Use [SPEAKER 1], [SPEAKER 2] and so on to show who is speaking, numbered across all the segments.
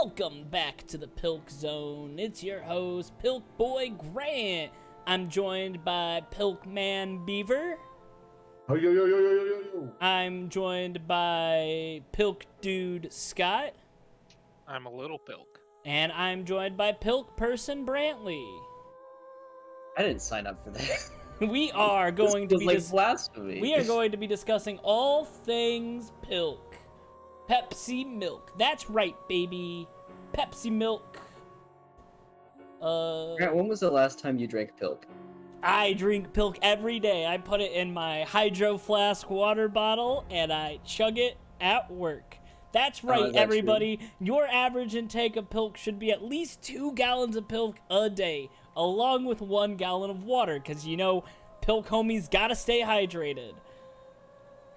[SPEAKER 1] welcome back to the Pilk Zone. It's your host, Pilk Boy Grant. I'm joined by Pilk Man Beaver.
[SPEAKER 2] Oh, yo, yo, yo, yo, yo, yo, yo.
[SPEAKER 1] I'm joined by Pilk Dude Scott.
[SPEAKER 3] I'm a little Pilk.
[SPEAKER 1] And I'm joined by Pilk Person Brantley.
[SPEAKER 4] I didn't sign up for that.
[SPEAKER 1] We are going to be
[SPEAKER 4] blasphemy.
[SPEAKER 1] We are going to be discussing all things Pilk. Pepsi milk. That's right, baby. Pepsi milk.
[SPEAKER 4] Grant, when was the last time you drank Pilk?
[SPEAKER 1] I drink Pilk every day. I put it in my hydro flask water bottle and I chug it at work. That's right, everybody. True? Your average intake of Pilk should be at least 2 gallons of Pilk a day, along with 1 gallon of water, because you know, Pilk homies gotta stay hydrated.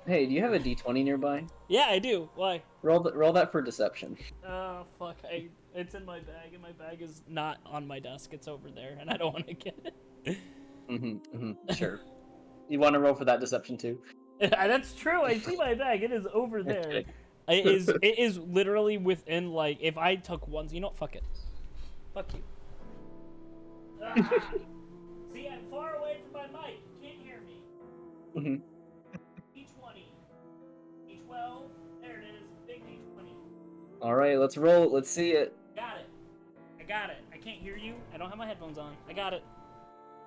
[SPEAKER 4] Hey, do you have a D20 nearby?
[SPEAKER 1] Yeah, I do. Why?
[SPEAKER 4] Roll that for deception.
[SPEAKER 1] Oh, fuck. It's in my bag, and my bag is not on my desk. It's over there, and I don't want to get it.
[SPEAKER 4] Sure. You want to roll for that deception, too?
[SPEAKER 1] That's true. I see my bag. It is over there. It is literally within, like, if I took one... You know what? Fuck it. Fuck you. See, I'm far away from my mic. You can't hear me. There it is, big D20.
[SPEAKER 4] All right, let's roll. Let's see it.
[SPEAKER 1] Got it. I got it. I can't hear you. I don't have my headphones on. I got it.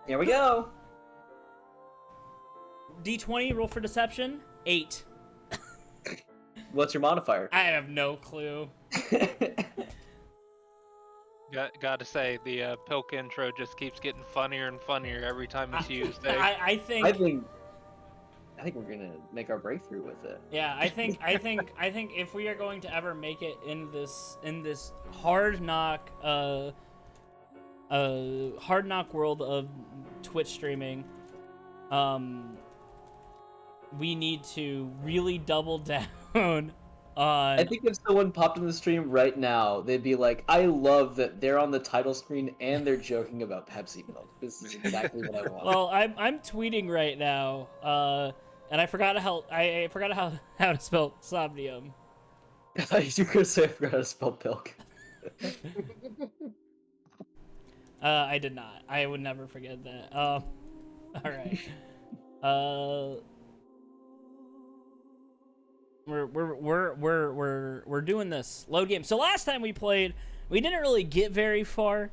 [SPEAKER 4] Here we go.
[SPEAKER 1] D20, roll for deception. 8.
[SPEAKER 4] What's your modifier?
[SPEAKER 1] I have no clue.
[SPEAKER 3] Gotta say, the Pilk intro just keeps getting funnier and funnier every time it's used.
[SPEAKER 1] I
[SPEAKER 4] think we're gonna make our breakthrough with it.
[SPEAKER 1] Yeah, I think if we are going to ever make it in this hard knock world of Twitch streaming, we need to really double down on.
[SPEAKER 4] I think if someone popped in the stream right now, they'd be like, "I love that they're on the title screen and they're joking about Pepsi milk. This is exactly what I want."
[SPEAKER 1] Well, I'm tweeting right now. And I forgot how to spell Somnium.
[SPEAKER 4] I thought you were gonna say I forgot how to spell Pilk.
[SPEAKER 1] I did not. I would never forget that. All right. We're doing this load game. So last time we played, we didn't really get very far.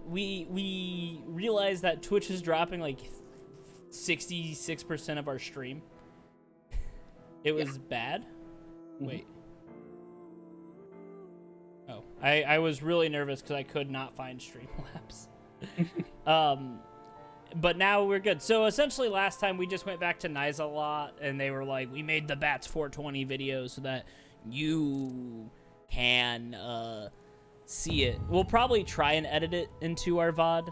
[SPEAKER 1] We realized that Twitch is dropping like 66% of our stream. It was bad. Wait. Oh, I was really nervous because I could not find Streamlabs. But now we're good. So essentially last time we just went back to Nice a lot, and they were like, we made the Bats 420 videos so that you can see it. We'll probably try and edit it into our VOD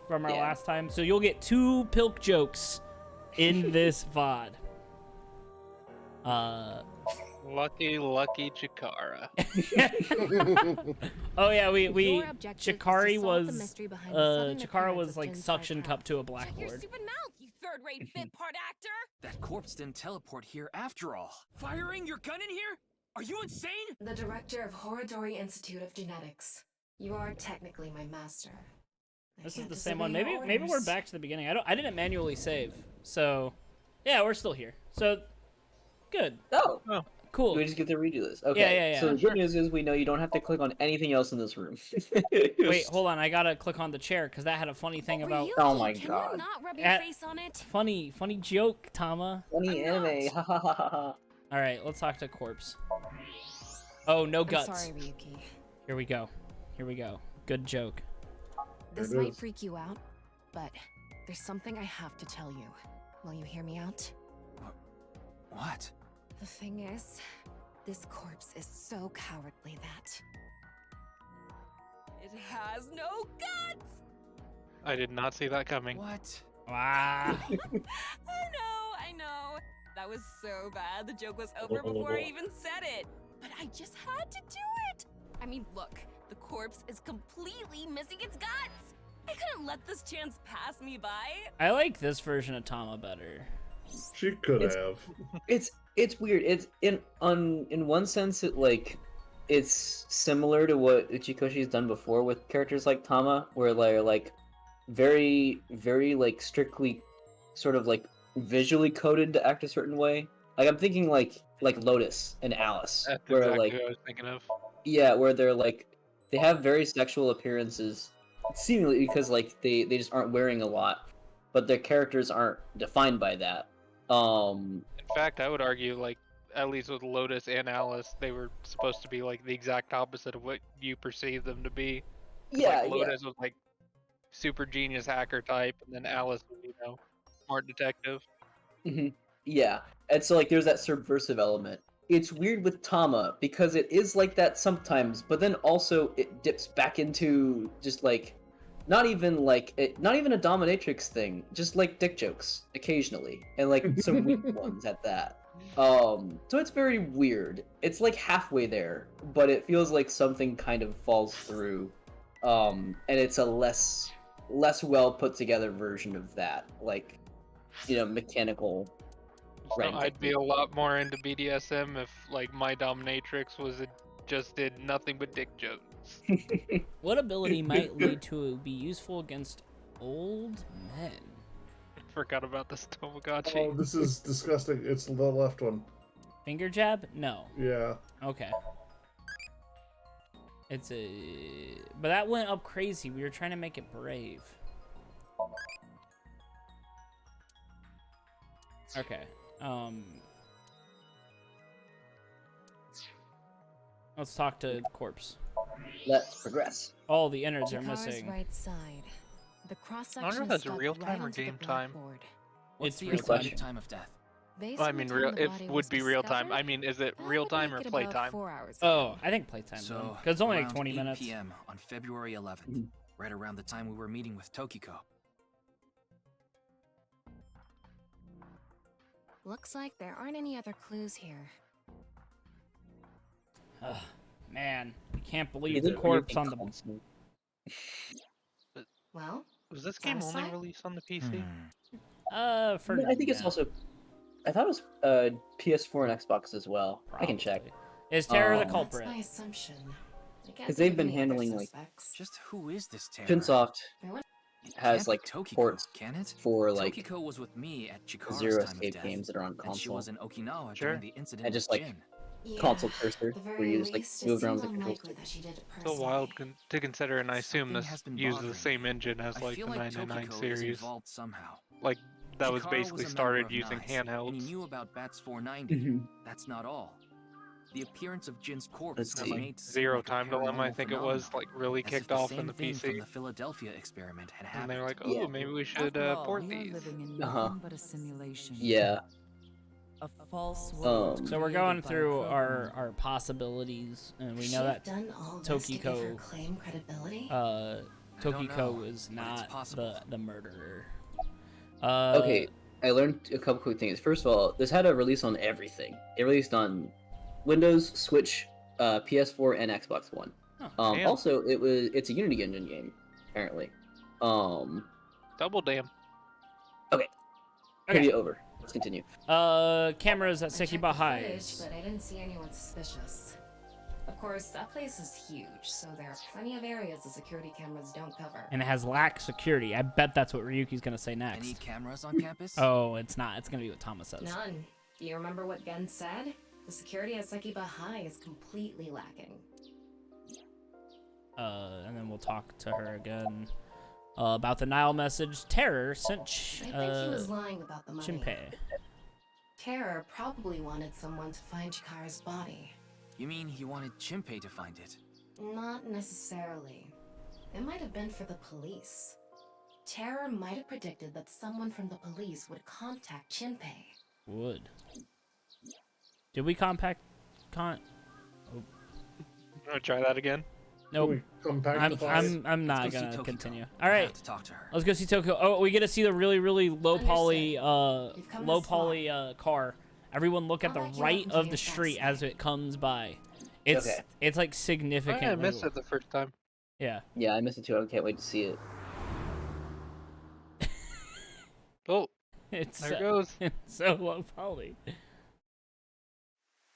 [SPEAKER 1] from our last time. So you'll get 2 Pilk jokes in this VOD.
[SPEAKER 3] Lucky Chikara.
[SPEAKER 1] Oh yeah, Chikari was like suction cup to a blackboard.
[SPEAKER 5] Your stupid mouth, you third-rate bit part actor!
[SPEAKER 6] That corpse didn't teleport here after all. Firing your gun in here? Are you insane?
[SPEAKER 7] The director of Horodori Institute of Genetics. You are technically my master.
[SPEAKER 1] This is the same one. Maybe we're back to the beginning. I didn't manually save. So yeah, we're still here. So good.
[SPEAKER 4] Oh.
[SPEAKER 1] Cool.
[SPEAKER 4] We just get to redo this. Okay.
[SPEAKER 1] Yeah.
[SPEAKER 4] So the good news is we know you don't have to click on anything else in this room.
[SPEAKER 1] Wait, hold on. I gotta click on the chair because that had a funny thing about.
[SPEAKER 4] Oh my
[SPEAKER 5] Can
[SPEAKER 4] god.
[SPEAKER 5] you not rub your face on it?
[SPEAKER 1] Funny joke, Tama.
[SPEAKER 4] Funny anime. Ha ha ha ha.
[SPEAKER 1] All right, let's talk to Corpse. Oh, no guts.
[SPEAKER 5] I'm sorry, Ryuki.
[SPEAKER 1] Here we go. Good joke.
[SPEAKER 5] This might freak you out, but there's something I have to tell you. Will you hear me out?
[SPEAKER 6] What?
[SPEAKER 5] The thing is, this corpse is so cowardly that it has no guts!
[SPEAKER 3] I did not see that coming.
[SPEAKER 6] What?
[SPEAKER 1] Wow.
[SPEAKER 5] I know. That was so bad. The joke was over before I even said it. But I just had to do it. I mean, look, the corpse is completely missing its guts. I couldn't let this chance pass me by.
[SPEAKER 1] I like this version of Tama better.
[SPEAKER 2] She could have.
[SPEAKER 4] It's weird. It's in one sense it like it's similar to what Uchikoshi's done before with characters like Tama, where they're like very, very like strictly sort of like visually coded to act a certain way. Like I'm thinking like Lotus and Alice,
[SPEAKER 3] That's
[SPEAKER 4] where
[SPEAKER 3] exactly
[SPEAKER 4] like
[SPEAKER 3] what I was thinking of.
[SPEAKER 4] yeah, where they're like they have very sexual appearances, seemingly because like they just aren't wearing a lot, but their characters aren't defined by that.
[SPEAKER 3] In fact, I would argue, like, at least with Lotus and Alice, they were supposed to be like the exact opposite of what you perceive them to be. 'Cause,
[SPEAKER 4] Yeah,
[SPEAKER 3] like, Lotus was like super genius hacker type, and then Alice was, smart detective.
[SPEAKER 4] yeah, and so like there's that subversive element. It's weird with Tama because it is like that sometimes, but then also it dips back into just like not even not even a dominatrix thing, just like dick jokes occasionally, and like some weak ones at that. So it's very weird. It's like halfway there, but it feels like something kind of falls through. And it's a less well put together version of that, like mechanical.
[SPEAKER 3] So
[SPEAKER 4] Right,
[SPEAKER 3] I'd be a lot more into BDSM if like my dominatrix just did nothing but dick jokes.
[SPEAKER 1] What ability might lead to be useful against old men?
[SPEAKER 3] Forgot about this Tamagotchi.
[SPEAKER 2] Oh, this is disgusting. It's the left one.
[SPEAKER 1] Finger jab? No.
[SPEAKER 2] Yeah.
[SPEAKER 1] Okay. It's a... But that went up crazy. We were trying to make it brave. Okay. Let's talk to corpse.
[SPEAKER 4] Let's progress.
[SPEAKER 1] All the innards are
[SPEAKER 5] Chikara's
[SPEAKER 1] missing.
[SPEAKER 5] right side. The cross
[SPEAKER 3] I wonder
[SPEAKER 5] section
[SPEAKER 3] if
[SPEAKER 5] is
[SPEAKER 3] that's
[SPEAKER 5] stuck
[SPEAKER 3] real
[SPEAKER 5] right
[SPEAKER 3] time or
[SPEAKER 5] into the
[SPEAKER 3] game time.
[SPEAKER 5] blackboard.
[SPEAKER 6] What's
[SPEAKER 1] It's
[SPEAKER 6] the
[SPEAKER 1] real
[SPEAKER 6] estimated
[SPEAKER 4] time.
[SPEAKER 6] time of death?
[SPEAKER 5] Based
[SPEAKER 3] Well, I
[SPEAKER 5] on the
[SPEAKER 3] mean,
[SPEAKER 5] time the
[SPEAKER 3] it
[SPEAKER 5] body
[SPEAKER 3] would
[SPEAKER 5] was
[SPEAKER 3] be real time. I
[SPEAKER 5] discovered,
[SPEAKER 3] mean, is it
[SPEAKER 5] that
[SPEAKER 3] real
[SPEAKER 5] would
[SPEAKER 3] time
[SPEAKER 5] make
[SPEAKER 3] or
[SPEAKER 5] it about
[SPEAKER 3] playtime?
[SPEAKER 5] 4 hours
[SPEAKER 1] Oh,
[SPEAKER 5] ago.
[SPEAKER 1] I think playtime.
[SPEAKER 6] So,
[SPEAKER 1] Because it's only like
[SPEAKER 6] around
[SPEAKER 1] 20
[SPEAKER 6] 8
[SPEAKER 1] minutes.
[SPEAKER 6] p.m. on February 11th, right around the time we were meeting with Tokiko.
[SPEAKER 5] Looks like there aren't any other clues here.
[SPEAKER 1] Ugh, man, I can't believe
[SPEAKER 4] You
[SPEAKER 1] the
[SPEAKER 4] think
[SPEAKER 1] corpse
[SPEAKER 4] Ryuki
[SPEAKER 1] on the...
[SPEAKER 4] constant-
[SPEAKER 5] Well,
[SPEAKER 3] Was this game only
[SPEAKER 5] Satisfied?
[SPEAKER 3] released on the PC?
[SPEAKER 1] For
[SPEAKER 4] No, I think it's
[SPEAKER 1] now,
[SPEAKER 4] also. I thought it was PS4 and Xbox as well. I can check.
[SPEAKER 1] probably. Is Terror the
[SPEAKER 4] Oh.
[SPEAKER 5] that's
[SPEAKER 1] culprit?
[SPEAKER 5] my assumption. I can't
[SPEAKER 4] 'Cause
[SPEAKER 5] think
[SPEAKER 4] they've
[SPEAKER 5] of
[SPEAKER 4] been
[SPEAKER 5] any other
[SPEAKER 4] handling, like-
[SPEAKER 5] suspects.
[SPEAKER 6] Just who is this terror?
[SPEAKER 4] Chunsoft
[SPEAKER 5] There wa-
[SPEAKER 6] It
[SPEAKER 4] has
[SPEAKER 6] can't be
[SPEAKER 4] like
[SPEAKER 6] Tokiko,
[SPEAKER 4] ports
[SPEAKER 6] can it?
[SPEAKER 4] for like
[SPEAKER 6] Tokiko was with me at Chikara's
[SPEAKER 4] zero
[SPEAKER 6] time of
[SPEAKER 4] escape
[SPEAKER 6] death,
[SPEAKER 4] games that are on
[SPEAKER 6] and she
[SPEAKER 4] console.
[SPEAKER 6] was in Okinawa
[SPEAKER 3] Sure.
[SPEAKER 6] during the incident
[SPEAKER 4] And just
[SPEAKER 6] with
[SPEAKER 4] like
[SPEAKER 6] Jin.
[SPEAKER 5] Yeah,
[SPEAKER 4] console cursor
[SPEAKER 5] at the
[SPEAKER 4] where
[SPEAKER 5] very
[SPEAKER 4] you just like
[SPEAKER 5] least,
[SPEAKER 4] move
[SPEAKER 5] it
[SPEAKER 4] around
[SPEAKER 5] seems
[SPEAKER 4] the control
[SPEAKER 5] unlikely
[SPEAKER 4] stick.
[SPEAKER 5] that she did it
[SPEAKER 3] So
[SPEAKER 5] personally.
[SPEAKER 3] wild to consider, and I assume
[SPEAKER 6] Something
[SPEAKER 3] this
[SPEAKER 6] has been
[SPEAKER 3] uses the
[SPEAKER 6] bothering
[SPEAKER 3] same
[SPEAKER 6] me.
[SPEAKER 3] engine as
[SPEAKER 6] I
[SPEAKER 3] like
[SPEAKER 6] feel
[SPEAKER 3] the
[SPEAKER 6] like
[SPEAKER 3] 99
[SPEAKER 6] Tokiko is
[SPEAKER 3] series.
[SPEAKER 6] involved somehow.
[SPEAKER 3] Like that was
[SPEAKER 6] Chikara
[SPEAKER 3] basically
[SPEAKER 6] a member
[SPEAKER 3] started
[SPEAKER 6] of
[SPEAKER 3] using
[SPEAKER 6] NICE, and he
[SPEAKER 3] handhelds.
[SPEAKER 6] knew about Bats 490.
[SPEAKER 4] Mhm.
[SPEAKER 6] That's not all. The appearance of Jin's corpse
[SPEAKER 4] Let's
[SPEAKER 6] was
[SPEAKER 4] see.
[SPEAKER 6] made to seem
[SPEAKER 3] Zero
[SPEAKER 6] like a
[SPEAKER 3] Time Dilemma, I
[SPEAKER 6] paranormal
[SPEAKER 3] think it was,
[SPEAKER 6] phenomenon,
[SPEAKER 3] like really
[SPEAKER 6] as if
[SPEAKER 3] kicked
[SPEAKER 6] the
[SPEAKER 3] off
[SPEAKER 6] same
[SPEAKER 3] in the
[SPEAKER 6] thing
[SPEAKER 3] PC.
[SPEAKER 6] from the Philadelphia experiment had
[SPEAKER 3] And
[SPEAKER 6] happened.
[SPEAKER 3] they were like,
[SPEAKER 4] Yeah.
[SPEAKER 3] oh, maybe we should
[SPEAKER 8] After all,
[SPEAKER 3] port
[SPEAKER 8] we are
[SPEAKER 3] these.
[SPEAKER 8] living in
[SPEAKER 4] Uh-huh.
[SPEAKER 8] nothing but a simulation.
[SPEAKER 4] Yeah.
[SPEAKER 8] A false world.
[SPEAKER 1] So we're
[SPEAKER 8] created
[SPEAKER 1] going
[SPEAKER 8] by
[SPEAKER 1] through
[SPEAKER 8] program.
[SPEAKER 1] our possibilities, and we
[SPEAKER 7] Could
[SPEAKER 1] know
[SPEAKER 7] she
[SPEAKER 1] that
[SPEAKER 7] have done all this to give her
[SPEAKER 1] Tokiko,
[SPEAKER 7] claim credibility?
[SPEAKER 6] I don't
[SPEAKER 1] Tokiko
[SPEAKER 6] know,
[SPEAKER 1] is
[SPEAKER 6] but it's
[SPEAKER 1] not
[SPEAKER 6] possible.
[SPEAKER 1] the murderer.
[SPEAKER 4] Okay, I learned a couple quick things. First of all, this had a release on everything. It released on Windows, Switch, PS4, and Xbox One.
[SPEAKER 3] Damn.
[SPEAKER 4] Also, it's a Unity engine game, apparently.
[SPEAKER 3] Double damn.
[SPEAKER 4] Trivia over. Let's continue.
[SPEAKER 1] Cameras at
[SPEAKER 7] I checked the
[SPEAKER 1] Sekiba
[SPEAKER 7] footage,
[SPEAKER 1] Highs.
[SPEAKER 7] but I didn't see anyone suspicious. Of course, that place is huge, so there are plenty of areas the security cameras don't cover.
[SPEAKER 1] And it has lack security. I bet that's what Ryuki's gonna say
[SPEAKER 6] Any
[SPEAKER 1] next.
[SPEAKER 6] cameras on campus?
[SPEAKER 1] Oh, it's not. It's gonna be what Thomas says.
[SPEAKER 7] None. Do you remember what Gen said? The security at Sekiba High is completely lacking.
[SPEAKER 1] And then we'll talk to her again about the Nile message. Terror sent
[SPEAKER 7] I think he was lying about the money.
[SPEAKER 1] Shinpei.
[SPEAKER 7] Terror probably wanted someone to find Chikara's body.
[SPEAKER 6] You mean he wanted Shinpei to find it?
[SPEAKER 7] Not necessarily. It might have been for the police. Terror might have predicted that someone from the police would contact Shinpei.
[SPEAKER 1] Would. Did we compact?
[SPEAKER 3] You wanna try that again?
[SPEAKER 1] Nope.
[SPEAKER 2] We come back to five.
[SPEAKER 1] I'm not
[SPEAKER 6] Let's go see
[SPEAKER 1] gonna
[SPEAKER 6] Tokiko.
[SPEAKER 1] continue.
[SPEAKER 6] I
[SPEAKER 1] All right.
[SPEAKER 6] have to talk to her.
[SPEAKER 1] Let's go see Tokyo. Oh, we get to see the really low poly
[SPEAKER 7] You've come
[SPEAKER 1] low
[SPEAKER 7] this far.
[SPEAKER 1] poly car. Everyone look at
[SPEAKER 7] I'll
[SPEAKER 1] the
[SPEAKER 7] back you up
[SPEAKER 1] right
[SPEAKER 7] until
[SPEAKER 1] of
[SPEAKER 7] you're
[SPEAKER 1] the street as
[SPEAKER 7] satisfied.
[SPEAKER 1] it comes by. It's
[SPEAKER 4] Okay.
[SPEAKER 1] it's like
[SPEAKER 3] Oh,
[SPEAKER 1] significantly.
[SPEAKER 3] yeah, I missed it the first time.
[SPEAKER 1] Yeah.
[SPEAKER 4] Yeah, I missed it too. I can't wait to see it.
[SPEAKER 3] Oh,
[SPEAKER 1] It's
[SPEAKER 3] there it
[SPEAKER 1] so,
[SPEAKER 3] goes.
[SPEAKER 1] it's so low poly.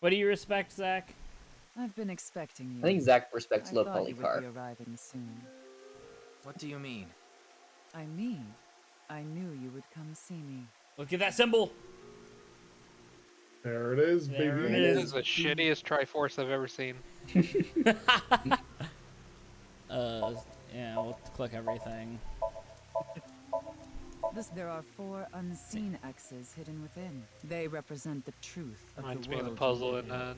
[SPEAKER 1] What do you respect, Zach?
[SPEAKER 8] I've been expecting you.
[SPEAKER 4] I think Zach respects
[SPEAKER 8] I
[SPEAKER 4] low
[SPEAKER 8] thought you would
[SPEAKER 4] polycarp.
[SPEAKER 8] be arriving soon.
[SPEAKER 6] What do you mean?
[SPEAKER 8] I mean, I knew you would come see me.
[SPEAKER 1] Look at that symbol.
[SPEAKER 2] There it is,
[SPEAKER 1] There
[SPEAKER 2] baby.
[SPEAKER 1] it
[SPEAKER 3] This
[SPEAKER 1] is.
[SPEAKER 3] is the shittiest Triforce I've ever seen.
[SPEAKER 1] Yeah, we'll click everything.
[SPEAKER 8] There are 4 unseen X's hidden within. They represent the truth of
[SPEAKER 3] Reminds
[SPEAKER 8] the
[SPEAKER 3] me
[SPEAKER 8] world
[SPEAKER 3] of the puzzle
[SPEAKER 8] we
[SPEAKER 3] in
[SPEAKER 8] live in.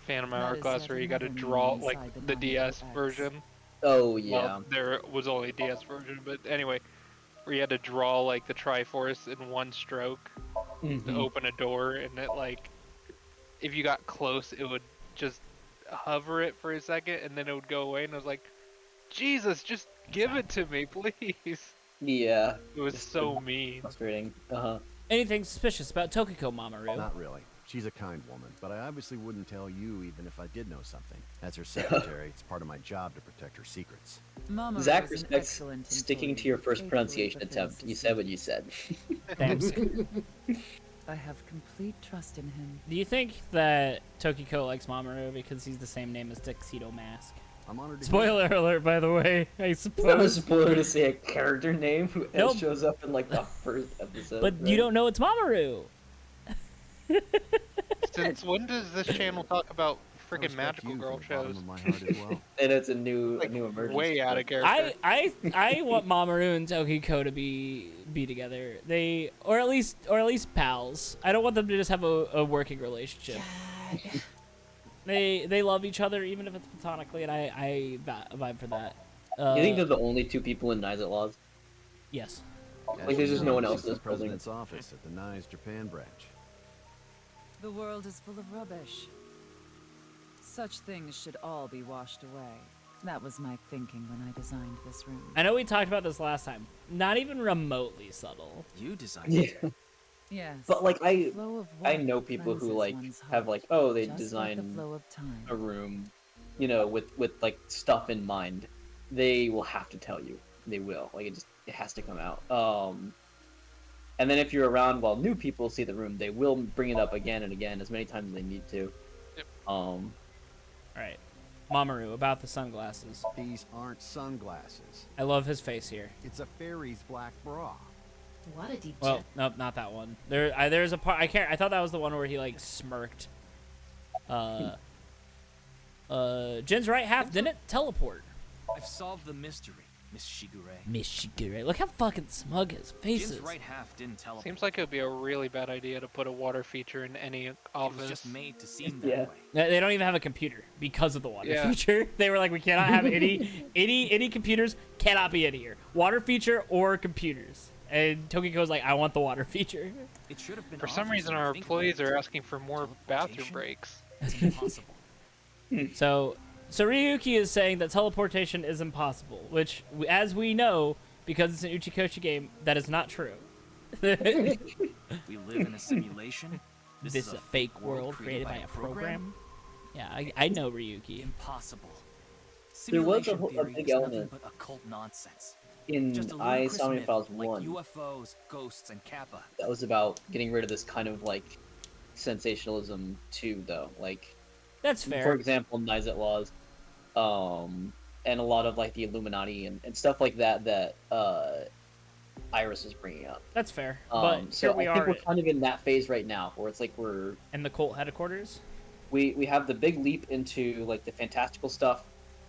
[SPEAKER 3] Phantom
[SPEAKER 8] That is
[SPEAKER 3] Hourglass
[SPEAKER 8] yet
[SPEAKER 3] where you got to
[SPEAKER 8] another
[SPEAKER 3] draw
[SPEAKER 8] meaning
[SPEAKER 3] like
[SPEAKER 8] inside the
[SPEAKER 3] the DS
[SPEAKER 8] triangle X.
[SPEAKER 3] version.
[SPEAKER 4] Oh yeah.
[SPEAKER 3] Well, there was only a DS version, but anyway, where you had to draw like the Triforce in one stroke to open a door, and it like, if you got close, it would just hover it for a second, and then it would go away, and I was like, Jesus, just give it to me, please.
[SPEAKER 4] Yeah.
[SPEAKER 3] It was so mean.
[SPEAKER 4] Frustrating.
[SPEAKER 1] Anything suspicious about Tokiko Mamoru?
[SPEAKER 9] Not really. She's a kind woman, but I obviously wouldn't tell you even if I did know something. As her secretary, it's part of my job to protect her secrets.
[SPEAKER 8] Mamoru
[SPEAKER 4] Zach
[SPEAKER 8] is an
[SPEAKER 4] respects
[SPEAKER 8] excellent
[SPEAKER 4] sticking to
[SPEAKER 8] employee
[SPEAKER 4] your
[SPEAKER 8] who
[SPEAKER 4] first
[SPEAKER 8] faithfully
[SPEAKER 4] pronunciation
[SPEAKER 8] fulfills
[SPEAKER 4] attempt.
[SPEAKER 8] his
[SPEAKER 4] You said what you said.
[SPEAKER 1] Thanks.
[SPEAKER 8] I have complete trust in him.
[SPEAKER 1] Do you think that Tokiko likes Mamoru because he's the same name as Tuxedo Mask?
[SPEAKER 9] I'm honored to
[SPEAKER 1] Spoiler alert, by the way, I
[SPEAKER 4] It's not a
[SPEAKER 1] suppose.
[SPEAKER 4] spoiler to say a character name who
[SPEAKER 1] Nope.
[SPEAKER 4] shows up in like the first episode.
[SPEAKER 1] But you don't know it's Mamoru.
[SPEAKER 3] Since when does this channel talk about
[SPEAKER 9] I
[SPEAKER 3] freaking
[SPEAKER 9] respect
[SPEAKER 3] magical
[SPEAKER 9] you
[SPEAKER 3] girl
[SPEAKER 9] from the bottom
[SPEAKER 3] shows?
[SPEAKER 9] of my heart as well.
[SPEAKER 4] And it's a new
[SPEAKER 3] Like,
[SPEAKER 4] emergency.
[SPEAKER 3] way out of character.
[SPEAKER 1] I want Mamoru and Tokiko to be together. Or at least pals. I don't want them to just have a working relationship. They love each other even if it's platonically, and I vibe for that.
[SPEAKER 4] You think they're the only 2 people in Nice Laws?
[SPEAKER 1] Yes.
[SPEAKER 4] Like, there's just no one else
[SPEAKER 9] She's
[SPEAKER 4] in
[SPEAKER 9] the
[SPEAKER 4] this building.
[SPEAKER 9] president's office at the NICE Japan branch.
[SPEAKER 8] The world is full of rubbish. Such things should all be washed away. That was my thinking when I designed this room.
[SPEAKER 1] I know we talked about this last time. Not even remotely subtle.
[SPEAKER 6] You designed
[SPEAKER 4] Yeah.
[SPEAKER 6] it.
[SPEAKER 8] Yes.
[SPEAKER 4] But like
[SPEAKER 8] the flow of
[SPEAKER 4] I
[SPEAKER 8] water
[SPEAKER 4] know people who
[SPEAKER 8] cleanses
[SPEAKER 4] like
[SPEAKER 8] one's
[SPEAKER 4] have
[SPEAKER 8] heart,
[SPEAKER 4] like, oh, they
[SPEAKER 8] just like the
[SPEAKER 4] design
[SPEAKER 8] flow of time.
[SPEAKER 4] a room, you know, with like stuff in mind. They will have to tell you. They will. Like it has to come out. And then if you're around while new people see the room, they will bring it up again and again as many times as they need to.
[SPEAKER 3] Yep.
[SPEAKER 1] All right. Mamoru, about the sunglasses.
[SPEAKER 9] These aren't sunglasses.
[SPEAKER 1] I love his face here.
[SPEAKER 9] It's a fairy's black bra.
[SPEAKER 7] What a deep
[SPEAKER 1] Well, nope, not that one. There's a part I can't. I thought that was the one where he like smirked. Jin's right half didn't teleport.
[SPEAKER 6] I've solved the mystery, Miss Shigure.
[SPEAKER 1] Miss Shigure, look how fucking smug his face
[SPEAKER 6] Jin's
[SPEAKER 1] is.
[SPEAKER 6] right half didn't teleport.
[SPEAKER 3] Seems like it would be a really bad idea to put a water feature in any
[SPEAKER 6] It
[SPEAKER 3] office.
[SPEAKER 6] was just made to seem that
[SPEAKER 4] Yeah.
[SPEAKER 6] way.
[SPEAKER 1] They don't even have a computer because of the water
[SPEAKER 3] Yeah.
[SPEAKER 1] feature. They were like, we cannot have any computers cannot be in here. Water feature or computers. And Tokiko's like, I want the water feature.
[SPEAKER 6] It should have been
[SPEAKER 3] For some
[SPEAKER 6] obvious
[SPEAKER 3] reason,
[SPEAKER 6] when you
[SPEAKER 3] our
[SPEAKER 6] think
[SPEAKER 3] employees
[SPEAKER 6] about it.
[SPEAKER 3] are asking for more bathroom
[SPEAKER 6] Teleportation?
[SPEAKER 3] breaks.
[SPEAKER 6] It's impossible.
[SPEAKER 1] So Ryuki is saying that teleportation is impossible, which, as we know, because it's an Uchikoshi game, that is not true.
[SPEAKER 6] We live in a simulation.
[SPEAKER 1] This is a fake world created by a program. Yeah, I know Ryuki.
[SPEAKER 6] Impossible.
[SPEAKER 4] There was a
[SPEAKER 6] Simulation
[SPEAKER 4] whole- a
[SPEAKER 6] theory
[SPEAKER 4] big
[SPEAKER 6] is nothing
[SPEAKER 4] element.
[SPEAKER 6] but occult nonsense.
[SPEAKER 4] In
[SPEAKER 6] Just a
[SPEAKER 4] I
[SPEAKER 6] ludicrous
[SPEAKER 4] Somnium
[SPEAKER 6] myth
[SPEAKER 4] Files
[SPEAKER 6] like
[SPEAKER 4] 1,
[SPEAKER 6] UFOs, ghosts, and Kappa.
[SPEAKER 4] that was about getting rid of this kind of like sensationalism too, though. Like,
[SPEAKER 1] That's fair.
[SPEAKER 4] for example, Nice Laws, and a lot of like the Illuminati and stuff like that Iris is bringing up.
[SPEAKER 1] That's fair. But
[SPEAKER 4] So
[SPEAKER 1] here we
[SPEAKER 4] I think
[SPEAKER 1] are
[SPEAKER 4] we're kind of in that phase right now, where it's like
[SPEAKER 1] in the cult headquarters.
[SPEAKER 4] we have the big leap into like the fantastical stuff.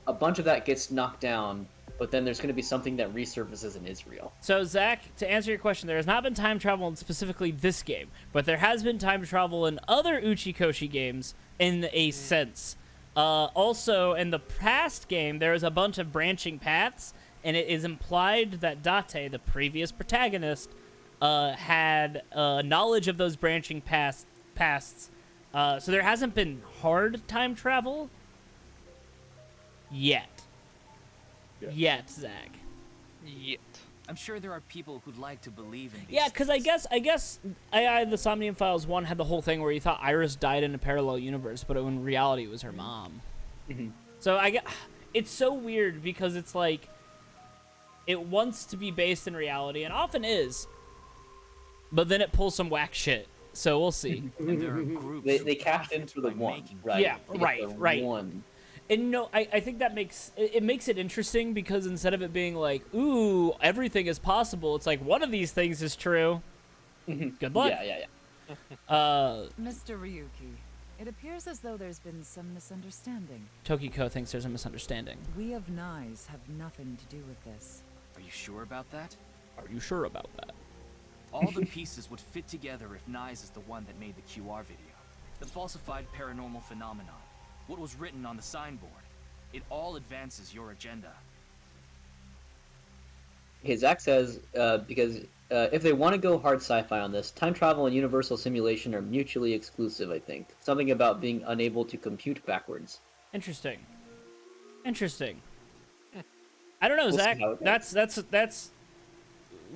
[SPEAKER 4] A bunch of that gets knocked down, but then there's going to be something that resurfaces in Israel.
[SPEAKER 1] So, Zach, to answer your question, there has not been time travel in specifically this game, but there has been time travel in other Uchikoshi games in a sense. Also, in the past game, there was a bunch of branching paths, and it is implied that Date, the previous protagonist, had knowledge of those branching paths. So there hasn't been hard time travel yet. Yet, Zach.
[SPEAKER 3] Yet.
[SPEAKER 6] I'm sure there are people who'd like to believe in these
[SPEAKER 1] Yeah, because I
[SPEAKER 6] things.
[SPEAKER 1] guess the Somnium Files 1 had the whole thing where you thought Iris died in a parallel universe, but in reality it was her mom.
[SPEAKER 4] Mhm.
[SPEAKER 1] So it's so weird because it's like it wants to be based in reality and often is, but then it pulls some whack shit so we'll see.
[SPEAKER 6] And there are groups
[SPEAKER 4] They
[SPEAKER 6] who
[SPEAKER 4] cashed in
[SPEAKER 6] profit
[SPEAKER 4] for the
[SPEAKER 6] by
[SPEAKER 4] one,
[SPEAKER 6] making
[SPEAKER 4] right?
[SPEAKER 1] Yeah,
[SPEAKER 4] They get
[SPEAKER 1] right,
[SPEAKER 4] the
[SPEAKER 1] right.
[SPEAKER 4] One.
[SPEAKER 1] And no, I think that makes it interesting because instead of it being like, ooh, everything is possible, it's like one of these things is true. Good luck.
[SPEAKER 4] Yeah.
[SPEAKER 8] Mr. Ryuki, it appears as though there's been some misunderstanding.
[SPEAKER 1] Tokiko thinks there's a misunderstanding.
[SPEAKER 8] We of Nyes have nothing to do with this.
[SPEAKER 6] Are you sure about that?
[SPEAKER 1] Are you sure about that?
[SPEAKER 6] All the pieces would fit together if Nyes is the one that made the QR video. The falsified paranormal phenomenon. What was written on the signboard. It all advances your agenda.
[SPEAKER 4] Okay, Zach says, because if they want to go hard sci-fi on this, time travel and universal simulation are mutually exclusive, I think. Something about being unable to compute backwards.
[SPEAKER 1] Interesting. Interesting. I don't know,
[SPEAKER 4] We'll see
[SPEAKER 1] Zach.
[SPEAKER 4] how it goes.
[SPEAKER 1] That's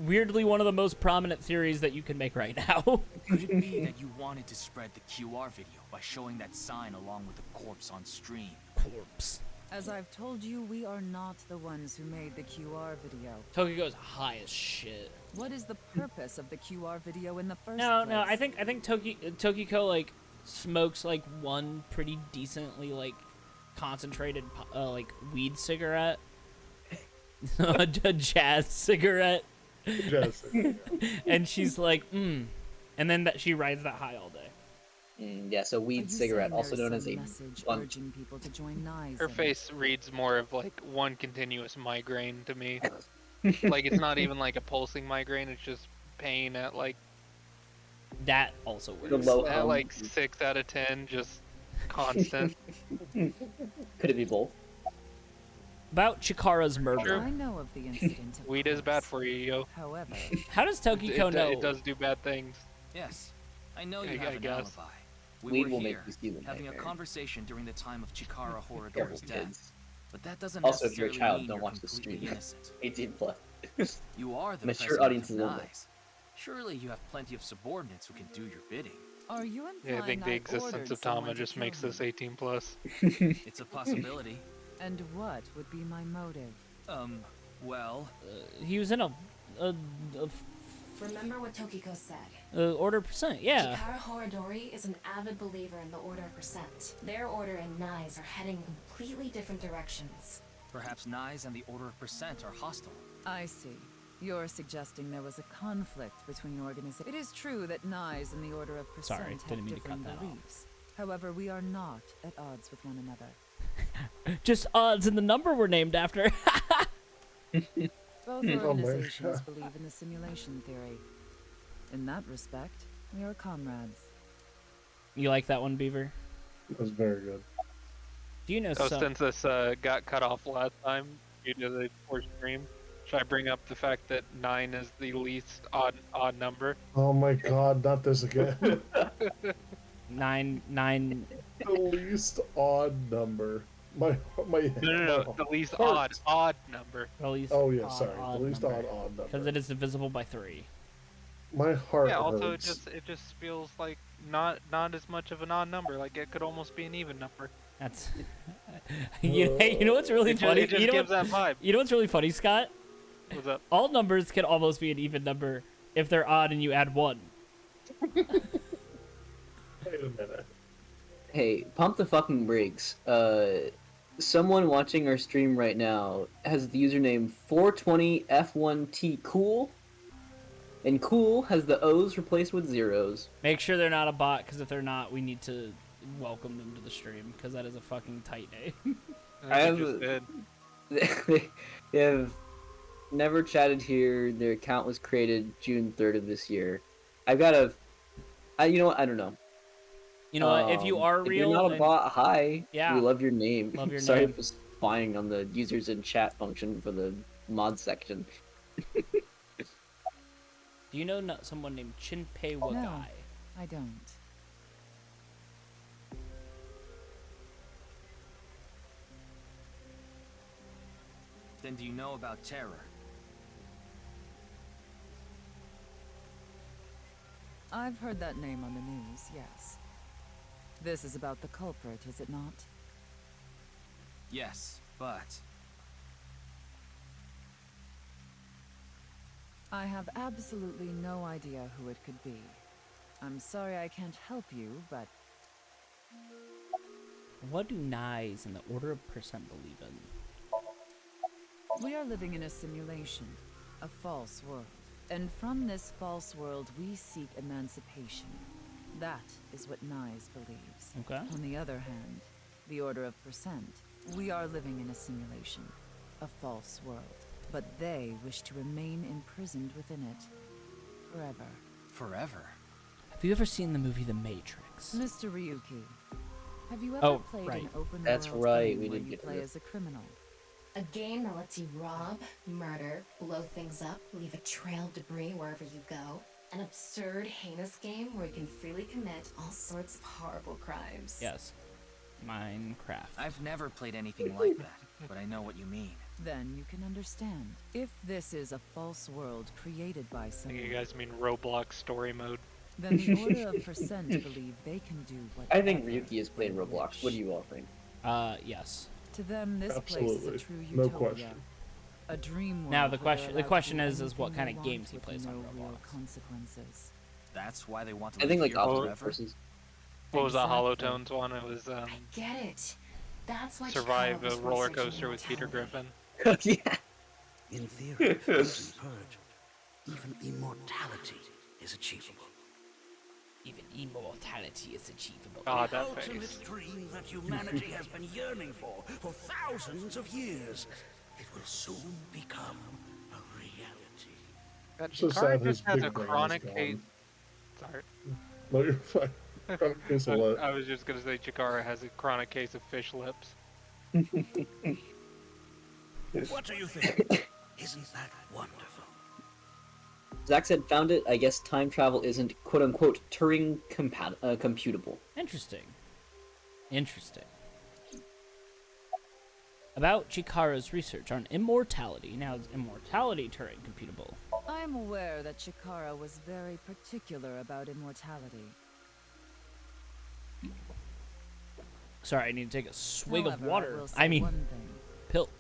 [SPEAKER 1] weirdly one of the most prominent theories that you can make right now.
[SPEAKER 6] Could it be that you wanted to spread the QR video by showing that sign along with the corpse on stream?
[SPEAKER 1] Corpse.
[SPEAKER 8] As I've told you, we are not the ones who made the QR video.
[SPEAKER 1] Tokiko's high as shit.
[SPEAKER 8] What is the purpose of the QR video in the first
[SPEAKER 1] No,
[SPEAKER 8] place?
[SPEAKER 1] no, I think Tokiko like smokes like one pretty decently like concentrated like weed cigarette, a jazz cigarette, and she's like, and then that she rides that high all day.
[SPEAKER 4] Yeah, so
[SPEAKER 8] Are
[SPEAKER 4] weed
[SPEAKER 8] you
[SPEAKER 4] cigarette,
[SPEAKER 8] saying
[SPEAKER 4] also
[SPEAKER 8] there is
[SPEAKER 4] known as
[SPEAKER 8] some
[SPEAKER 4] a
[SPEAKER 8] message
[SPEAKER 4] blunt.
[SPEAKER 8] urging people to join Nyes
[SPEAKER 3] Her
[SPEAKER 8] in it?
[SPEAKER 3] face reads more of like one continuous migraine to me. Like it's not even like a pulsing migraine, it's just pain at like
[SPEAKER 1] That also
[SPEAKER 4] The
[SPEAKER 1] works.
[SPEAKER 4] low
[SPEAKER 3] at like 6 out of 10, just constant.
[SPEAKER 4] Could it be both?
[SPEAKER 1] About Chikara's murder.
[SPEAKER 8] I know of the incident. Of
[SPEAKER 3] Weed is bad
[SPEAKER 8] course.
[SPEAKER 3] for you, yo.
[SPEAKER 8] However,
[SPEAKER 1] How does Tokiko know?
[SPEAKER 3] It does do bad things.
[SPEAKER 6] Yes, I know you
[SPEAKER 3] I
[SPEAKER 6] have an
[SPEAKER 3] guess.
[SPEAKER 6] alibi. We
[SPEAKER 4] Weed
[SPEAKER 6] were
[SPEAKER 4] will make
[SPEAKER 6] here,
[SPEAKER 4] you see the
[SPEAKER 6] having a
[SPEAKER 4] nightmare.
[SPEAKER 6] conversation during the time of Chikara
[SPEAKER 4] Careful,
[SPEAKER 6] Horador's death.
[SPEAKER 4] kids.
[SPEAKER 6] But that doesn't
[SPEAKER 4] Also, if you're a
[SPEAKER 6] necessarily
[SPEAKER 4] child,
[SPEAKER 6] mean
[SPEAKER 4] don't
[SPEAKER 6] you're
[SPEAKER 4] watch the
[SPEAKER 6] completely
[SPEAKER 4] stream.
[SPEAKER 6] innocent.
[SPEAKER 4] 18 plus.
[SPEAKER 6] You are the
[SPEAKER 4] Mature
[SPEAKER 6] president
[SPEAKER 4] audiences
[SPEAKER 6] of
[SPEAKER 4] only.
[SPEAKER 6] Nyes. Surely you have plenty of subordinates who can do your bidding.
[SPEAKER 8] are you implying
[SPEAKER 3] Yeah, I think the
[SPEAKER 8] I
[SPEAKER 3] existence
[SPEAKER 8] ordered
[SPEAKER 3] of
[SPEAKER 8] someone
[SPEAKER 3] Tama
[SPEAKER 8] to
[SPEAKER 3] just
[SPEAKER 8] kill
[SPEAKER 3] makes
[SPEAKER 8] him?
[SPEAKER 3] this 18 plus.
[SPEAKER 6] It's a possibility.
[SPEAKER 8] And what would be my motive?
[SPEAKER 6] Well,
[SPEAKER 1] He was in a
[SPEAKER 7] Remember what Tokiko said.
[SPEAKER 1] order percent. Yeah.
[SPEAKER 7] Chikara Horadori is an avid believer in the Order of Percent. Their order and Nyes are heading in completely different directions.
[SPEAKER 6] perhaps Nyes and the Order of Percent are hostile.
[SPEAKER 8] I see. You're suggesting there was a conflict between organizations. It is true that Nyes and the Order of Percent
[SPEAKER 1] Sorry,
[SPEAKER 8] have
[SPEAKER 1] didn't mean to
[SPEAKER 8] different
[SPEAKER 1] cut that off.
[SPEAKER 8] beliefs. However, we are not at odds with one another.
[SPEAKER 1] Just odds in the number we're named after.
[SPEAKER 8] Both
[SPEAKER 2] my
[SPEAKER 8] organizations
[SPEAKER 2] God.
[SPEAKER 8] believe in the simulation theory. In that respect, we are comrades.
[SPEAKER 1] You like that one, Beaver?
[SPEAKER 2] That was very good.
[SPEAKER 1] Do you know
[SPEAKER 3] Oh,
[SPEAKER 1] some?
[SPEAKER 3] since this got cut off last time due to the poor stream, should I bring up the fact that 9 is the least odd number?
[SPEAKER 2] Oh my god, not this again.
[SPEAKER 1] Nine.
[SPEAKER 2] The least odd number. My
[SPEAKER 3] No, the least
[SPEAKER 2] heart.
[SPEAKER 3] odd number.
[SPEAKER 1] At least
[SPEAKER 2] Oh yeah,
[SPEAKER 1] odd-
[SPEAKER 2] sorry.
[SPEAKER 1] odd
[SPEAKER 2] The least
[SPEAKER 1] number.
[SPEAKER 2] odd
[SPEAKER 1] Because
[SPEAKER 2] number.
[SPEAKER 1] it is divisible by 3.
[SPEAKER 2] My heart
[SPEAKER 3] Yeah. Also,
[SPEAKER 2] hurts.
[SPEAKER 3] it just feels like not as much of an odd number. Like it could almost be an even number.
[SPEAKER 1] That's. Hey, you know what's really
[SPEAKER 3] It
[SPEAKER 1] funny?
[SPEAKER 3] just
[SPEAKER 1] You know
[SPEAKER 3] gives
[SPEAKER 1] what-
[SPEAKER 3] that vibe.
[SPEAKER 1] You know what's really funny, Scott?
[SPEAKER 3] What's up?
[SPEAKER 1] All numbers can almost be an even number if they're odd and you add 1.
[SPEAKER 2] Wait a minute.
[SPEAKER 4] Hey, pump the fucking brakes. Someone watching our stream right now has the username 420F1T Cool. And Cool has the O's replaced with zeros.
[SPEAKER 1] Make sure they're not a bot, because if they're not, we need to welcome them to the stream, because that is a fucking tight name.
[SPEAKER 4] I have-
[SPEAKER 3] just did.
[SPEAKER 4] They have never chatted here. Their account was created June 3rd of this year. I've got you know what? I don't know.
[SPEAKER 1] You know what? If you are
[SPEAKER 4] If
[SPEAKER 1] real,
[SPEAKER 4] you're not a
[SPEAKER 1] then-
[SPEAKER 4] bot, hi.
[SPEAKER 1] Yeah.
[SPEAKER 4] We love your name.
[SPEAKER 1] Love your
[SPEAKER 4] Sorry
[SPEAKER 1] name.
[SPEAKER 4] for spying on the users in chat function for the mod section.
[SPEAKER 1] do you know someone named Chinpei Wagai?
[SPEAKER 8] No. I don't.
[SPEAKER 6] Then do you know about terror?
[SPEAKER 8] I've heard that name on the news, yes. This is about the culprit, is it not?
[SPEAKER 6] Yes, but
[SPEAKER 8] I have absolutely no idea who it could be. I'm sorry I can't help you, but
[SPEAKER 1] What do Nyes and the Order of Percent believe in?
[SPEAKER 8] we are living in a simulation, a false world. And from this false world, we seek emancipation. That is what Nyes believes.
[SPEAKER 1] Okay.
[SPEAKER 8] On the other hand, the Order of Percent, we are living in a simulation, a false world. But they wish to remain imprisoned within it forever.
[SPEAKER 6] Forever?
[SPEAKER 1] Have you ever seen the movie The Matrix?
[SPEAKER 8] Mr. Ryuki, have you ever
[SPEAKER 1] Oh,
[SPEAKER 8] played
[SPEAKER 1] right.
[SPEAKER 8] an open
[SPEAKER 4] That's
[SPEAKER 8] world
[SPEAKER 4] right,
[SPEAKER 8] game
[SPEAKER 4] we
[SPEAKER 8] where
[SPEAKER 4] did
[SPEAKER 8] you
[SPEAKER 4] get
[SPEAKER 8] play
[SPEAKER 4] rid of-
[SPEAKER 8] as a criminal?
[SPEAKER 7] A game that lets you rob, murder, blow things up, leave a trail of debris wherever you go. An absurd, heinous game where you can freely commit all sorts of horrible crimes.
[SPEAKER 1] Yes. Minecraft.
[SPEAKER 6] I've never played anything like that, but I know what you mean.
[SPEAKER 8] Then you can understand. If this is a false world created by
[SPEAKER 3] I think
[SPEAKER 8] someone,
[SPEAKER 3] you guys mean Roblox story mode.
[SPEAKER 8] then the Order of Percent believe they can do what
[SPEAKER 4] I think Ryuki has played Roblox. What do you all think?
[SPEAKER 1] Yes.
[SPEAKER 8] To them, this place
[SPEAKER 2] Absolutely.
[SPEAKER 8] is a true
[SPEAKER 2] No
[SPEAKER 8] utopia.
[SPEAKER 2] question.
[SPEAKER 8] A dream world.
[SPEAKER 1] Now, the
[SPEAKER 8] where
[SPEAKER 1] question-
[SPEAKER 8] they're
[SPEAKER 1] the
[SPEAKER 8] allowed to
[SPEAKER 1] question
[SPEAKER 8] do
[SPEAKER 1] is what
[SPEAKER 8] anything
[SPEAKER 1] kind
[SPEAKER 8] they
[SPEAKER 1] of
[SPEAKER 8] want
[SPEAKER 1] games he
[SPEAKER 8] with
[SPEAKER 1] plays on
[SPEAKER 8] no real
[SPEAKER 1] Roblox.
[SPEAKER 8] consequences.
[SPEAKER 6] That's why they want to
[SPEAKER 4] I
[SPEAKER 6] live
[SPEAKER 4] think like
[SPEAKER 6] here
[SPEAKER 4] Opposite
[SPEAKER 6] forever?
[SPEAKER 4] Forces.
[SPEAKER 3] What was that
[SPEAKER 8] Exactly.
[SPEAKER 3] Holotones one? It was
[SPEAKER 7] I get it. That's why
[SPEAKER 3] survive
[SPEAKER 7] Chikara
[SPEAKER 3] a
[SPEAKER 7] was
[SPEAKER 3] roller
[SPEAKER 7] researching
[SPEAKER 3] coaster with Peter
[SPEAKER 7] immortality.
[SPEAKER 3] Griffin.
[SPEAKER 4] Yeah.
[SPEAKER 10] In theory, once purged, even immortality is achievable.
[SPEAKER 1] Even immortality is achievable.
[SPEAKER 3] God,
[SPEAKER 10] The
[SPEAKER 3] that
[SPEAKER 10] ultimate
[SPEAKER 3] face.
[SPEAKER 10] dream that humanity has been yearning for thousands of years. It will soon become a reality.
[SPEAKER 3] That
[SPEAKER 2] So
[SPEAKER 3] Chikara
[SPEAKER 2] sad his
[SPEAKER 3] just has a
[SPEAKER 2] big brain is
[SPEAKER 3] chronic
[SPEAKER 2] gone.
[SPEAKER 3] case. Sorry.
[SPEAKER 2] No, you're fine. Chronic case of what?
[SPEAKER 3] I was just gonna say Chikara has a chronic case of fish lips.
[SPEAKER 10] What do you think? Isn't that wonderful?
[SPEAKER 4] Zach said, found it. I guess time travel isn't quote unquote Turing computable.
[SPEAKER 1] Interesting. Interesting. About Chikara's research on immortality. Now, is immortality Turing computable?
[SPEAKER 8] I am aware that Chikara was very particular about immortality.
[SPEAKER 1] Sorry, I need to take a swig
[SPEAKER 8] However,
[SPEAKER 1] of water.
[SPEAKER 8] I, will say
[SPEAKER 1] I mean,
[SPEAKER 8] one thing.
[SPEAKER 1] pilk.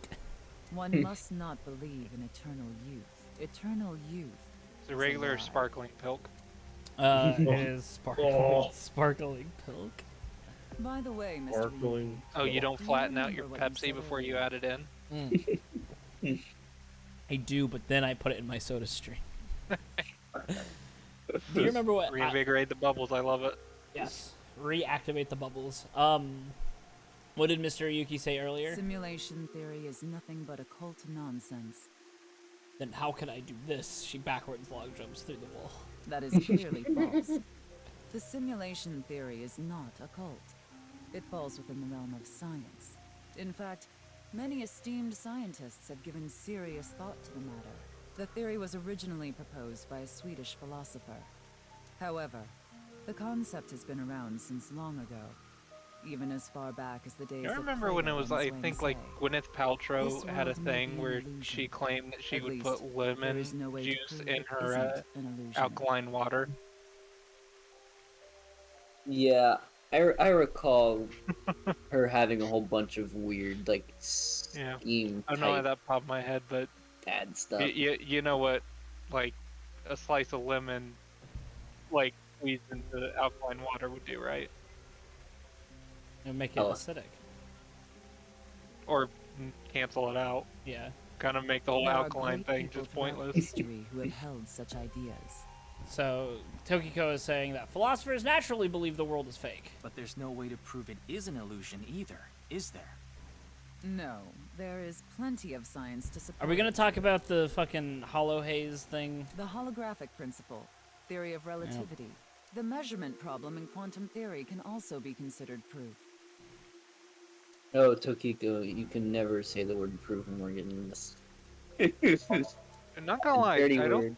[SPEAKER 8] One must not believe in eternal youth. Eternal youth.
[SPEAKER 3] It's a regular
[SPEAKER 8] lie.
[SPEAKER 3] sparkling pilk.
[SPEAKER 1] It is sparkling,
[SPEAKER 2] Oh.
[SPEAKER 1] sparkling pilk.
[SPEAKER 8] By the way, Mr.
[SPEAKER 2] Sparkling.
[SPEAKER 3] Oh, you don't
[SPEAKER 8] Do you
[SPEAKER 3] flatten out your
[SPEAKER 8] remember what you
[SPEAKER 3] Pepsi
[SPEAKER 8] said
[SPEAKER 3] before you
[SPEAKER 8] earlier?
[SPEAKER 3] add it in?
[SPEAKER 1] I do, but then I put it in my soda stream. Do you remember what?
[SPEAKER 3] Reinvigorate the bubbles. I love it.
[SPEAKER 1] Yes. Reactivate the bubbles. What did Mr. Yuki say earlier?
[SPEAKER 8] Simulation theory is nothing but occult nonsense.
[SPEAKER 1] Then how could I do this? She backwards log jumps through the wall.
[SPEAKER 8] That is clearly false. The simulation theory is not occult. It falls within the realm of science. In fact, many esteemed scientists have given serious thought to the matter. The theory was originally proposed by a Swedish philosopher. However, the concept has been around since long ago, even as far back as the days
[SPEAKER 3] I
[SPEAKER 8] of
[SPEAKER 3] remember when it
[SPEAKER 8] Plato
[SPEAKER 3] was,
[SPEAKER 8] and
[SPEAKER 3] I
[SPEAKER 8] his
[SPEAKER 3] think,
[SPEAKER 8] Wang
[SPEAKER 3] like,
[SPEAKER 8] Tse.
[SPEAKER 3] Gwyneth Paltrow
[SPEAKER 8] This
[SPEAKER 3] had a
[SPEAKER 8] world may
[SPEAKER 3] thing
[SPEAKER 8] be an
[SPEAKER 3] where
[SPEAKER 8] illusion.
[SPEAKER 3] she claimed that she
[SPEAKER 8] At
[SPEAKER 3] would
[SPEAKER 8] least,
[SPEAKER 3] put
[SPEAKER 8] there
[SPEAKER 3] lemon
[SPEAKER 8] is no way to
[SPEAKER 3] juice
[SPEAKER 8] prove
[SPEAKER 3] in
[SPEAKER 8] it
[SPEAKER 3] her
[SPEAKER 8] isn't an illusion.
[SPEAKER 3] alkaline water.
[SPEAKER 4] Yeah, I recall her having a whole bunch of weird like
[SPEAKER 3] Yeah.
[SPEAKER 4] scheme
[SPEAKER 3] I don't know why
[SPEAKER 4] type
[SPEAKER 3] that popped in my head, but
[SPEAKER 4] bad stuff.
[SPEAKER 3] you know what, like, a slice of lemon, like, squeezed into alkaline water would do, right?
[SPEAKER 1] It would make it
[SPEAKER 4] Oh.
[SPEAKER 1] acidic.
[SPEAKER 3] Or cancel it out.
[SPEAKER 1] Yeah.
[SPEAKER 3] Kind of make the whole
[SPEAKER 8] There are
[SPEAKER 3] alkaline
[SPEAKER 8] great
[SPEAKER 3] thing
[SPEAKER 8] people
[SPEAKER 3] just
[SPEAKER 8] throughout
[SPEAKER 3] pointless.
[SPEAKER 8] history who have held such ideas.
[SPEAKER 1] So, Tokiko is saying that philosophers naturally believe the world is fake.
[SPEAKER 6] But there's no way to prove it is an illusion either, is there?
[SPEAKER 8] No, there is plenty of science to support.
[SPEAKER 1] Are we gonna talk about the fucking hollow haze thing?
[SPEAKER 8] The holographic principle, theory of relativity. The measurement problem in quantum theory can also be considered proof.
[SPEAKER 4] Oh, Tokiko, you can never say the word proof when we're getting this.
[SPEAKER 3] I'm not gonna lie,
[SPEAKER 4] Dirty
[SPEAKER 3] I
[SPEAKER 4] word.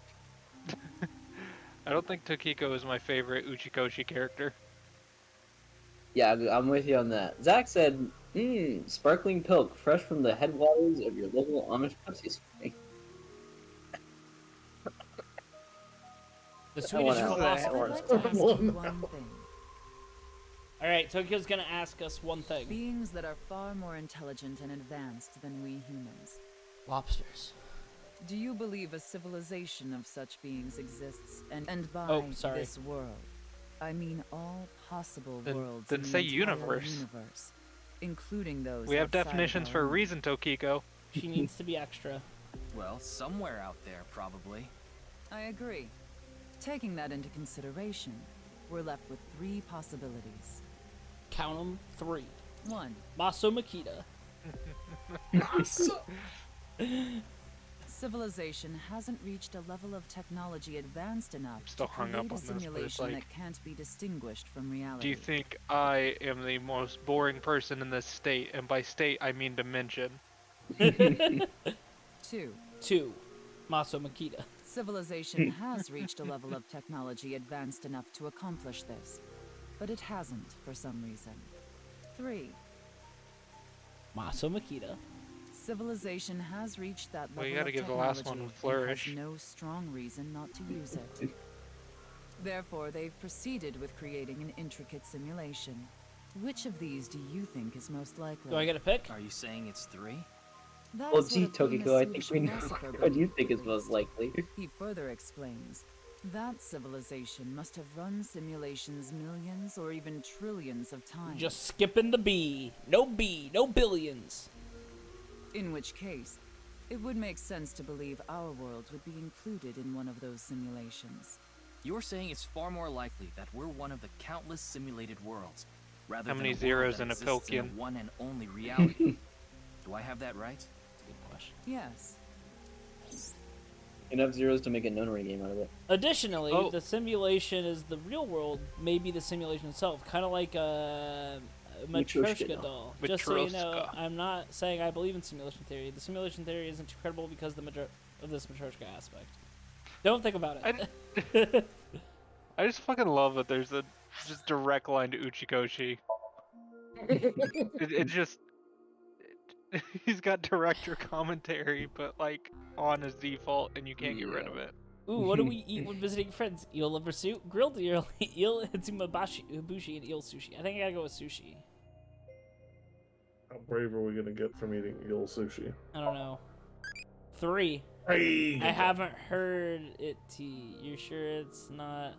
[SPEAKER 3] don't think Tokiko is my favorite Uchikoshi character.
[SPEAKER 4] Yeah, I'm with you on that. Zach said, sparkling pilk, fresh from the headwaters of your local Amish Pepsi spring.
[SPEAKER 1] The
[SPEAKER 4] I
[SPEAKER 1] Swedish
[SPEAKER 4] wanna-
[SPEAKER 1] philosopher.
[SPEAKER 4] I
[SPEAKER 8] I'd
[SPEAKER 4] wanna-
[SPEAKER 8] like to ask you one thing.
[SPEAKER 1] Alright, Tokyo's gonna ask us one thing.
[SPEAKER 8] Beings that are far more intelligent and advanced than we humans.
[SPEAKER 1] Lobsters.
[SPEAKER 8] Do you believe a civilization of such beings exists and by
[SPEAKER 1] Oh, sorry.
[SPEAKER 8] this world? I mean all possible
[SPEAKER 3] Then-
[SPEAKER 8] worlds
[SPEAKER 3] then
[SPEAKER 8] in
[SPEAKER 3] say
[SPEAKER 8] the entire
[SPEAKER 3] universe.
[SPEAKER 8] including those
[SPEAKER 3] We have
[SPEAKER 8] outside of
[SPEAKER 3] definitions
[SPEAKER 8] our
[SPEAKER 3] for a
[SPEAKER 8] own.
[SPEAKER 3] reason, Tokiko.
[SPEAKER 1] She needs to be extra.
[SPEAKER 6] Well, somewhere out there, probably.
[SPEAKER 8] I agree. Taking that into consideration, we're left with 3 possibilities.
[SPEAKER 1] Count them 3.
[SPEAKER 8] 1.
[SPEAKER 1] Maso Makita.
[SPEAKER 8] Civilization hasn't reached a level of technology advanced enough
[SPEAKER 3] Still
[SPEAKER 8] to
[SPEAKER 3] hung
[SPEAKER 8] create
[SPEAKER 3] up
[SPEAKER 8] a
[SPEAKER 3] on this, but it's
[SPEAKER 8] simulation
[SPEAKER 3] like-
[SPEAKER 8] that can't be distinguished from reality.
[SPEAKER 3] Do you think I am the most boring person in this state? And by state, I mean dimension.
[SPEAKER 8] 2.
[SPEAKER 1] 2. Maso Makita.
[SPEAKER 8] Civilization has reached a level of technology advanced enough to accomplish this, but it hasn't for some reason. 3.
[SPEAKER 1] Maso Makita.
[SPEAKER 8] Civilization has reached that level
[SPEAKER 3] Well, you gotta
[SPEAKER 8] of
[SPEAKER 3] give the
[SPEAKER 8] technology
[SPEAKER 3] last one with
[SPEAKER 8] and
[SPEAKER 3] flourish.
[SPEAKER 8] has no strong reason not to use it. Therefore, they've proceeded with creating an intricate simulation. Which of these do you think is most likely?
[SPEAKER 1] Do I get a pick?
[SPEAKER 6] Are you saying it's 3?
[SPEAKER 8] That
[SPEAKER 4] Well,
[SPEAKER 8] is
[SPEAKER 4] gee,
[SPEAKER 8] what a famous
[SPEAKER 4] Tokiko, I think
[SPEAKER 8] Swedish
[SPEAKER 4] we know
[SPEAKER 8] philosopher
[SPEAKER 4] what you
[SPEAKER 8] believed,
[SPEAKER 4] think
[SPEAKER 8] at
[SPEAKER 4] is most
[SPEAKER 8] least.
[SPEAKER 4] likely.
[SPEAKER 8] He further explains that civilization must have run simulations millions or even trillions of times.
[SPEAKER 1] Just skipping the B. No B. No billions.
[SPEAKER 8] In which case, it would make sense to believe our world would be included in one of those simulations.
[SPEAKER 6] You're saying it's far more likely that we're one of the countless simulated worlds, rather
[SPEAKER 3] How
[SPEAKER 6] than
[SPEAKER 3] many
[SPEAKER 6] a world
[SPEAKER 3] zeros
[SPEAKER 6] that
[SPEAKER 3] in a
[SPEAKER 6] exists in
[SPEAKER 3] Pilkian?
[SPEAKER 6] one and only reality. Do I have that right?
[SPEAKER 1] That's a good question.
[SPEAKER 8] Yes.
[SPEAKER 4] Enough zeros to make a nunnery game out of it.
[SPEAKER 1] Additionally,
[SPEAKER 3] Oh.
[SPEAKER 1] the simulation is the real world, maybe the simulation itself, kind of like a
[SPEAKER 4] Matryoshka
[SPEAKER 1] Matryoshka
[SPEAKER 4] doll.
[SPEAKER 1] doll. Just so you know,
[SPEAKER 3] Matryoshka.
[SPEAKER 1] I'm not saying I believe in simulation theory. The simulation theory isn't too credible because of this Matryoshka aspect. Don't think about it.
[SPEAKER 3] I just fucking love that there's a just direct line to Uchikoshi. It just he's got director commentary, but like on his default, and you can't get rid of it.
[SPEAKER 1] Ooh, what do we eat when visiting friends? Eel liver soup, grilled eel, eel hitsumabushi, and eel sushi. I think I gotta go with sushi.
[SPEAKER 2] How brave are we gonna get from eating eel sushi?
[SPEAKER 1] I don't know. 3.
[SPEAKER 2] Hey,
[SPEAKER 1] I haven't heard it. You're sure it's not?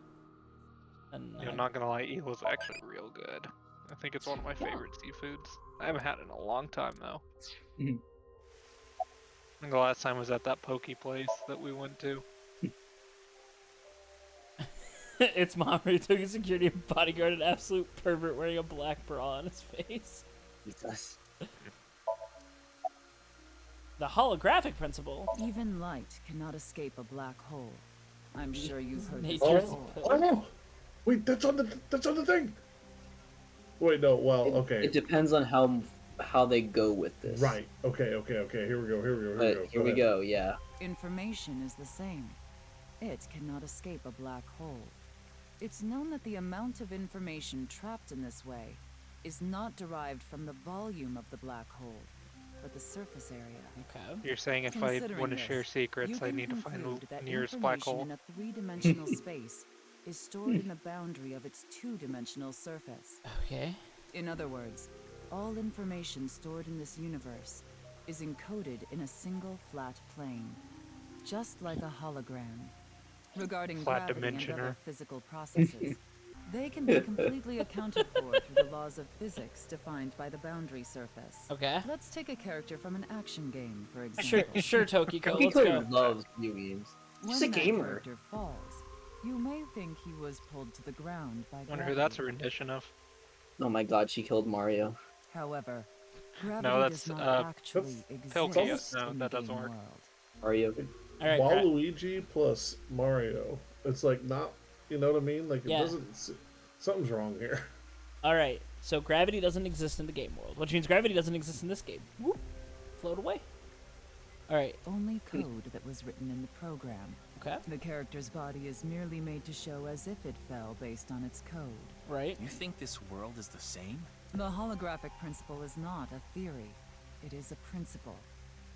[SPEAKER 3] I'm not gonna lie, eel is actually real good. I think it's one of my favorite seafoods. I haven't had it in a long time though.
[SPEAKER 4] Mhm.
[SPEAKER 3] I think the last time was at that pokey place that we went to.
[SPEAKER 1] It's mom who took a security bodyguard, an absolute pervert wearing a black bra on his face.
[SPEAKER 4] Jesus.
[SPEAKER 1] The holographic principle.
[SPEAKER 8] Even light cannot escape a black hole. I'm sure you've heard this
[SPEAKER 1] Nature's
[SPEAKER 8] before.
[SPEAKER 2] Oh, wait, that's on the thing. Wait, no. Well, okay.
[SPEAKER 4] It depends on how they go with this.
[SPEAKER 2] Right. Okay. Here we go.
[SPEAKER 4] But here we go. Yeah.
[SPEAKER 8] Information is the same. It cannot escape a black hole. It's known that the amount of information trapped in this way is not derived from the volume of the black hole, but the surface area.
[SPEAKER 1] Okay.
[SPEAKER 3] You're saying if I
[SPEAKER 8] Considering
[SPEAKER 3] want to
[SPEAKER 8] this,
[SPEAKER 3] share
[SPEAKER 8] you
[SPEAKER 3] secrets, I
[SPEAKER 8] can
[SPEAKER 3] need to find
[SPEAKER 8] conclude
[SPEAKER 3] the
[SPEAKER 8] that
[SPEAKER 3] nearest black
[SPEAKER 8] information
[SPEAKER 3] hole.
[SPEAKER 8] in a three-dimensional space is stored in the boundary of its two-dimensional surface.
[SPEAKER 1] Okay.
[SPEAKER 8] In other words, all information stored in this universe is encoded in a single flat plane, just like a hologram. Regarding
[SPEAKER 3] Flat
[SPEAKER 8] gravity and
[SPEAKER 3] dimensioner.
[SPEAKER 8] other physical processes, they can be completely accounted for through the laws of physics defined by the boundary surface.
[SPEAKER 1] Okay.
[SPEAKER 8] Let's take a character from an action game, for
[SPEAKER 1] Sure,
[SPEAKER 8] example.
[SPEAKER 1] sure, Tokiko. Let's go.
[SPEAKER 4] Tokiko loves video games.
[SPEAKER 8] When
[SPEAKER 4] She's a
[SPEAKER 8] that
[SPEAKER 4] gamer.
[SPEAKER 8] character falls, you may think he was pulled to the ground by
[SPEAKER 3] Wonder who that's a
[SPEAKER 8] gravity.
[SPEAKER 3] rendition of.
[SPEAKER 4] Oh my God, she killed Mario.
[SPEAKER 8] However, gravity
[SPEAKER 3] that's,
[SPEAKER 8] does not actually
[SPEAKER 3] Pilkia.
[SPEAKER 8] exist
[SPEAKER 3] No,
[SPEAKER 8] in
[SPEAKER 3] that
[SPEAKER 8] the
[SPEAKER 3] doesn't
[SPEAKER 8] game
[SPEAKER 3] work.
[SPEAKER 8] world.
[SPEAKER 4] Mario.
[SPEAKER 1] All right.
[SPEAKER 2] Waluigi plus Mario. It's like not. You know what I mean? Like it
[SPEAKER 1] Yeah.
[SPEAKER 2] doesn't. Something's wrong here.
[SPEAKER 1] All right. So gravity doesn't exist in the game world, which means gravity doesn't exist in this game. Whoop. Float away. All right.
[SPEAKER 8] Only code that was written in the program.
[SPEAKER 1] Okay.
[SPEAKER 8] The character's body is merely made to show as if it fell based on its code.
[SPEAKER 1] Right.
[SPEAKER 6] You think this world is the same?
[SPEAKER 8] The holographic principle is not a theory. It is a principle.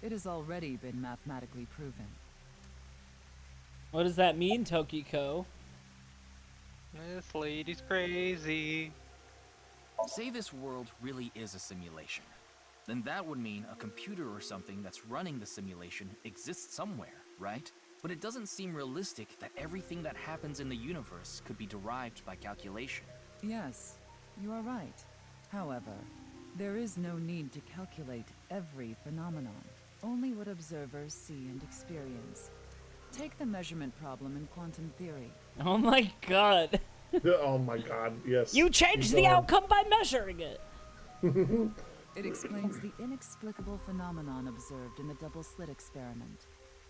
[SPEAKER 8] It has already been mathematically proven.
[SPEAKER 1] What does that mean, Tokiko?
[SPEAKER 3] This lady's crazy.
[SPEAKER 6] Say this world really is a simulation. Then that would mean a computer or something that's running the simulation exists somewhere, right? but it doesn't seem realistic that everything that happens in the universe could be derived by calculation.
[SPEAKER 8] Yes, you are right. However, there is no need to calculate every phenomenon, only what observers see and experience. Take the measurement problem in quantum theory.
[SPEAKER 1] Oh my god.
[SPEAKER 2] Oh my god, yes.
[SPEAKER 1] You changed the outcome by measuring it.
[SPEAKER 8] It explains the inexplicable phenomenon observed in the double-slit experiment.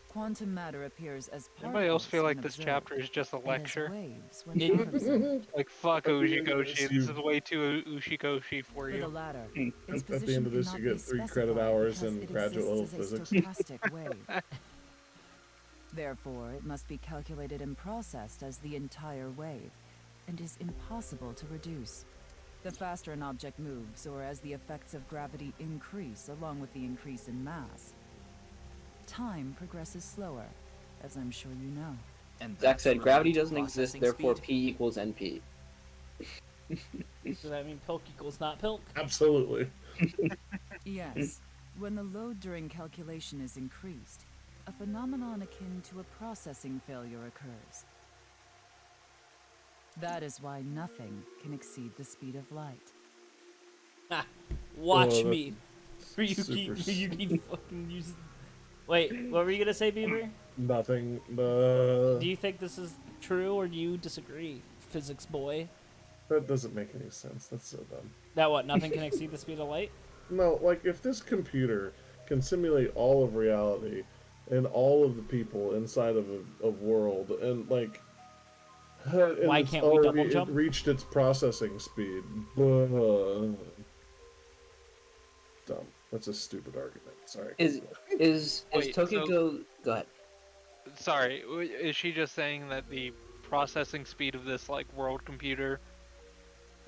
[SPEAKER 8] Quantum matter appears as particles.
[SPEAKER 3] Anybody else feel like
[SPEAKER 8] when
[SPEAKER 3] this
[SPEAKER 8] observed,
[SPEAKER 3] chapter is just a
[SPEAKER 8] and as
[SPEAKER 3] lecture?
[SPEAKER 8] waves when not observed.
[SPEAKER 3] Like, fuck Ushikoshi.
[SPEAKER 2] You-
[SPEAKER 3] This is way too Ushikoshi for
[SPEAKER 8] For the
[SPEAKER 3] you.
[SPEAKER 8] latter,
[SPEAKER 2] At
[SPEAKER 8] its
[SPEAKER 2] the end
[SPEAKER 8] position
[SPEAKER 2] of this,
[SPEAKER 8] cannot
[SPEAKER 2] you get
[SPEAKER 8] be
[SPEAKER 2] 3 credit
[SPEAKER 8] specified
[SPEAKER 2] hours
[SPEAKER 8] because
[SPEAKER 2] in
[SPEAKER 8] it
[SPEAKER 2] graduate level
[SPEAKER 8] exists as a
[SPEAKER 2] physics.
[SPEAKER 8] stochastic wave. Therefore, it must be calculated and processed as the entire wave, and is impossible to reduce. The faster an object moves, or as the effects of gravity increase along with the increase in mass, time progresses slower, as I'm sure you know.
[SPEAKER 6] And
[SPEAKER 4] Zach
[SPEAKER 6] that's
[SPEAKER 4] said gravity
[SPEAKER 6] related to
[SPEAKER 4] doesn't exist,
[SPEAKER 6] processing
[SPEAKER 4] therefore
[SPEAKER 6] speed?
[SPEAKER 4] P equals NP.
[SPEAKER 1] Does that mean pilk equals not pilk?
[SPEAKER 2] Absolutely.
[SPEAKER 8] Yes, when the load during calculation is increased, a phenomenon akin to a processing failure occurs. That is why nothing can exceed the speed of light.
[SPEAKER 1] Ah, watch
[SPEAKER 2] Oh,
[SPEAKER 1] me.
[SPEAKER 2] super
[SPEAKER 1] Ryuki fucking use. Wait, what were you gonna say, Beaver?
[SPEAKER 2] Nothing.
[SPEAKER 1] Do you think this is true, or do you disagree, physics boy?
[SPEAKER 2] That doesn't make any sense. That's so dumb.
[SPEAKER 1] That what? Nothing can exceed the speed of light?
[SPEAKER 2] No, like, if this computer can simulate all of reality and all of the people inside of a world, and, like... and
[SPEAKER 1] Why
[SPEAKER 2] it's
[SPEAKER 1] can't we
[SPEAKER 2] already-
[SPEAKER 1] double jump?
[SPEAKER 2] It reached its processing speed. Dumb. That's a stupid argument. Sorry.
[SPEAKER 4] Is
[SPEAKER 3] Wait,
[SPEAKER 4] Tokyo
[SPEAKER 3] so-
[SPEAKER 4] Go ahead.
[SPEAKER 3] Sorry, is she just saying that the processing speed of this, like, world computer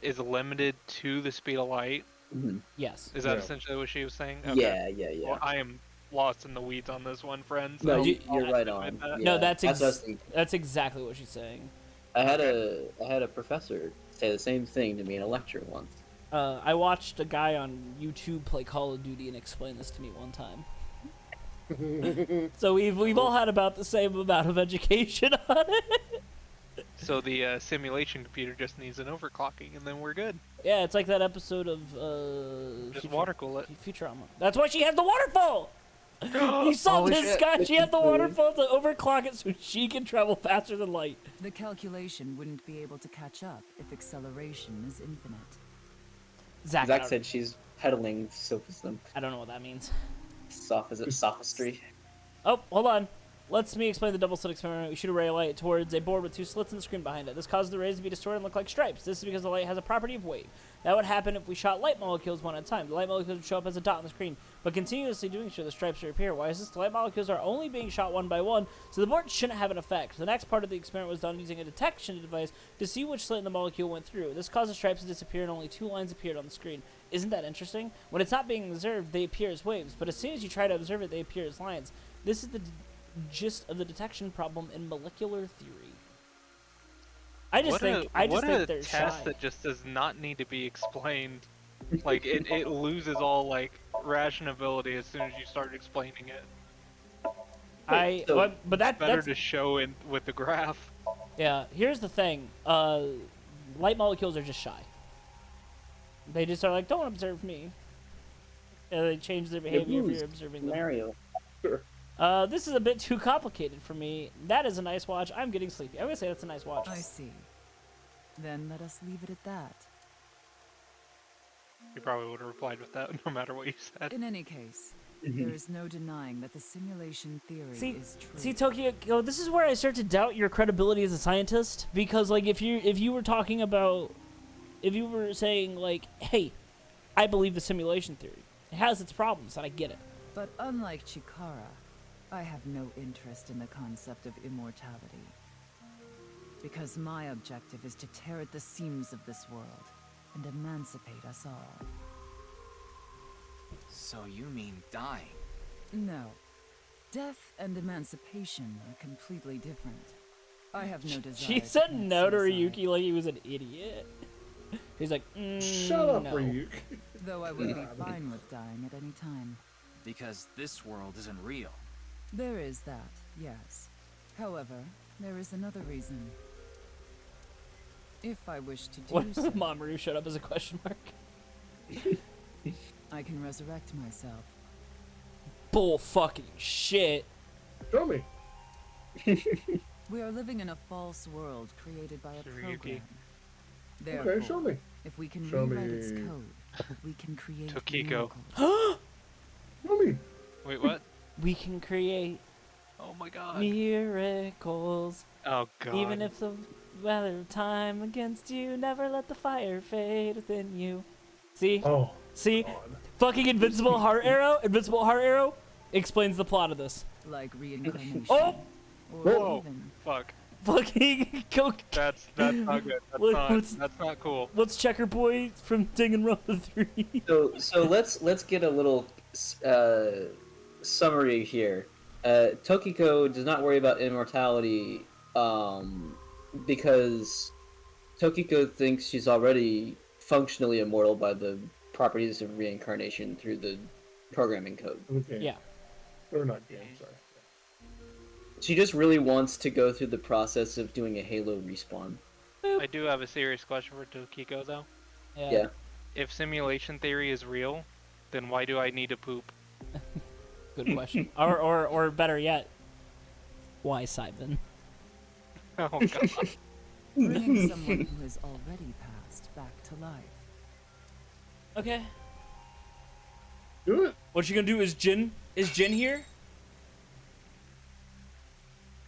[SPEAKER 3] is limited to the speed of light?
[SPEAKER 4] Mhm.
[SPEAKER 1] Yes.
[SPEAKER 3] Is that
[SPEAKER 2] Yeah.
[SPEAKER 3] essentially what she was saying?
[SPEAKER 4] Yeah.
[SPEAKER 3] Well, I am lost in the weeds on this one, friends.
[SPEAKER 4] No,
[SPEAKER 3] I'll-
[SPEAKER 4] you're
[SPEAKER 3] I'll
[SPEAKER 4] right
[SPEAKER 3] admit
[SPEAKER 4] on.
[SPEAKER 3] that.
[SPEAKER 1] No,
[SPEAKER 4] Yeah,
[SPEAKER 1] that's
[SPEAKER 4] what I was thinking.
[SPEAKER 1] that's exactly what she's saying.
[SPEAKER 4] I had a professor say the same thing to me in a lecture once.
[SPEAKER 1] I watched a guy on YouTube play Call of Duty and explain this to me one time. So we've all had about the same amount of education on it.
[SPEAKER 3] So the simulation computer just needs an overclocking, and then we're good.
[SPEAKER 1] Yeah, it's like that episode of
[SPEAKER 3] Just water cool it.
[SPEAKER 1] Futurama. That's why she has the waterfall. You saw
[SPEAKER 3] Holy
[SPEAKER 1] this
[SPEAKER 3] shit.
[SPEAKER 1] guy. She had the waterfall to overclock it so she can travel faster than light.
[SPEAKER 8] The calculation wouldn't be able to catch up if acceleration is infinite.
[SPEAKER 1] Zach
[SPEAKER 4] Zach said she's peddling sophism.
[SPEAKER 1] I don't know what that means.
[SPEAKER 4] Sophistry.
[SPEAKER 1] Oh, hold on. Let me explain the double slit experiment. We shoot a ray of light towards a board with 2 slits in the screen behind it. This causes the rays to be distorted and look like stripes. This is because the light has a property of wave. That would happen if we shot light molecules one at a time. The light molecules would show up as a dot on the screen, but continuously doing so, the stripes would appear. Why is this? The light molecules are only being shot one by one, so the board shouldn't have an effect. The next part of the experiment was done using a detection device to see which slit in the molecule went through. This caused the stripes to disappear and only 2 lines appeared on the screen. Isn't that interesting? When it's not being observed, they appear as waves, but as soon as you try to observe it, they appear as lines. This is the gist of the detection problem in molecular theory. I just think they're
[SPEAKER 3] test
[SPEAKER 1] shy.
[SPEAKER 3] that just does not need to be explained. Like it loses all like rationability as soon as you start explaining it.
[SPEAKER 1] But
[SPEAKER 3] Better
[SPEAKER 1] that's
[SPEAKER 3] to show in with the graph.
[SPEAKER 1] yeah. Here's the thing. Light molecules are just shy. They just are like, don't observe me. And they change their behavior if you're observing them.
[SPEAKER 4] Mario.
[SPEAKER 1] This is a bit too complicated for me. That is a nice watch. I'm getting sleepy. I'm gonna say that's a nice watch.
[SPEAKER 8] I see. Then let us leave it at that.
[SPEAKER 3] You probably would have replied with that no matter what you said.
[SPEAKER 8] In any case, there is no denying that the simulation theory is true.
[SPEAKER 1] See, Tokyo, this is where I start to doubt your credibility as a scientist, because like if you were talking about, if you were saying like, hey, I believe the simulation theory. It has its problems, and I get it.
[SPEAKER 8] But unlike Chikara, I have no interest in the concept of immortality. Because my objective is to tear at the seams of this world and emancipate us all.
[SPEAKER 6] So you mean dying?
[SPEAKER 8] No. Death and emancipation are completely different. I have no desire
[SPEAKER 1] She
[SPEAKER 8] to
[SPEAKER 1] said
[SPEAKER 8] commit
[SPEAKER 1] no to
[SPEAKER 8] suicide.
[SPEAKER 1] Ryuki like he was an idiot. He's like,
[SPEAKER 2] Shut up,
[SPEAKER 1] no.
[SPEAKER 2] Ryuk.
[SPEAKER 8] Though I would be fine with dying at any time.
[SPEAKER 6] Because this world isn't real.
[SPEAKER 8] There is that, yes. However, there is another reason. If I wish to do
[SPEAKER 1] What
[SPEAKER 8] so,
[SPEAKER 1] Mamoru showed up as a question mark?
[SPEAKER 8] I can resurrect myself.
[SPEAKER 1] Bull fucking shit.
[SPEAKER 2] Show me.
[SPEAKER 8] We are living in a false world created by a
[SPEAKER 3] Ryuki.
[SPEAKER 8] program.
[SPEAKER 2] Okay, show me.
[SPEAKER 8] If we can
[SPEAKER 2] Show
[SPEAKER 8] rewrite its
[SPEAKER 2] me.
[SPEAKER 8] code, we can create
[SPEAKER 3] Tokiko.
[SPEAKER 8] miracles.
[SPEAKER 2] Show me.
[SPEAKER 3] Wait, what?
[SPEAKER 1] We can create
[SPEAKER 3] Oh my god.
[SPEAKER 1] miracles.
[SPEAKER 3] Oh god.
[SPEAKER 1] Even if the weather time against you, never let the fire fade within you. See?
[SPEAKER 2] Oh.
[SPEAKER 1] See?
[SPEAKER 2] God.
[SPEAKER 1] Fucking Invincible Heart Arrow? Invincible Heart Arrow explains the plot of this.
[SPEAKER 8] Like reincarnation.
[SPEAKER 1] Oh!
[SPEAKER 8] Or
[SPEAKER 3] Whoa.
[SPEAKER 8] even
[SPEAKER 3] Fuck.
[SPEAKER 1] Fucking go.
[SPEAKER 3] That's not good. That's not cool.
[SPEAKER 1] What's Checker Boy from Danganronpa 3?
[SPEAKER 4] So let's get a little summary here. Tokiko does not worry about immortality because Tokiko thinks she's already functionally immortal by the properties of reincarnation through the programming code.
[SPEAKER 2] Okay.
[SPEAKER 1] Yeah.
[SPEAKER 2] Or not game, sorry.
[SPEAKER 4] She just really wants to go through the process of doing a Halo respawn.
[SPEAKER 3] I do have a serious question for Tokiko though.
[SPEAKER 4] Yeah.
[SPEAKER 3] If simulation theory is real, then why do I need to poop?
[SPEAKER 1] Good question. or better yet, why Simon?
[SPEAKER 3] Oh god.
[SPEAKER 8] bringing someone who has already passed back to life.
[SPEAKER 1] Okay.
[SPEAKER 2] Do it.
[SPEAKER 1] What you gonna do? Is Jin here?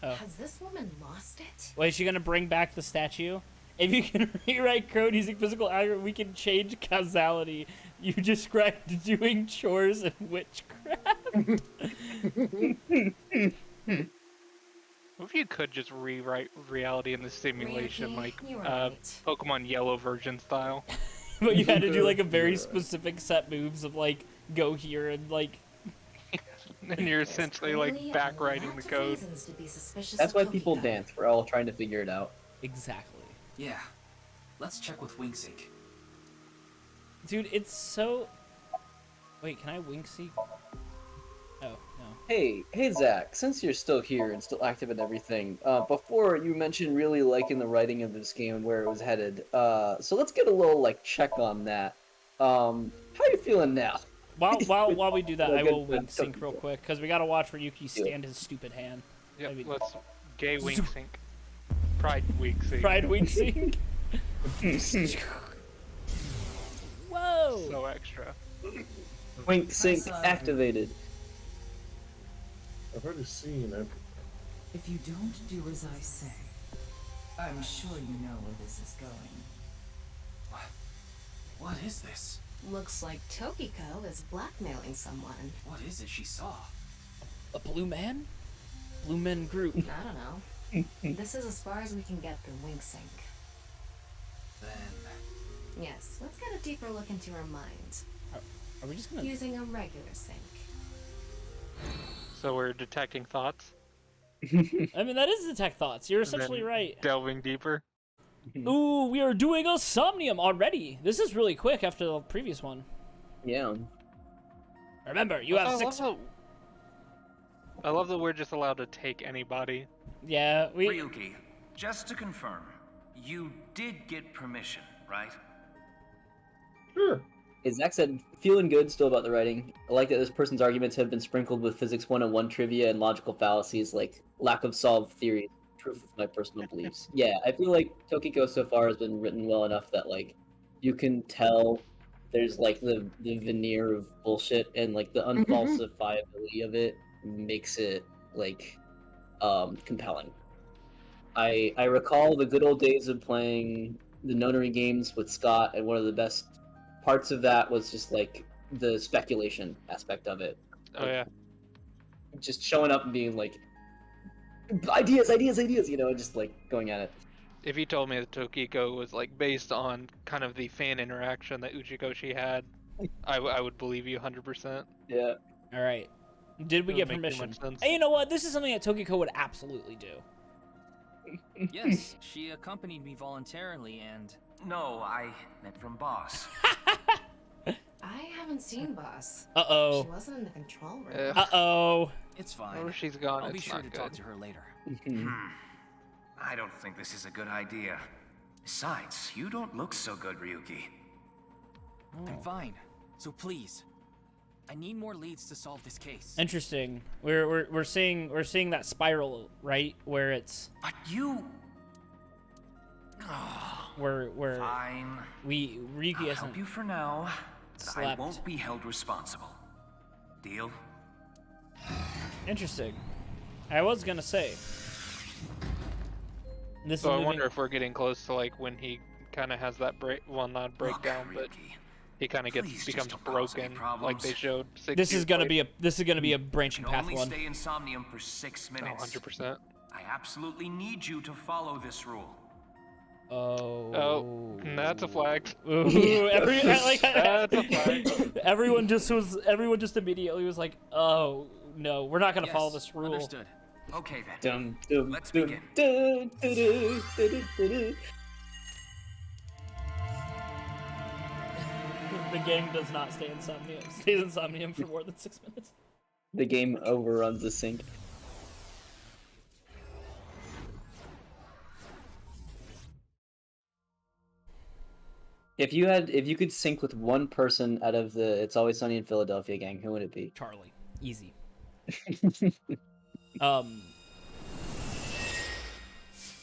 [SPEAKER 1] Oh.
[SPEAKER 7] Has this woman lost it?
[SPEAKER 1] Wait, is she gonna bring back the statue? If you can rewrite code using physical algorithm, we can change causality. You described doing chores and witchcraft.
[SPEAKER 3] What if you could just rewrite reality in the simulation,
[SPEAKER 7] Ryuki,
[SPEAKER 3] like
[SPEAKER 7] you were right.
[SPEAKER 3] Pokemon Yellow version style?
[SPEAKER 1] But you had to do like a very specific set moves of like go here and like.
[SPEAKER 3] And you're essentially like
[SPEAKER 7] Clearly a
[SPEAKER 3] backwriting
[SPEAKER 7] lot
[SPEAKER 3] the
[SPEAKER 7] of
[SPEAKER 3] code.
[SPEAKER 7] reasons to be suspicious
[SPEAKER 4] That's
[SPEAKER 7] of
[SPEAKER 4] why people
[SPEAKER 7] Tokiko.
[SPEAKER 4] dance. We're all trying to figure it out.
[SPEAKER 1] Exactly.
[SPEAKER 6] Yeah. Let's check with WinkSync.
[SPEAKER 1] Dude, it's so. Wait, can I wink seek? Oh no.
[SPEAKER 4] Hey Zach, since you're still here and still active and everything, before you mentioned really liking the writing of this game and where it was headed, so let's get a little like check on that. How you feeling now?
[SPEAKER 1] While we do that, I will
[SPEAKER 4] Good
[SPEAKER 1] wink sync real quick because we gotta watch Ryuki stand his stupid hand.
[SPEAKER 3] Yep,
[SPEAKER 1] I mean-
[SPEAKER 3] let's gay wink sync. Pride wink sync.
[SPEAKER 1] Pride wink sync. Whoa!
[SPEAKER 3] So extra.
[SPEAKER 4] Wink sync activated.
[SPEAKER 2] I've already seen it.
[SPEAKER 8] If you don't do as I say, I'm sure you know where this is going.
[SPEAKER 6] What is this?
[SPEAKER 7] Looks like Tokiko is blackmailing someone.
[SPEAKER 6] What is it she saw?
[SPEAKER 1] A blue man? Blue men group.
[SPEAKER 7] I don't know. This is as far as we can get through WinkSync.
[SPEAKER 6] Then...
[SPEAKER 7] Yes, let's get a deeper look into her mind.
[SPEAKER 1] Are we just gonna?
[SPEAKER 7] Using a regular sync.
[SPEAKER 3] So we're detecting thoughts,
[SPEAKER 1] I mean, that is detect thoughts. You're
[SPEAKER 3] and then
[SPEAKER 1] essentially right.
[SPEAKER 3] delving deeper.
[SPEAKER 1] Ooh, we are doing a Somnium already. This is really quick after the previous one.
[SPEAKER 4] Yeah.
[SPEAKER 1] Remember, you have 6.
[SPEAKER 3] I love that we're just allowed to take anybody.
[SPEAKER 1] Yeah, we.
[SPEAKER 10] Ryuki, just to confirm, you did get permission, right?
[SPEAKER 2] Sure.
[SPEAKER 4] As Zach said, feeling good still about the writing. I like that this person's arguments have been sprinkled with physics 101 trivia and logical fallacies like lack of solved theory, proof of my personal beliefs. Yeah, I feel like Tokiko so far has been written well enough that like you can tell there's like the veneer of bullshit and like the unfalsifiability of it makes it like compelling. I recall the good old days of playing the nonary games with Scott, and one of the best parts of that was just like the speculation aspect of it.
[SPEAKER 3] Oh yeah.
[SPEAKER 4] Just showing up and being like, ideas, you know, just like going at it.
[SPEAKER 3] If you told me that Tokiko was like based on kind of the fan interaction that Uchikoshi had, I would believe you 100%.
[SPEAKER 4] Yeah.
[SPEAKER 1] All right. Did we
[SPEAKER 3] Doesn't
[SPEAKER 1] get
[SPEAKER 3] make too
[SPEAKER 1] permission?
[SPEAKER 3] much sense.
[SPEAKER 1] Hey, you know what? This is something that Tokiko would absolutely do.
[SPEAKER 6] Yes, she accompanied me voluntarily and...
[SPEAKER 10] No, I meant from boss.
[SPEAKER 7] I haven't seen Boss.
[SPEAKER 1] Uh-oh.
[SPEAKER 7] She wasn't in the control room.
[SPEAKER 3] Yeah.
[SPEAKER 1] Uh-oh.
[SPEAKER 6] It's fine.
[SPEAKER 3] Oh, she's gone.
[SPEAKER 6] I'll be
[SPEAKER 3] It's
[SPEAKER 6] sure
[SPEAKER 3] not
[SPEAKER 6] to
[SPEAKER 3] good.
[SPEAKER 6] talk to her later.
[SPEAKER 10] I don't think this is a good idea. Besides, you don't look so good, Ryuki.
[SPEAKER 6] I'm fine. So please, I need more leads to solve this case.
[SPEAKER 1] Interesting. We're seeing that spiral, right? Where it's
[SPEAKER 10] But you...
[SPEAKER 1] where
[SPEAKER 10] Fine.
[SPEAKER 1] Ryuki
[SPEAKER 10] I'll
[SPEAKER 1] hasn't
[SPEAKER 10] help you for now, but I
[SPEAKER 1] slept.
[SPEAKER 10] won't be held responsible. Deal?
[SPEAKER 1] Interesting. I was gonna say. This
[SPEAKER 3] So
[SPEAKER 1] is
[SPEAKER 3] I
[SPEAKER 1] moving-
[SPEAKER 3] wonder if we're getting close to like when he kind of has that break, well, not breakdown, but
[SPEAKER 10] Ryuki,
[SPEAKER 3] he kind of
[SPEAKER 10] please just
[SPEAKER 3] becomes
[SPEAKER 10] don't cause any
[SPEAKER 3] broken, like they
[SPEAKER 10] problems.
[SPEAKER 3] showed. 6
[SPEAKER 1] This is
[SPEAKER 3] years
[SPEAKER 1] gonna
[SPEAKER 3] later.
[SPEAKER 1] be a branching
[SPEAKER 10] can
[SPEAKER 1] path
[SPEAKER 10] only
[SPEAKER 1] one.
[SPEAKER 10] stay in Somnium for 6
[SPEAKER 3] Oh,
[SPEAKER 10] minutes.
[SPEAKER 3] 100%.
[SPEAKER 10] I absolutely need you to follow this rule.
[SPEAKER 3] Oh, that's a flag.
[SPEAKER 1] Ooh,
[SPEAKER 3] That's a flag.
[SPEAKER 1] everyone just immediately was like, "Oh no, we're not gonna
[SPEAKER 6] Yes,
[SPEAKER 1] follow this rule."
[SPEAKER 6] Understood.
[SPEAKER 10] Okay then. Let's
[SPEAKER 4] Dum,
[SPEAKER 10] begin.
[SPEAKER 4] dum, dum, dum, dum.
[SPEAKER 1] The game does not stay in Somnium. Stays in Somnium for more than 6 minutes.
[SPEAKER 4] The game overruns the sync. If you could sync with one person out of the It's Always Sunny in Philadelphia gang, who would it be?
[SPEAKER 1] Charlie, easy.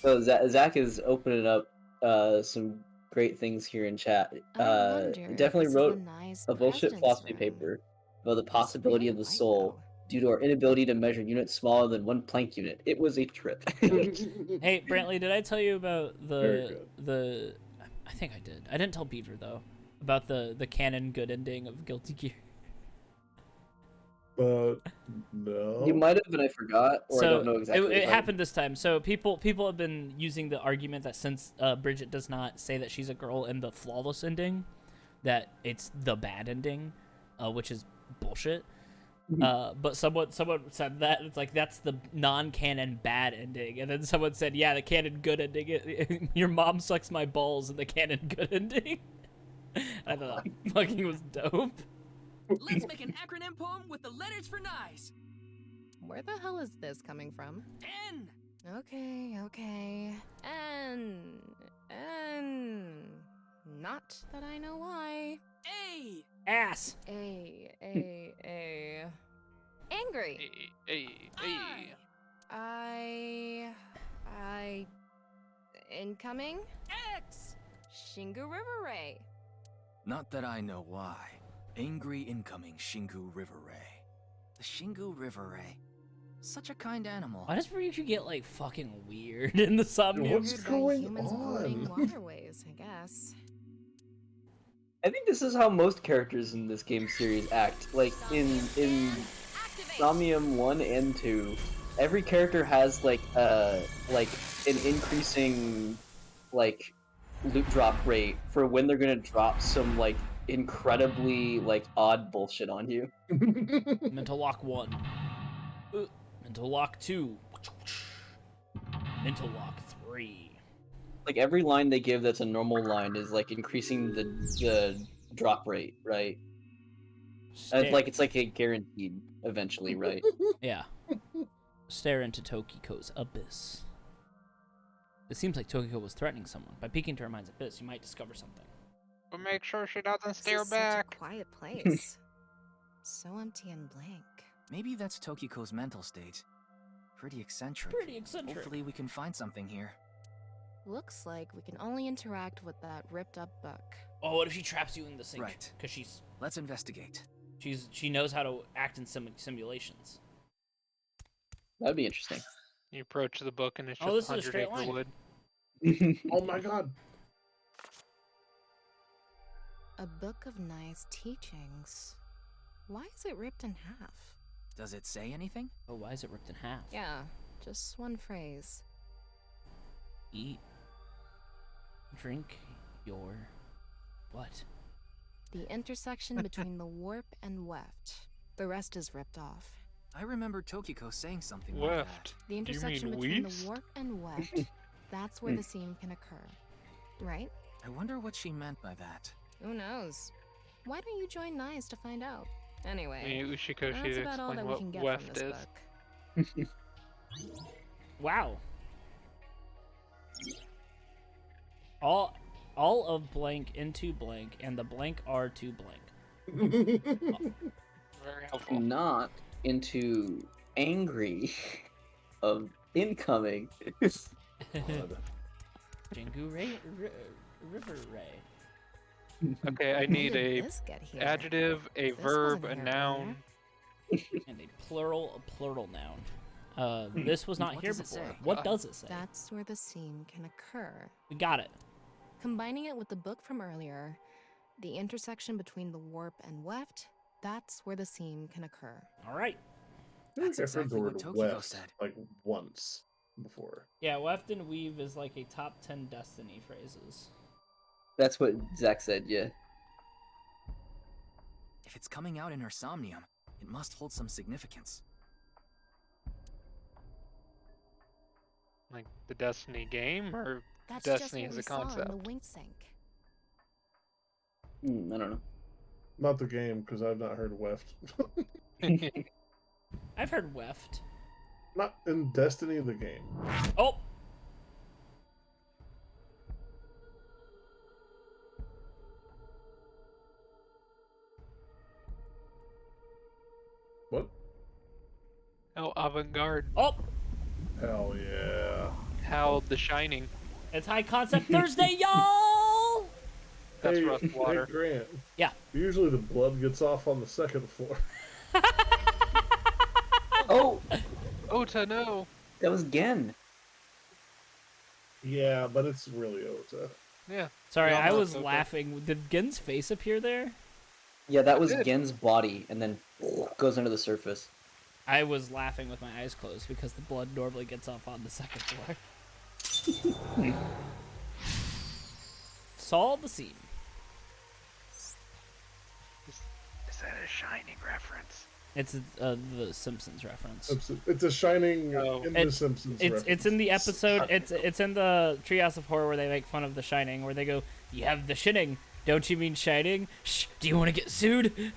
[SPEAKER 4] So Zach is opening up some great things here in chat. Definitely wrote a bullshit philosophy paper about the possibility of the soul due to our inability to measure units smaller than one Planck unit. It was a trip.
[SPEAKER 1] Hey, Brantley, did I tell you about
[SPEAKER 2] Very
[SPEAKER 1] the? I think I did. I didn't tell Beaver though about the canon good ending of Guilty Gear.
[SPEAKER 2] No.
[SPEAKER 4] You might have, but I forgot, or I don't know exactly.
[SPEAKER 1] It happened this time. So people have been using the argument that since Bridget does not say that she's a girl in the flawless ending, that it's the bad ending, which is bullshit. But someone said that it's like that's the non-canon bad ending, and then someone said, yeah, the canon good ending. Your mom sucks my balls in the canon good ending. I thought that fucking was dope.
[SPEAKER 6] Let's make an acronym poem with the letters for nice.
[SPEAKER 5] Where the hell is this coming from?
[SPEAKER 6] N.
[SPEAKER 5] Okay. And not that I know why.
[SPEAKER 6] A.
[SPEAKER 1] Ass.
[SPEAKER 5] A. Angry. I. Incoming.
[SPEAKER 6] X.
[SPEAKER 5] Shingu River Ray.
[SPEAKER 6] Not that I know why. Angry incoming Shingu River Ray. The Shingu River Ray. Such a kind animal.
[SPEAKER 1] Why does Ryuki get like fucking weird in the Somnium?
[SPEAKER 2] What's
[SPEAKER 5] Weird by
[SPEAKER 2] going
[SPEAKER 5] humans
[SPEAKER 2] on?
[SPEAKER 5] polluting waterways, I guess.
[SPEAKER 4] I think this is how most characters in this game series act. Like in Somnium 1 and 2, every character has like an increasing like loot drop rate for when they're gonna drop some like incredibly like odd bullshit on you.
[SPEAKER 1] Mental lock 1. Mental lock 2. Mental lock 3.
[SPEAKER 4] Like every line they give that's a normal line is like increasing the drop rate, right? And it's like a guaranteed eventually, right?
[SPEAKER 1] Yeah. Stare into Tokiko's abyss. It seems like Tokiko was threatening someone. By peeking to her mind's abyss, you might discover something.
[SPEAKER 3] But make sure she doesn't stare
[SPEAKER 5] This is
[SPEAKER 3] back.
[SPEAKER 5] Such a quiet place. So empty and blank.
[SPEAKER 6] Maybe that's Tokiko's mental state. Pretty eccentric.
[SPEAKER 1] Pretty eccentric.
[SPEAKER 6] Hopefully we can find something here.
[SPEAKER 5] Looks like we can only interact with that ripped up book.
[SPEAKER 1] Oh, what if she traps you in the sink?
[SPEAKER 6] Right.
[SPEAKER 1] Because
[SPEAKER 6] Let's investigate.
[SPEAKER 1] she knows how to act in simulations.
[SPEAKER 4] That'd be interesting.
[SPEAKER 3] You approach the book and it's
[SPEAKER 1] Oh,
[SPEAKER 3] just
[SPEAKER 1] this is a
[SPEAKER 3] 100
[SPEAKER 1] straight
[SPEAKER 3] acre
[SPEAKER 1] line.
[SPEAKER 3] wood.
[SPEAKER 2] Oh my god.
[SPEAKER 5] A book of nice teachings. Why is it ripped in half?
[SPEAKER 6] Does it say anything?
[SPEAKER 1] Oh, why is it ripped in half?
[SPEAKER 5] Yeah, just one phrase.
[SPEAKER 1] Eat. Drink your... What?
[SPEAKER 5] The intersection between the warp and weft. The rest is ripped off.
[SPEAKER 6] I remember Tokiko saying something like that.
[SPEAKER 3] Left.
[SPEAKER 5] The
[SPEAKER 3] You
[SPEAKER 5] intersection
[SPEAKER 3] mean
[SPEAKER 5] between
[SPEAKER 3] weaves?
[SPEAKER 5] the warp and weft, that's where the seam can occur. Right?
[SPEAKER 6] I wonder what she meant by that.
[SPEAKER 5] Who knows? Why don't you join NICE to find out? Anyway,
[SPEAKER 3] Ushikoshi
[SPEAKER 5] that's about all
[SPEAKER 3] explain
[SPEAKER 5] that we
[SPEAKER 3] what
[SPEAKER 5] can get
[SPEAKER 3] weft
[SPEAKER 5] from this
[SPEAKER 3] is.
[SPEAKER 5] book.
[SPEAKER 1] Wow. All of blank into blank, and the blank are to blank.
[SPEAKER 3] Very helpful.
[SPEAKER 4] Not into angry of incoming.
[SPEAKER 2] God.
[SPEAKER 1] Jingu River Ray.
[SPEAKER 3] Okay, I
[SPEAKER 7] When
[SPEAKER 3] need
[SPEAKER 7] did
[SPEAKER 3] a
[SPEAKER 7] this get here?
[SPEAKER 3] adjective, a
[SPEAKER 7] This
[SPEAKER 3] verb,
[SPEAKER 7] wasn't
[SPEAKER 3] a
[SPEAKER 7] here
[SPEAKER 3] noun.
[SPEAKER 1] And a plural noun. This was not
[SPEAKER 6] What
[SPEAKER 1] here
[SPEAKER 6] does it
[SPEAKER 1] before.
[SPEAKER 6] say?
[SPEAKER 1] What does it say?
[SPEAKER 7] That's where the scene can occur.
[SPEAKER 1] We got it.
[SPEAKER 7] Combining it with the book from earlier, the intersection between the warp and weft, that's where the seam can occur.
[SPEAKER 1] All right.
[SPEAKER 2] I feel
[SPEAKER 6] That's
[SPEAKER 2] like I've heard the
[SPEAKER 6] exactly what
[SPEAKER 2] word
[SPEAKER 6] Tokiko
[SPEAKER 2] weft
[SPEAKER 6] said.
[SPEAKER 2] like once before.
[SPEAKER 1] Yeah, weft and weave is like a top 10 Destiny phrases.
[SPEAKER 4] That's what Zach said, yeah.
[SPEAKER 6] If it's coming out in her Somnium, it must hold some significance.
[SPEAKER 3] Like the Destiny game, or
[SPEAKER 7] That's
[SPEAKER 3] Destiny
[SPEAKER 7] just
[SPEAKER 3] as
[SPEAKER 7] what
[SPEAKER 3] a
[SPEAKER 7] we saw in
[SPEAKER 3] concept?
[SPEAKER 7] the wink sink.
[SPEAKER 4] I don't know.
[SPEAKER 2] Not the game, because I've not heard weft.
[SPEAKER 1] I've heard weft.
[SPEAKER 2] Not in Destiny the game.
[SPEAKER 1] Oh!
[SPEAKER 2] What?
[SPEAKER 3] Oh, avant-garde.
[SPEAKER 1] Oh!
[SPEAKER 2] Hell yeah.
[SPEAKER 3] How The Shining.
[SPEAKER 1] It's High Concept Thursday, y'all!
[SPEAKER 3] That's
[SPEAKER 2] Hey,
[SPEAKER 3] Rust Water.
[SPEAKER 2] Hey, Grant.
[SPEAKER 1] Yeah.
[SPEAKER 2] Usually the blood gets off on the second floor.
[SPEAKER 4] Oh,
[SPEAKER 3] Ota, no.
[SPEAKER 4] that was Gen.
[SPEAKER 2] Yeah, but it's really Ota.
[SPEAKER 3] Yeah.
[SPEAKER 1] Sorry,
[SPEAKER 3] We all
[SPEAKER 1] I
[SPEAKER 3] know
[SPEAKER 1] was
[SPEAKER 3] it's Ota.
[SPEAKER 1] laughing. Did Gen's face appear there?
[SPEAKER 4] Yeah, that was
[SPEAKER 3] did.
[SPEAKER 4] Gen's body, and then goes under the surface.
[SPEAKER 1] I was laughing with my eyes closed because the blood normally gets off on the second floor. Solve the scene.
[SPEAKER 3] Is that a Shining reference?
[SPEAKER 1] It's the Simpsons reference.
[SPEAKER 2] It's a Shining
[SPEAKER 3] Oh.
[SPEAKER 2] in the Simpsons
[SPEAKER 1] It's
[SPEAKER 2] reference.
[SPEAKER 1] in the episode. It's in the Treehouse of Horror where they make fun of The Shining, where they go, "You have the Shining, don't you mean Shining? Shh, do you want to get sued?"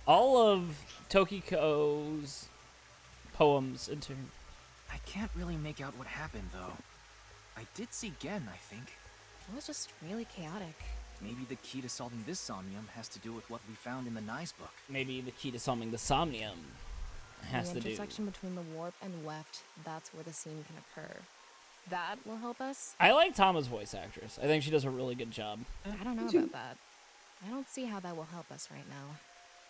[SPEAKER 1] All of Tokiko's poems into.
[SPEAKER 6] I can't really make out what happened, though. I did see Gen, I think.
[SPEAKER 7] It was just really chaotic.
[SPEAKER 6] Maybe the key to solving this Somnium has to do with what we found in the Nyes book.
[SPEAKER 1] Maybe the key to solving the Somnium has
[SPEAKER 7] the
[SPEAKER 1] to do.
[SPEAKER 7] intersection between the warp and weft, that's where the seam can occur. That will help us?
[SPEAKER 1] I like Tama's voice actress. I think she does a really good job.
[SPEAKER 7] I don't know about that. I don't see how that will help us right now.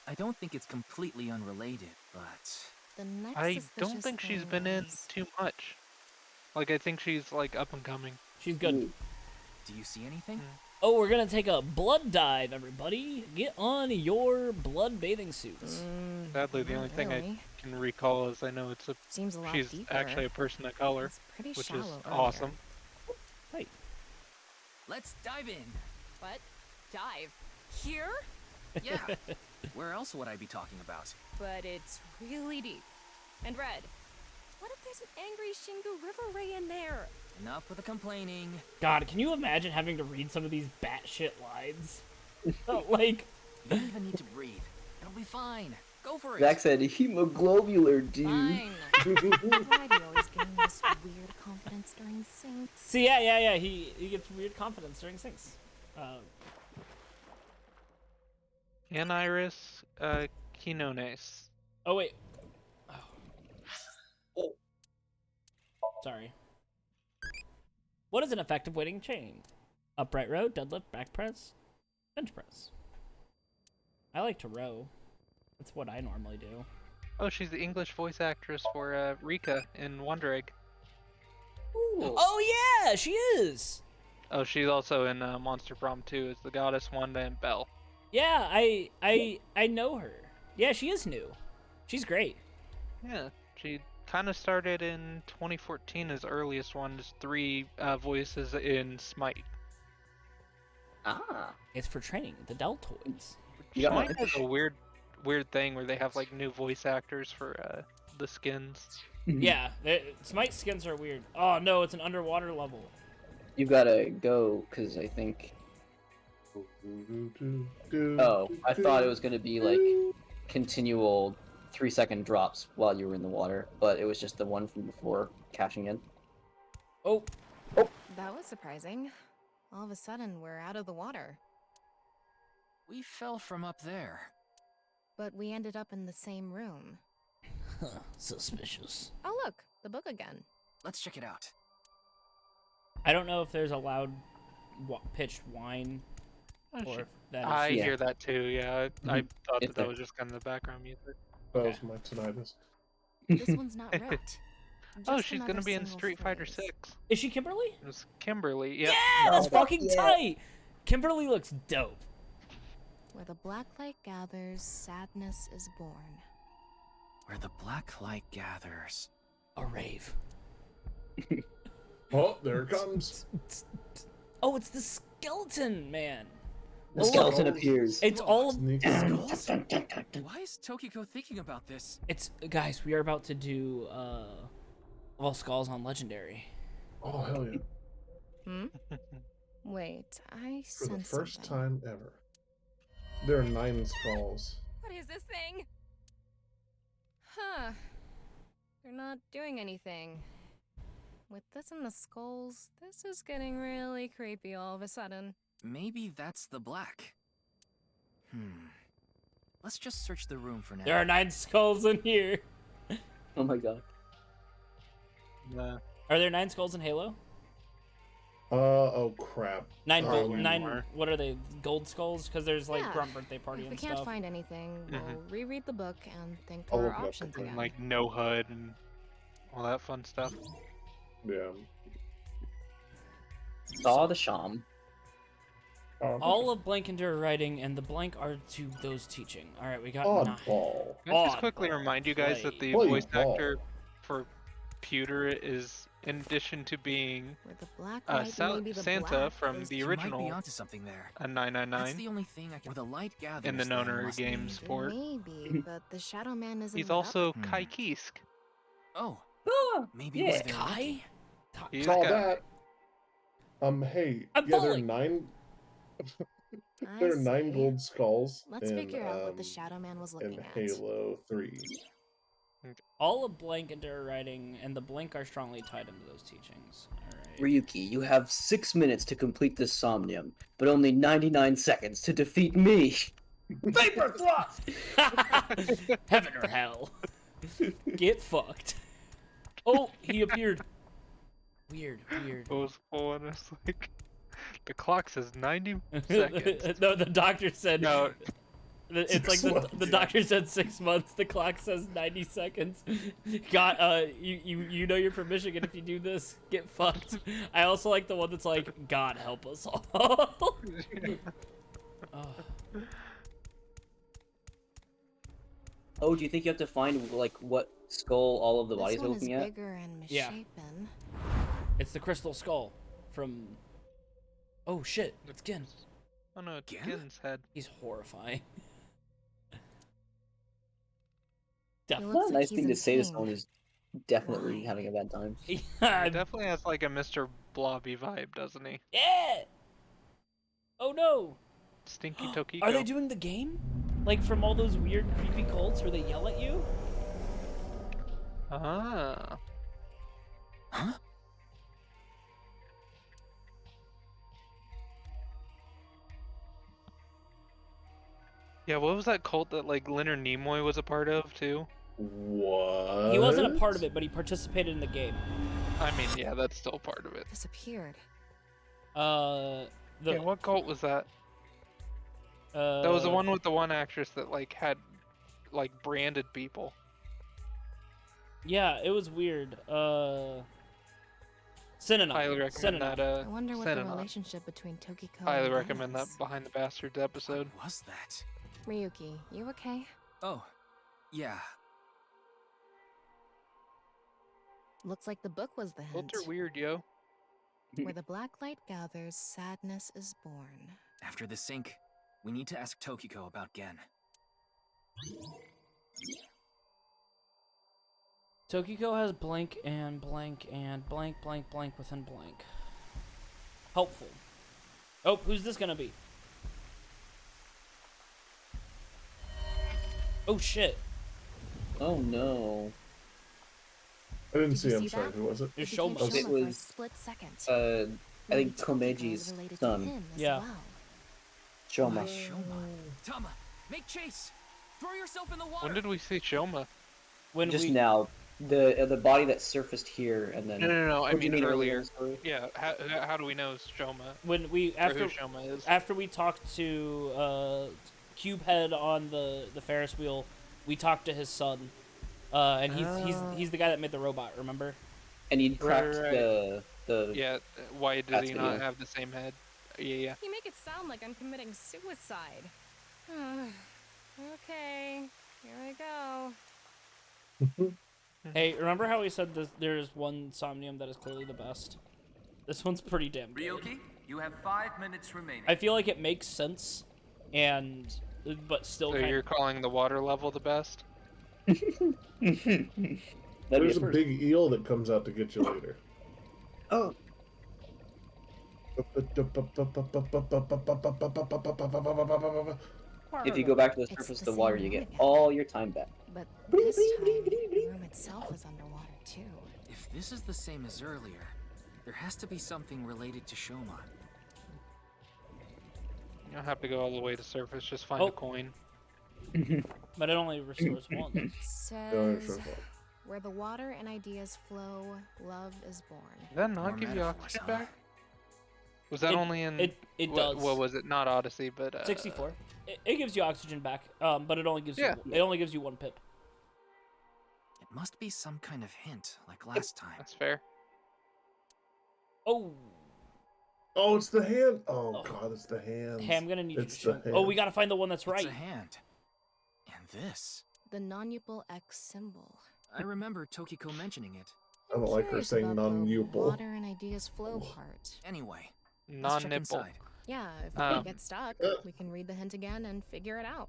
[SPEAKER 6] I don't think it's completely unrelated, but...
[SPEAKER 7] The next
[SPEAKER 3] I
[SPEAKER 7] suspicious
[SPEAKER 3] don't think she's
[SPEAKER 7] thing
[SPEAKER 3] been in
[SPEAKER 7] was-
[SPEAKER 3] too much. Like, I think she's, like, up and coming.
[SPEAKER 1] She's good.
[SPEAKER 6] Do you see anything?
[SPEAKER 1] Oh, we're gonna take a blood dive, everybody. Get on your blood bathing suits.
[SPEAKER 3] Sadly, the
[SPEAKER 7] not
[SPEAKER 3] only thing I
[SPEAKER 7] really.
[SPEAKER 3] can recall is I know it's a
[SPEAKER 7] Seems a lot
[SPEAKER 3] she's
[SPEAKER 7] deeper.
[SPEAKER 3] actually a person of color,
[SPEAKER 7] It's pretty
[SPEAKER 3] which
[SPEAKER 7] shallow
[SPEAKER 3] is
[SPEAKER 7] earlier.
[SPEAKER 3] awesome.
[SPEAKER 1] Right.
[SPEAKER 6] Let's dive in!
[SPEAKER 5] What? Dive? Here?
[SPEAKER 6] Yeah! Where else would I be talking about?
[SPEAKER 5] But it's really deep. And red. What if there's an angry Shingu River Ray in there?
[SPEAKER 6] Enough with the complaining.
[SPEAKER 1] God, can you imagine having to read some of these batshit lines? Like,
[SPEAKER 6] You don't even need to breathe. It'll be fine. Go for it.
[SPEAKER 4] Zach said hemoglobular, dude.
[SPEAKER 5] Fine.
[SPEAKER 7] I'm glad you're always getting this weird confidence during syncs.
[SPEAKER 1] see, yeah. He gets weird confidence during syncs.
[SPEAKER 3] Aniris Quinones.
[SPEAKER 1] Oh wait. Oh. Sorry. What is an effective weighting chain? Upright row, deadlift, back press, bench press. I like to row. That's what I normally do.
[SPEAKER 3] Oh, she's the English voice actress for Rika in Wonder Egg.
[SPEAKER 1] Oh yeah, she is.
[SPEAKER 3] Oh, she's also in Monster Prom 2 as the goddess Wanda and Belle.
[SPEAKER 1] Yeah, I know her. Yeah, she is new. She's great.
[SPEAKER 3] Yeah, she kind of started in 2014 as earliest one, just 3 voices in Smite.
[SPEAKER 4] Ah.
[SPEAKER 1] It's for training the Deltoids.
[SPEAKER 4] You got
[SPEAKER 3] Smite
[SPEAKER 4] one.
[SPEAKER 3] has a weird thing where they have like new voice actors for the skins.
[SPEAKER 1] Yeah, Smite skins are weird. Oh no, it's an underwater level.
[SPEAKER 4] You gotta go, because I think... Oh, I thought it was gonna be, like, continual 3-second drops while you were in the water, but it was just the one from before cashing in.
[SPEAKER 1] Oh,
[SPEAKER 5] That was surprising. All of a sudden, we're out of the water.
[SPEAKER 6] We fell from up there.
[SPEAKER 5] But we ended up in the same room.
[SPEAKER 1] huh, suspicious.
[SPEAKER 5] Oh, look, the book again.
[SPEAKER 6] Let's check it out.
[SPEAKER 1] I don't know if there's a loud pitched whine or if that is...
[SPEAKER 3] I
[SPEAKER 4] Yeah.
[SPEAKER 3] hear that too. Yeah, I thought
[SPEAKER 4] It's
[SPEAKER 3] that
[SPEAKER 4] there.
[SPEAKER 3] was just kind of the background music.
[SPEAKER 2] That was my tinnitus.
[SPEAKER 5] This one's not ripped.
[SPEAKER 3] Oh,
[SPEAKER 5] Just
[SPEAKER 3] she's
[SPEAKER 5] another
[SPEAKER 3] gonna be in
[SPEAKER 5] single
[SPEAKER 3] Street Fighter
[SPEAKER 5] phrase.
[SPEAKER 3] 6.
[SPEAKER 1] Is she Kimberly?
[SPEAKER 3] It was Kimberly. Yep.
[SPEAKER 1] Yeah, that's fucking
[SPEAKER 4] yeah.
[SPEAKER 1] tight. Kimberly looks dope.
[SPEAKER 5] Where the black light gathers, sadness is born.
[SPEAKER 6] Where the black light gathers.
[SPEAKER 1] A rave.
[SPEAKER 2] Oh, there it comes.
[SPEAKER 1] Oh, it's the skeleton man.
[SPEAKER 4] The
[SPEAKER 1] Oh,
[SPEAKER 4] skeleton
[SPEAKER 2] look.
[SPEAKER 4] appears.
[SPEAKER 1] It's all.
[SPEAKER 2] Sneaky.
[SPEAKER 6] Why is Tokiko thinking about this?
[SPEAKER 1] It's guys. We are about to do all skulls on legendary.
[SPEAKER 2] Oh, hell yeah.
[SPEAKER 5] Hmm? Wait, I
[SPEAKER 2] For the
[SPEAKER 5] sense
[SPEAKER 2] first
[SPEAKER 5] something.
[SPEAKER 2] time ever. There are 9 skulls.
[SPEAKER 5] What is this thing? Huh. They're not doing anything. With this and the skulls, this is getting really creepy all of a sudden.
[SPEAKER 6] Maybe that's the black. Let's just search the room for now.
[SPEAKER 1] There are 9 skulls in here.
[SPEAKER 4] Oh my god.
[SPEAKER 3] Nah.
[SPEAKER 1] Are there 9 skulls in Halo?
[SPEAKER 2] Oh crap.
[SPEAKER 1] 9 gold.
[SPEAKER 2] Um,
[SPEAKER 1] 9. What are they? Gold skulls? Because there's like
[SPEAKER 5] Yeah.
[SPEAKER 1] Grunt birthday party
[SPEAKER 5] If we
[SPEAKER 1] and
[SPEAKER 5] can't
[SPEAKER 1] stuff.
[SPEAKER 5] find anything, we'll reread the book and think
[SPEAKER 2] I'll
[SPEAKER 5] through
[SPEAKER 2] look
[SPEAKER 5] our
[SPEAKER 2] it up
[SPEAKER 5] options
[SPEAKER 2] quickly.
[SPEAKER 5] again.
[SPEAKER 3] Like no HUD and all that fun stuff.
[SPEAKER 2] Yeah.
[SPEAKER 4] Saw the Sham.
[SPEAKER 1] All of blank into writing, and the blank are to those teaching. All right, we got 9.
[SPEAKER 2] Oddball.
[SPEAKER 3] Can I just
[SPEAKER 1] Odd
[SPEAKER 3] quickly
[SPEAKER 1] ball.
[SPEAKER 3] remind you guys that the
[SPEAKER 2] Play
[SPEAKER 3] voice
[SPEAKER 2] ball.
[SPEAKER 3] actor for Pewter is, in addition to being
[SPEAKER 5] Where the black light
[SPEAKER 3] Sa-
[SPEAKER 5] may be the
[SPEAKER 3] Santa
[SPEAKER 5] black
[SPEAKER 3] from
[SPEAKER 5] is
[SPEAKER 3] the
[SPEAKER 6] You might be
[SPEAKER 3] original
[SPEAKER 6] onto something there.
[SPEAKER 3] a
[SPEAKER 6] That's
[SPEAKER 3] 999,
[SPEAKER 6] the only thing I can. Where the light gathers.
[SPEAKER 3] in the
[SPEAKER 6] then
[SPEAKER 3] Noner
[SPEAKER 6] must be-
[SPEAKER 3] Games port.
[SPEAKER 5] Maybe, but the Shadow Man isn't
[SPEAKER 3] He's
[SPEAKER 5] lit up.
[SPEAKER 3] also
[SPEAKER 6] Hmm.
[SPEAKER 3] Kai Kisk.
[SPEAKER 6] Oh,
[SPEAKER 4] Ah,
[SPEAKER 6] maybe
[SPEAKER 4] yeah.
[SPEAKER 6] where they're looking.
[SPEAKER 1] Kai?
[SPEAKER 3] He's
[SPEAKER 2] Saw
[SPEAKER 3] got-
[SPEAKER 2] that. Hey,
[SPEAKER 1] I'm
[SPEAKER 2] yeah, there are
[SPEAKER 1] falling.
[SPEAKER 2] 9.
[SPEAKER 5] I
[SPEAKER 2] There are 9
[SPEAKER 5] see.
[SPEAKER 2] gold skulls.
[SPEAKER 5] Let's
[SPEAKER 2] in,
[SPEAKER 5] figure out what the
[SPEAKER 2] um,
[SPEAKER 5] Shadow Man was
[SPEAKER 2] in
[SPEAKER 5] looking at.
[SPEAKER 2] Halo 3.
[SPEAKER 1] All of blank into writing, and the blank are strongly tied into those teachings. All right.
[SPEAKER 4] Ryuki, you have 6 minutes to complete this Somnium, but only 99 seconds to defeat me. Vapor thrust!
[SPEAKER 1] Heaven or hell. Get fucked. Oh, he appeared. Weird.
[SPEAKER 3] was full and it's like, the clock says 90 seconds.
[SPEAKER 1] No, the doctor said.
[SPEAKER 3] No,
[SPEAKER 1] It's like
[SPEAKER 2] 6
[SPEAKER 1] the
[SPEAKER 2] months.
[SPEAKER 1] doctor said 6 months. The clock says 90 seconds. God, you know you're from Michigan if you do this. Get fucked. I also like the one that's like, God help us all. Oh.
[SPEAKER 4] Oh, do you think you have to find like what skull all of the
[SPEAKER 5] This
[SPEAKER 4] bodies are
[SPEAKER 5] one is
[SPEAKER 4] looking at?
[SPEAKER 5] bigger and
[SPEAKER 1] Yeah.
[SPEAKER 5] misshapen.
[SPEAKER 1] It's the crystal skull from. Oh shit! It's Gin.
[SPEAKER 3] oh no, it's
[SPEAKER 6] Again?
[SPEAKER 3] Gin's head.
[SPEAKER 1] He's horrifying.
[SPEAKER 5] He
[SPEAKER 1] Definitely.
[SPEAKER 5] looks
[SPEAKER 4] Not a
[SPEAKER 5] like
[SPEAKER 4] nice
[SPEAKER 5] he's
[SPEAKER 4] thing
[SPEAKER 5] in
[SPEAKER 4] to say to
[SPEAKER 5] pain.
[SPEAKER 4] someone who's definitely
[SPEAKER 5] Why?
[SPEAKER 4] having a bad time.
[SPEAKER 3] He
[SPEAKER 1] Yeah.
[SPEAKER 3] definitely has like a Mr. Blobby vibe, doesn't he?
[SPEAKER 1] Yeah. Oh no.
[SPEAKER 3] Stinky Tokiko.
[SPEAKER 1] Are they doing the game? Like from all those weird, creepy cults where they yell at you?
[SPEAKER 3] Ah.
[SPEAKER 6] Huh?
[SPEAKER 3] Yeah, what was that cult that like Leonard Nimoy was a part of too?
[SPEAKER 2] What?
[SPEAKER 1] He wasn't a part of it, but he participated in the game.
[SPEAKER 3] I mean, yeah, that's still part of it.
[SPEAKER 5] Disappeared.
[SPEAKER 1] The
[SPEAKER 3] Yeah, what cult was that?
[SPEAKER 1] that
[SPEAKER 3] That was the one with the one actress that like had like branded people.
[SPEAKER 1] Yeah, it was weird. Synonym.
[SPEAKER 3] Highly recommend
[SPEAKER 1] Synonym.
[SPEAKER 3] that.
[SPEAKER 5] I wonder what the
[SPEAKER 3] Synonym.
[SPEAKER 5] relationship between Tokiko
[SPEAKER 3] Highly
[SPEAKER 5] and
[SPEAKER 3] recommend that
[SPEAKER 5] Ben is.
[SPEAKER 3] Behind the Bastards episode.
[SPEAKER 6] What was that?
[SPEAKER 5] Ryuki, you okay?
[SPEAKER 6] Oh, yeah.
[SPEAKER 5] Looks like the book was the hint.
[SPEAKER 3] Cults are weird, yo.
[SPEAKER 5] Where the black light gathers, sadness is born.
[SPEAKER 6] After the sync, we need to ask Tokiko about Gen.
[SPEAKER 1] Tokiko has blank and blank and blank blank blank within blank. Helpful. Oh, who's this gonna be? Oh shit.
[SPEAKER 4] Oh no.
[SPEAKER 2] I didn't
[SPEAKER 5] Did
[SPEAKER 2] see
[SPEAKER 5] you
[SPEAKER 2] him.
[SPEAKER 5] see
[SPEAKER 2] Sorry,
[SPEAKER 5] that?
[SPEAKER 2] who was it?
[SPEAKER 1] It's
[SPEAKER 5] It became
[SPEAKER 1] Shoma.
[SPEAKER 4] Okay.
[SPEAKER 5] Shoma for a
[SPEAKER 4] Was-
[SPEAKER 5] split second.
[SPEAKER 4] I
[SPEAKER 5] Maybe
[SPEAKER 4] think
[SPEAKER 5] Tokico is
[SPEAKER 4] Komeji's
[SPEAKER 5] related
[SPEAKER 4] son.
[SPEAKER 5] to him as
[SPEAKER 4] Yeah.
[SPEAKER 5] well.
[SPEAKER 4] Shoma.
[SPEAKER 6] Shoma. Tama, make chase. Throw yourself in the water.
[SPEAKER 3] When did we see Shoma?
[SPEAKER 1] When
[SPEAKER 4] Just
[SPEAKER 1] we
[SPEAKER 4] now, the body that surfaced here and then.
[SPEAKER 3] No. I
[SPEAKER 4] What do you
[SPEAKER 3] mean
[SPEAKER 4] mean earlier in
[SPEAKER 3] earlier.
[SPEAKER 4] the story?
[SPEAKER 3] Yeah. How do we know it's Shoma?
[SPEAKER 1] when we
[SPEAKER 3] Or who Shoma is?
[SPEAKER 1] after we talked to Cubehead on the Ferris wheel, we talked to his son, and he's the guy that made the robot. Remember?
[SPEAKER 4] And he cracked
[SPEAKER 3] Right.
[SPEAKER 4] the.
[SPEAKER 3] Yeah. Why did
[SPEAKER 4] That's
[SPEAKER 3] he
[SPEAKER 4] video.
[SPEAKER 3] not have the same head? Yeah.
[SPEAKER 5] You make it sound like I'm committing suicide. Okay, here I go.
[SPEAKER 1] Hey, remember how we said there's one Somnium that is clearly the best? This one's pretty damn good.
[SPEAKER 6] Ryoki, you have 5 minutes remaining.
[SPEAKER 1] I feel like it makes sense, but still
[SPEAKER 3] So
[SPEAKER 1] kind
[SPEAKER 3] you're calling the water level the best?
[SPEAKER 2] There's a big eel that comes out to get you later.
[SPEAKER 4] Oh. If you go back to the
[SPEAKER 5] It's
[SPEAKER 4] surface of
[SPEAKER 5] the
[SPEAKER 4] the water,
[SPEAKER 5] same
[SPEAKER 4] you get
[SPEAKER 5] room again.
[SPEAKER 4] all your time back.
[SPEAKER 5] But this time, the room itself is underwater too.
[SPEAKER 6] If this is the same as earlier, there has to be something related to Shoma.
[SPEAKER 3] You don't have to go all the way to surface. Just find
[SPEAKER 1] Oh.
[SPEAKER 3] a coin.
[SPEAKER 1] but it only restores one.
[SPEAKER 5] Says, where the water and ideas flow, love is born.
[SPEAKER 3] Did that
[SPEAKER 6] More
[SPEAKER 3] not give you
[SPEAKER 6] metaphors,
[SPEAKER 3] oxygen
[SPEAKER 6] huh?
[SPEAKER 3] back? Was that
[SPEAKER 1] It-
[SPEAKER 3] only in?
[SPEAKER 1] it
[SPEAKER 3] what,
[SPEAKER 1] does.
[SPEAKER 3] What was it? Not Odyssey, but
[SPEAKER 1] 64. It gives you oxygen back, but it only gives
[SPEAKER 3] Yeah.
[SPEAKER 1] you it only gives you 1 pip.
[SPEAKER 6] It must be some kind of hint, like last time.
[SPEAKER 3] That's fair.
[SPEAKER 1] Oh,
[SPEAKER 2] Oh, it's the hand. Oh,
[SPEAKER 1] Oh.
[SPEAKER 2] God, it's the hands.
[SPEAKER 1] hey, I'm gonna need
[SPEAKER 2] It's
[SPEAKER 1] you
[SPEAKER 2] the
[SPEAKER 1] to show. Oh, we
[SPEAKER 2] hand.
[SPEAKER 1] gotta find the one that's
[SPEAKER 6] It's
[SPEAKER 1] right.
[SPEAKER 6] a hand. And this.
[SPEAKER 5] The non-upal X symbol.
[SPEAKER 6] I remember Tokiko mentioning it.
[SPEAKER 2] I don't like her
[SPEAKER 5] Curious
[SPEAKER 2] saying
[SPEAKER 5] about the
[SPEAKER 2] non-upal.
[SPEAKER 5] water and ideas flow part.
[SPEAKER 6] Anyway, let's check
[SPEAKER 3] Non-nipple.
[SPEAKER 6] inside.
[SPEAKER 5] Yeah, if
[SPEAKER 3] Um,
[SPEAKER 5] we get stuck, we can read the hint again and figure it out.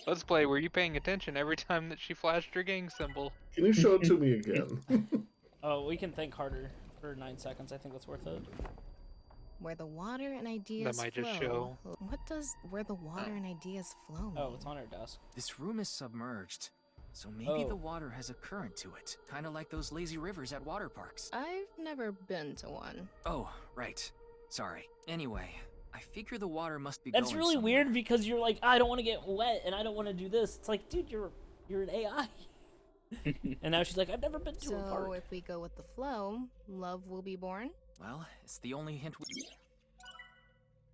[SPEAKER 3] Let's play. Were you paying attention every time that she flashed her gang symbol?
[SPEAKER 2] Can you show it to me again?
[SPEAKER 1] Oh, we can think harder for 9 seconds. I think that's worth it.
[SPEAKER 5] Where the water and ideas
[SPEAKER 3] might
[SPEAKER 5] flow.
[SPEAKER 3] just show-
[SPEAKER 5] What does where the water and ideas flow mean?
[SPEAKER 1] Oh, it's on our desk.
[SPEAKER 6] This room is submerged, so maybe
[SPEAKER 1] Oh.
[SPEAKER 6] the water has a current to it. Kind of like those lazy rivers at water parks.
[SPEAKER 5] I've never been to one.
[SPEAKER 6] Oh, right. Sorry. Anyway, I figure the water must be
[SPEAKER 1] That's
[SPEAKER 6] going
[SPEAKER 1] really
[SPEAKER 6] somewhere.
[SPEAKER 1] weird because you're like, I don't want to get wet and I don't want to do this. It's like, dude, you're an AI. And now she's like, I've never been to a
[SPEAKER 5] So
[SPEAKER 1] park.
[SPEAKER 5] if we go with the flow, love will be born.
[SPEAKER 6] Well, it's the only hint we...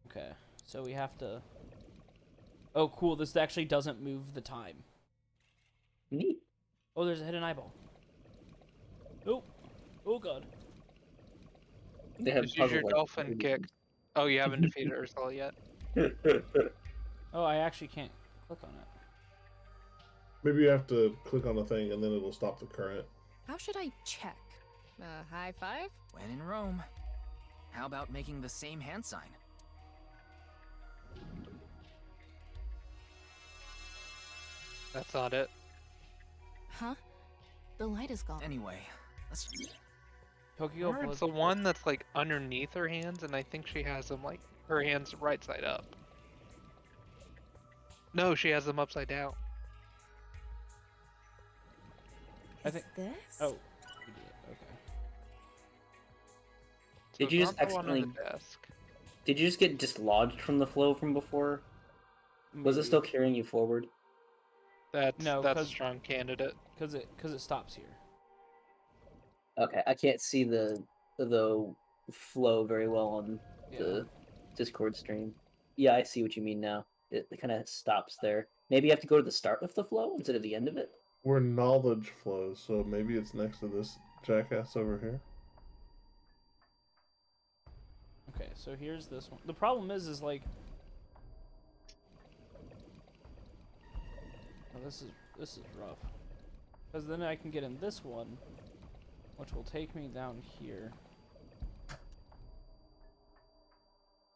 [SPEAKER 1] Okay, so we have to. Oh, cool. This actually doesn't move the time.
[SPEAKER 4] Neat.
[SPEAKER 1] Oh, there's a hidden eyeball. Oh, oh god.
[SPEAKER 4] They have
[SPEAKER 3] Just use your
[SPEAKER 4] puzzle, like,
[SPEAKER 3] dolphin kick. Oh, you haven't defeated Ursula yet.
[SPEAKER 1] Oh, I actually can't click on it.
[SPEAKER 2] Maybe you have to click on the thing and then it'll stop the current.
[SPEAKER 5] How should I check? High five?
[SPEAKER 6] When in Rome. How about making the same hand sign?
[SPEAKER 3] That's not it.
[SPEAKER 5] Huh? The light is gone.
[SPEAKER 6] Anyway, let's...
[SPEAKER 1] Tokyo
[SPEAKER 3] Or it's the one that's like underneath her hands, and I think she has them like her hands right side up. No, she has them upside down.
[SPEAKER 1] I
[SPEAKER 5] Is
[SPEAKER 1] think-
[SPEAKER 5] this?
[SPEAKER 1] Oh. we did it, Okay.
[SPEAKER 3] So
[SPEAKER 4] Did you
[SPEAKER 3] it's
[SPEAKER 4] just
[SPEAKER 3] not the one on
[SPEAKER 4] accidentally-
[SPEAKER 3] the desk?
[SPEAKER 4] Did you just get dislodged from the flow from before? Was it
[SPEAKER 1] Maybe.
[SPEAKER 4] still carrying you forward?
[SPEAKER 3] That's
[SPEAKER 1] No,
[SPEAKER 3] that's a
[SPEAKER 1] 'cause-
[SPEAKER 3] strong candidate.
[SPEAKER 1] Because it stops here.
[SPEAKER 4] Okay, I can't see the flow very well on
[SPEAKER 1] Yeah.
[SPEAKER 4] the Discord stream. Yeah, I see what you mean now. It kind of stops there. Maybe you have to go to the start of the flow instead of the end of it.
[SPEAKER 2] Where knowledge flows, so maybe it's next to this jackass over here.
[SPEAKER 1] Okay, so here's this one. The problem is like. Oh, this is rough. Because then I can get in this one, which will take me down here.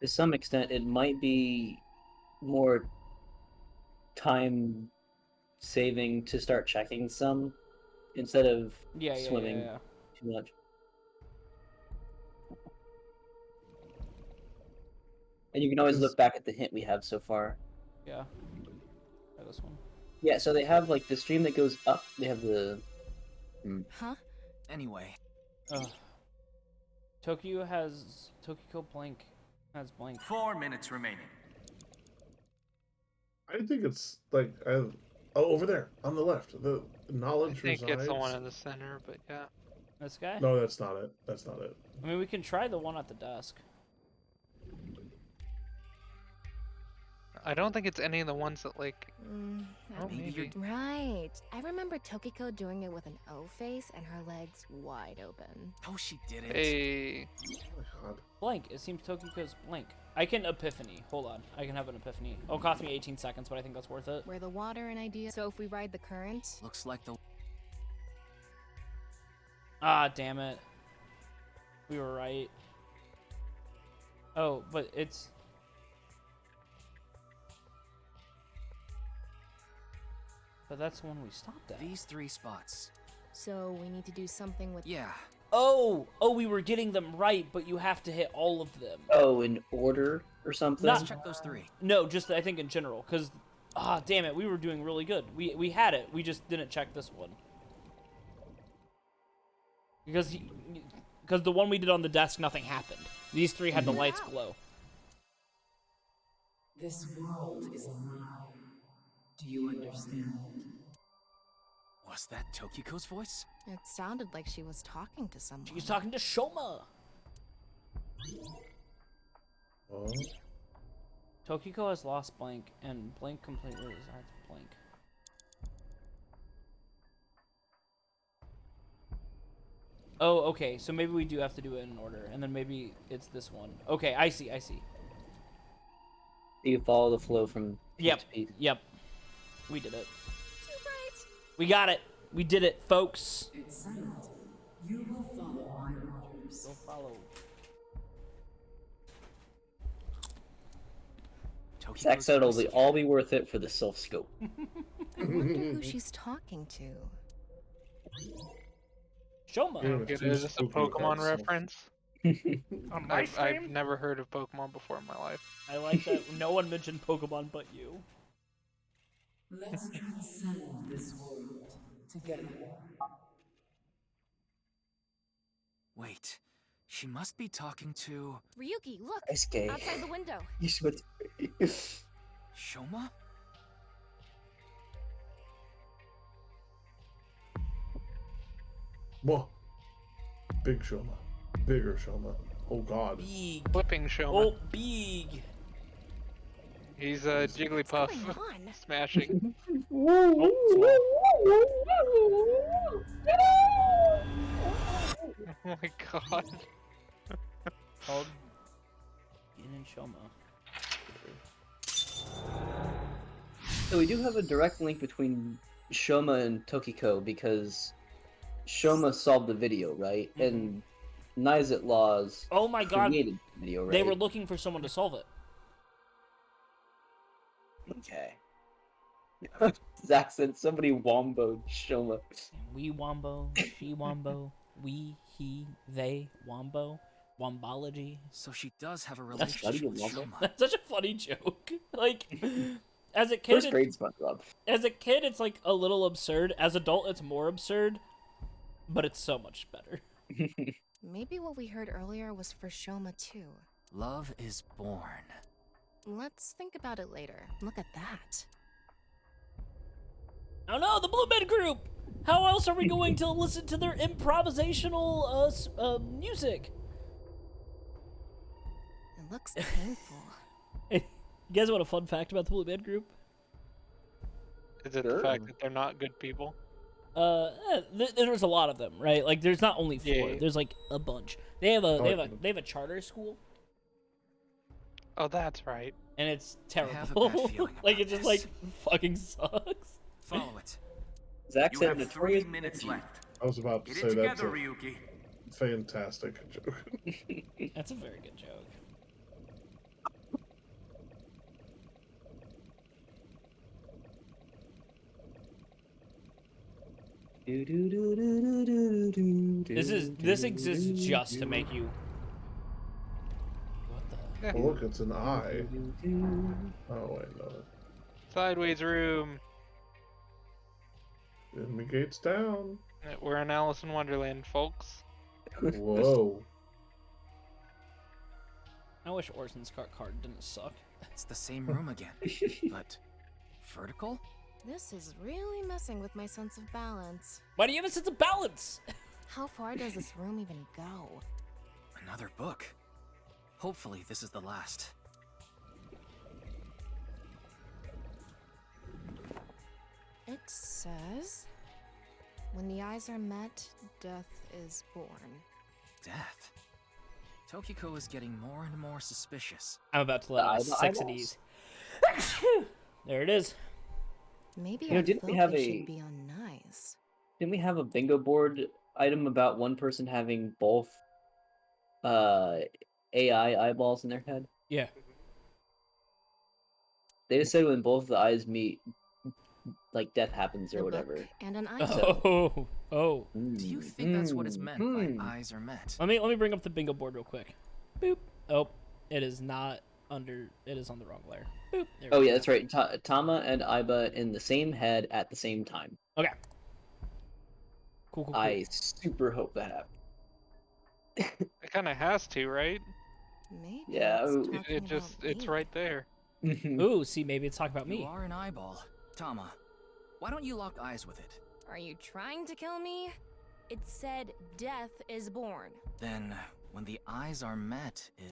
[SPEAKER 4] To some extent, it might be more time saving to start checking some instead of
[SPEAKER 1] Yeah,
[SPEAKER 4] swimming
[SPEAKER 1] yeah.
[SPEAKER 4] too much. And you can always look back at the hint we have so far.
[SPEAKER 1] Yeah. Try this one.
[SPEAKER 4] Yeah, so they have like the stream that goes up. They have the.
[SPEAKER 5] Huh?
[SPEAKER 6] Anyway,
[SPEAKER 1] Tokyo blank has blank.
[SPEAKER 6] 4 minutes remaining.
[SPEAKER 2] I think it's like over there on the left. The
[SPEAKER 3] I
[SPEAKER 2] knowledge
[SPEAKER 3] think
[SPEAKER 2] resides.
[SPEAKER 3] it's the one in the center, but yeah.
[SPEAKER 1] This guy?
[SPEAKER 2] No, that's not it. That's not it.
[SPEAKER 1] I mean, we can try the one at the desk.
[SPEAKER 3] I don't think it's any of the ones that like. Oh,
[SPEAKER 6] maybe
[SPEAKER 3] maybe.
[SPEAKER 5] Right. I remember Tokiko doing it with an O face and her legs wide open.
[SPEAKER 6] Oh, she did it.
[SPEAKER 3] Hey.
[SPEAKER 2] Oh my god.
[SPEAKER 1] Blank. It seems Tokiko's blank. I can epiphany. Hold on. I can have an epiphany. It'll cost me 18 seconds, but I think that's worth it.
[SPEAKER 5] Where the water and idea. So if we ride the current.
[SPEAKER 6] Looks like the
[SPEAKER 1] Ah, damn it. We were right. Oh, but it's... But that's the one we stopped at.
[SPEAKER 6] these 3 spots.
[SPEAKER 5] So we need to do something with.
[SPEAKER 6] Yeah.
[SPEAKER 1] Oh, we were getting them right, but you have to hit all of them.
[SPEAKER 4] Oh, in order or something.
[SPEAKER 1] Not-
[SPEAKER 6] Let's check those 3.
[SPEAKER 1] No, just I think in general, because... Ah, damn it, we were doing really good. We had it, we just didn't check this one. Because the one we did on the desk, nothing happened. These 3 had the lights glow.
[SPEAKER 8] This world is a lie. Do you understand?
[SPEAKER 6] Was that Tokiko's voice?
[SPEAKER 5] It sounded like she was talking to someone.
[SPEAKER 1] She's talking to Shoma.
[SPEAKER 2] Oh.
[SPEAKER 1] Tokiko has lost blank, and blank completely resides blank. Oh, okay, so maybe we do have to do it in order, and then maybe it's this one. Okay, I see.
[SPEAKER 4] You follow the flow from piece
[SPEAKER 1] Yep,
[SPEAKER 4] to piece.
[SPEAKER 1] yep. We did it.
[SPEAKER 5] Too bright.
[SPEAKER 1] We got it. We did it, folks.
[SPEAKER 8] It's silent. You will follow my orders.
[SPEAKER 1] Go follow.
[SPEAKER 6] Tokiko's
[SPEAKER 4] Zack said it'll
[SPEAKER 6] voice.
[SPEAKER 4] all be worth it for the self scope.
[SPEAKER 5] I wonder who she's talking to.
[SPEAKER 1] Shoma.
[SPEAKER 2] Yeah.
[SPEAKER 3] Is this a Pokemon reference?
[SPEAKER 1] On my stream?
[SPEAKER 3] I've never heard of Pokemon before in my life.
[SPEAKER 1] I like that no one mentioned Pokemon but you.
[SPEAKER 8] Let's transcend this world together.
[SPEAKER 6] Wait, she must be talking to
[SPEAKER 5] Ryuki, look!
[SPEAKER 4] Ice gay.
[SPEAKER 5] Outside the window.
[SPEAKER 4] You should.
[SPEAKER 6] Shoma?
[SPEAKER 2] Whoa. Big Shoma. Bigger Shoma. Oh god.
[SPEAKER 1] Big.
[SPEAKER 3] Flipping Shoma.
[SPEAKER 1] Oh, big.
[SPEAKER 3] He's a Jigglypuff
[SPEAKER 5] What's going on?
[SPEAKER 3] smashing. Oh my god.
[SPEAKER 1] Called Yin and Shoma.
[SPEAKER 4] So we do have a direct link between Shoma and Tokiko because Shoma solved the video, right? And Nizet Laws
[SPEAKER 1] Oh my god.
[SPEAKER 4] created the video, right?
[SPEAKER 1] They were looking for someone to solve it.
[SPEAKER 4] Okay. Zach said somebody womboed Shoma.
[SPEAKER 1] We wombo, she wombo, we, he, they, wombo, wombology.
[SPEAKER 6] So she does have a
[SPEAKER 4] That's funny,
[SPEAKER 6] relationship with
[SPEAKER 4] Wombo.
[SPEAKER 6] Shoma.
[SPEAKER 1] That's such a funny joke. Like, as a kid,
[SPEAKER 4] First grade SpongeBob.
[SPEAKER 1] as a kid, it's like a little absurd. As adult, it's more absurd, but it's so much better.
[SPEAKER 5] Maybe what we heard earlier was for Shoma too.
[SPEAKER 6] Love is born.
[SPEAKER 5] Let's think about it later. Look at that.
[SPEAKER 1] Oh no, the Blue Bed Group! How else are we going to listen to their improvisational music?
[SPEAKER 5] It looks painful.
[SPEAKER 1] You guys want a fun fact about the Blue Bed Group?
[SPEAKER 3] Is it the fact that they're not good people?
[SPEAKER 1] There's a lot of them, right? Like, there's not only 4.
[SPEAKER 3] Yeah.
[SPEAKER 1] There's like a bunch. They have a charter school,
[SPEAKER 3] Oh, that's right.
[SPEAKER 1] and it's
[SPEAKER 6] I have a
[SPEAKER 1] terrible.
[SPEAKER 6] bad feeling
[SPEAKER 1] Like,
[SPEAKER 6] about
[SPEAKER 1] it just
[SPEAKER 6] this.
[SPEAKER 1] like fucking sucks.
[SPEAKER 6] Follow it.
[SPEAKER 4] Zach
[SPEAKER 6] You
[SPEAKER 4] said
[SPEAKER 6] have
[SPEAKER 4] notorious
[SPEAKER 6] 3 minutes left.
[SPEAKER 2] I was about to
[SPEAKER 6] Get
[SPEAKER 2] say
[SPEAKER 6] it
[SPEAKER 2] that's
[SPEAKER 6] together,
[SPEAKER 2] a
[SPEAKER 6] Ryuki.
[SPEAKER 2] fantastic joke.
[SPEAKER 1] That's a very good joke. This exists just to make you. What the?
[SPEAKER 2] Oh, look, it's an eye. Oh wait, no.
[SPEAKER 3] Sideways room.
[SPEAKER 2] Enemy gates down.
[SPEAKER 3] We're in Alice in Wonderland, folks.
[SPEAKER 2] Whoa.
[SPEAKER 1] I wish Orson's card didn't suck.
[SPEAKER 6] It's the same room again, but vertical?
[SPEAKER 11] This is really messing with my sense of balance.
[SPEAKER 1] Why do you have a sense of balance?
[SPEAKER 11] How far does this room even go?
[SPEAKER 6] Another book. Hopefully this is the last.
[SPEAKER 11] It says, when the eyes are met, death is born.
[SPEAKER 6] Death? Tokiko is getting more and more suspicious.
[SPEAKER 1] I'm about to let out 6 of these. There it is.
[SPEAKER 11] Maybe
[SPEAKER 4] You know,
[SPEAKER 11] our
[SPEAKER 4] didn't we
[SPEAKER 11] focus
[SPEAKER 4] have
[SPEAKER 11] should be on nice.
[SPEAKER 4] Didn't we have a bingo board item about one person having both AI eyeballs in their head?
[SPEAKER 1] Yeah.
[SPEAKER 4] They just said when both the eyes meet, like death happens or
[SPEAKER 11] A
[SPEAKER 4] whatever.
[SPEAKER 11] book and an eye.
[SPEAKER 1] Oh.
[SPEAKER 6] Do you think that's what is meant by eyes are met?
[SPEAKER 1] Let me bring up the bingo board real quick. Boop. Oh, it is not under. It is on the wrong layer. Boop. There
[SPEAKER 4] Oh
[SPEAKER 1] we
[SPEAKER 4] yeah,
[SPEAKER 1] go.
[SPEAKER 4] that's right. Tama and Aiba in the same head at the same time.
[SPEAKER 1] Okay. Cool.
[SPEAKER 4] I super hope that happens.
[SPEAKER 3] It kind of has to, right?
[SPEAKER 11] Maybe
[SPEAKER 4] Yeah,
[SPEAKER 11] it's
[SPEAKER 4] ooh.
[SPEAKER 11] talking
[SPEAKER 3] It's
[SPEAKER 11] about me.
[SPEAKER 3] right there.
[SPEAKER 1] Ooh, see, maybe it's talking about
[SPEAKER 6] You
[SPEAKER 1] me.
[SPEAKER 6] are an eyeball. Tama, why don't you lock eyes with it?
[SPEAKER 5] Are you trying to kill me? It said death is born.
[SPEAKER 6] Then, when the eyes are met, it...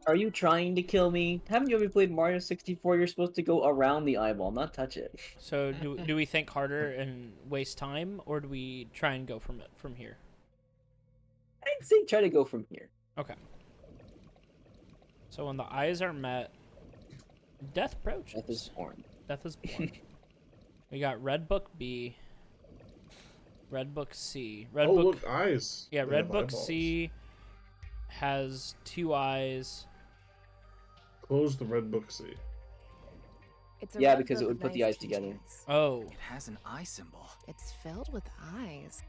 [SPEAKER 4] Are you trying to kill me? Haven't you ever played Mario 64? You're supposed to go around the eyeball, not touch it.
[SPEAKER 1] So do we think harder and waste time, or do we try and go from here?
[SPEAKER 4] I'd say try to go from here.
[SPEAKER 1] Okay. So when the eyes are met, death approaches.
[SPEAKER 4] Death is born.
[SPEAKER 1] Death is born. We got Red Book B, Red Book C. Red
[SPEAKER 2] Oh,
[SPEAKER 1] Book.
[SPEAKER 2] look, eyes.
[SPEAKER 1] Yeah,
[SPEAKER 2] They
[SPEAKER 1] Red
[SPEAKER 2] have
[SPEAKER 1] Book
[SPEAKER 2] eyeballs.
[SPEAKER 1] C has 2 eyes.
[SPEAKER 2] Close the red book C.
[SPEAKER 11] It's a
[SPEAKER 4] Yeah,
[SPEAKER 11] red
[SPEAKER 4] because it
[SPEAKER 11] book
[SPEAKER 4] would
[SPEAKER 11] of
[SPEAKER 4] put the
[SPEAKER 11] nice
[SPEAKER 4] eyes together.
[SPEAKER 11] teachings.
[SPEAKER 1] Oh,
[SPEAKER 6] It has an eye symbol.
[SPEAKER 11] It's filled with eyes.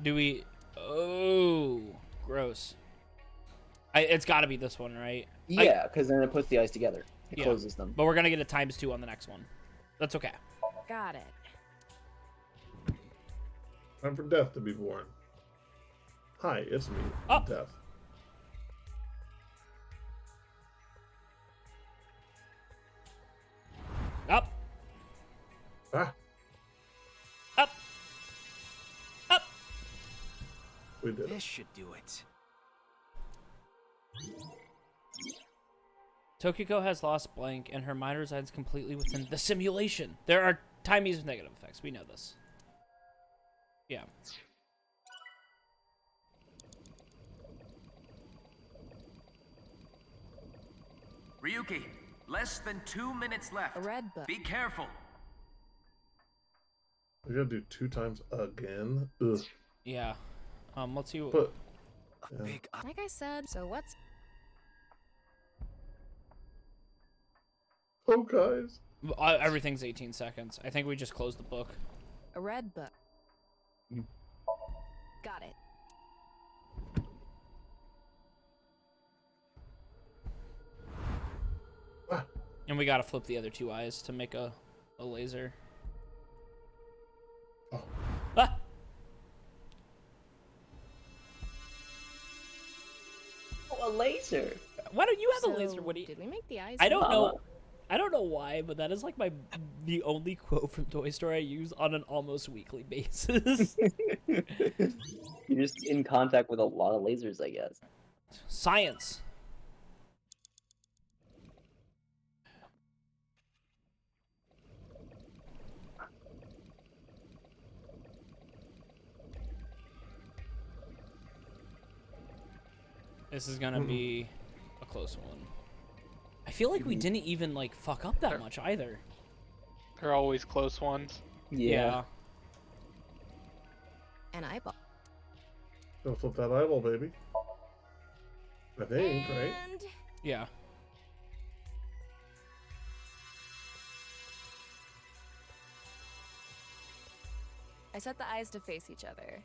[SPEAKER 1] do we? Oh, gross. It's got to be this one, right?
[SPEAKER 4] Yeah, because then it puts the eyes together. It
[SPEAKER 1] Yeah.
[SPEAKER 4] closes them.
[SPEAKER 1] But we're gonna get a ×2 on the next one. That's okay.
[SPEAKER 11] Got it.
[SPEAKER 2] Time for death to be born. Hi, it's me,
[SPEAKER 1] Oh.
[SPEAKER 2] Death.
[SPEAKER 1] Up,
[SPEAKER 2] Ah,
[SPEAKER 1] up, up.
[SPEAKER 2] we did it.
[SPEAKER 6] This should do it.
[SPEAKER 1] Tokiko has lost blank, and her mind resides completely within the simulation. There are timies with negative effects. We know this. Yeah.
[SPEAKER 12] Ryuki, less than 2 minutes left.
[SPEAKER 11] A red book.
[SPEAKER 12] Be careful.
[SPEAKER 2] We gotta do 2 times again. Ugh.
[SPEAKER 1] Yeah. Let's see what.
[SPEAKER 2] But
[SPEAKER 6] A big eye.
[SPEAKER 11] Like I said, so what's
[SPEAKER 2] oh, guys.
[SPEAKER 1] Everything's 18 seconds. I think we just close the book.
[SPEAKER 11] a red book? Got it.
[SPEAKER 2] Ah,
[SPEAKER 1] And we gotta flip the other 2 eyes to make a laser.
[SPEAKER 2] oh.
[SPEAKER 1] Ah!
[SPEAKER 4] Oh, a laser.
[SPEAKER 1] Why don't you have
[SPEAKER 11] So,
[SPEAKER 1] a laser, Woody?
[SPEAKER 11] did we make the eyes?
[SPEAKER 1] I don't
[SPEAKER 11] blue?
[SPEAKER 1] know. I don't know why, but that is like the only quote from Toy Story I use on an almost weekly basis.
[SPEAKER 4] You're just in contact with a lot of lasers, I guess.
[SPEAKER 1] Science. This is gonna be a close one. I feel like we didn't even like fuck up that much either.
[SPEAKER 3] They're always close ones.
[SPEAKER 1] Yeah.
[SPEAKER 11] An eyeball.
[SPEAKER 2] Gonna flip that eyeball, baby. I think, right?
[SPEAKER 5] And
[SPEAKER 1] Yeah.
[SPEAKER 11] I set the eyes to face each other.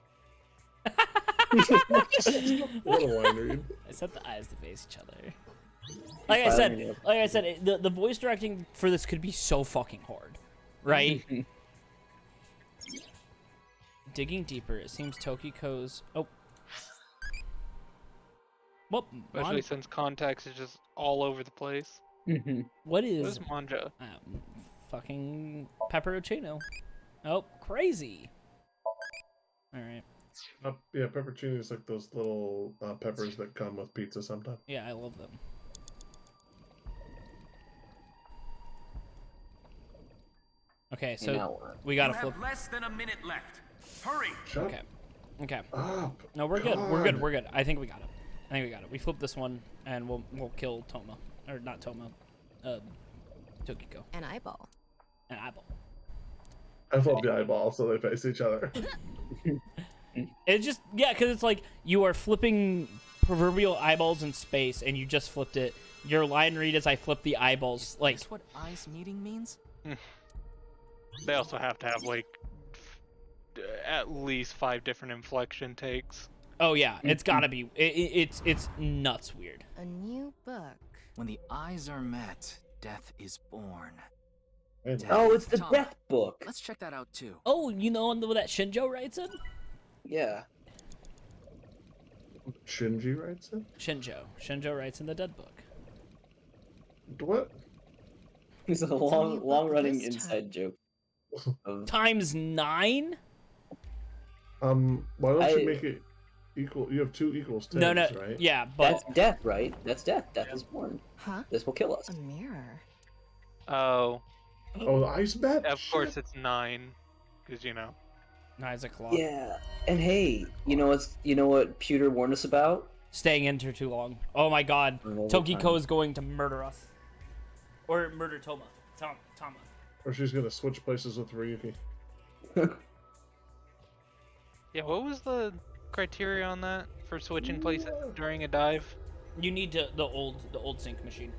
[SPEAKER 2] What a wine read.
[SPEAKER 1] I set the eyes to face each other. Like I said, the voice directing for this could be so fucking hard, right? Digging deeper, it seems Tokiko's. Oh. What?
[SPEAKER 3] Especially since context is just all over the place.
[SPEAKER 1] What is?
[SPEAKER 3] What is manja?
[SPEAKER 1] Fucking pepperoncino. Oh, crazy. All right.
[SPEAKER 2] Yeah, pepperoni is like those little peppers that come with pizza sometimes.
[SPEAKER 1] Yeah, I love them. Okay, so we gotta flip.
[SPEAKER 12] You have less than a minute left. Hurry.
[SPEAKER 1] Okay. Okay.
[SPEAKER 2] Up.
[SPEAKER 1] No, we're good. We're good. We're good. I think we got it. I think we got it. We flip this one, and we'll kill Toma, or not Toma, Tokiko.
[SPEAKER 11] An eyeball.
[SPEAKER 1] An eyeball.
[SPEAKER 2] I flip the eyeball so they face each other.
[SPEAKER 1] It's just because it's like you are flipping proverbial eyeballs in space, and you just flipped it. Your line read is I flip the eyeballs. Like
[SPEAKER 6] That's what eyes meeting means.
[SPEAKER 3] They also have to have like at least 5 different inflection takes.
[SPEAKER 1] Oh yeah, it's gotta be. It's nuts weird.
[SPEAKER 11] A new book.
[SPEAKER 6] When the eyes are met, death is born.
[SPEAKER 4] Oh, it's the
[SPEAKER 6] Tom,
[SPEAKER 4] death book.
[SPEAKER 6] Let's check that out too.
[SPEAKER 1] Oh, you know what that Shinjo writes in?
[SPEAKER 4] Yeah.
[SPEAKER 2] Shinji writes it?
[SPEAKER 1] Shinjo writes in the Dead Book.
[SPEAKER 2] What?
[SPEAKER 4] It's a long running inside joke.
[SPEAKER 1] Times 9?
[SPEAKER 2] Why don't you make it equal? You have 2 equals 10,
[SPEAKER 1] No,
[SPEAKER 2] right?
[SPEAKER 1] yeah, but
[SPEAKER 4] that's death, right? That's death. Death is born.
[SPEAKER 11] Huh?
[SPEAKER 4] This will kill us.
[SPEAKER 11] A mirror.
[SPEAKER 3] Oh.
[SPEAKER 2] Oh, the ice bet?
[SPEAKER 3] Of course it's 9, because you know.
[SPEAKER 1] 9's a clock.
[SPEAKER 4] Yeah. And hey, you know what Pewter warned us about?
[SPEAKER 1] Staying in for too long. Oh my god. Tokiko
[SPEAKER 4] time.
[SPEAKER 1] is going to murder us. Or murder Toma. Tama.
[SPEAKER 2] Or she's gonna switch places with Ryuki.
[SPEAKER 3] Yeah, what was the criteria on that for switching places during a dive?
[SPEAKER 1] You need the old sync machine.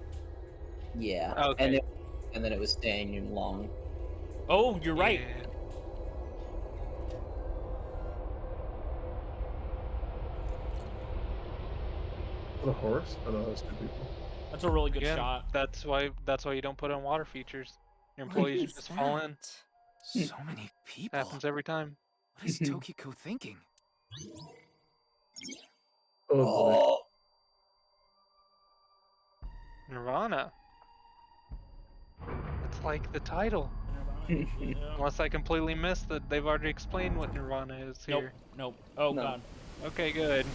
[SPEAKER 4] Yeah.
[SPEAKER 3] Okay.
[SPEAKER 4] And then it was staying in long.
[SPEAKER 1] Oh, you're right.
[SPEAKER 3] Yeah.
[SPEAKER 2] The horse? Oh no, that's 2 people.
[SPEAKER 1] That's a really good
[SPEAKER 3] Yeah,
[SPEAKER 1] shot.
[SPEAKER 3] That's why you don't put on water features. Your employees just fall in.
[SPEAKER 6] So many people.
[SPEAKER 3] Happens every time.
[SPEAKER 6] What is Tokiko thinking?
[SPEAKER 2] Oh, boy.
[SPEAKER 3] nirvanA. It's like the title. Unless I completely missed that they've already explained what nirvanA is here.
[SPEAKER 1] Nope. Oh
[SPEAKER 4] No.
[SPEAKER 1] god.
[SPEAKER 3] Okay, good.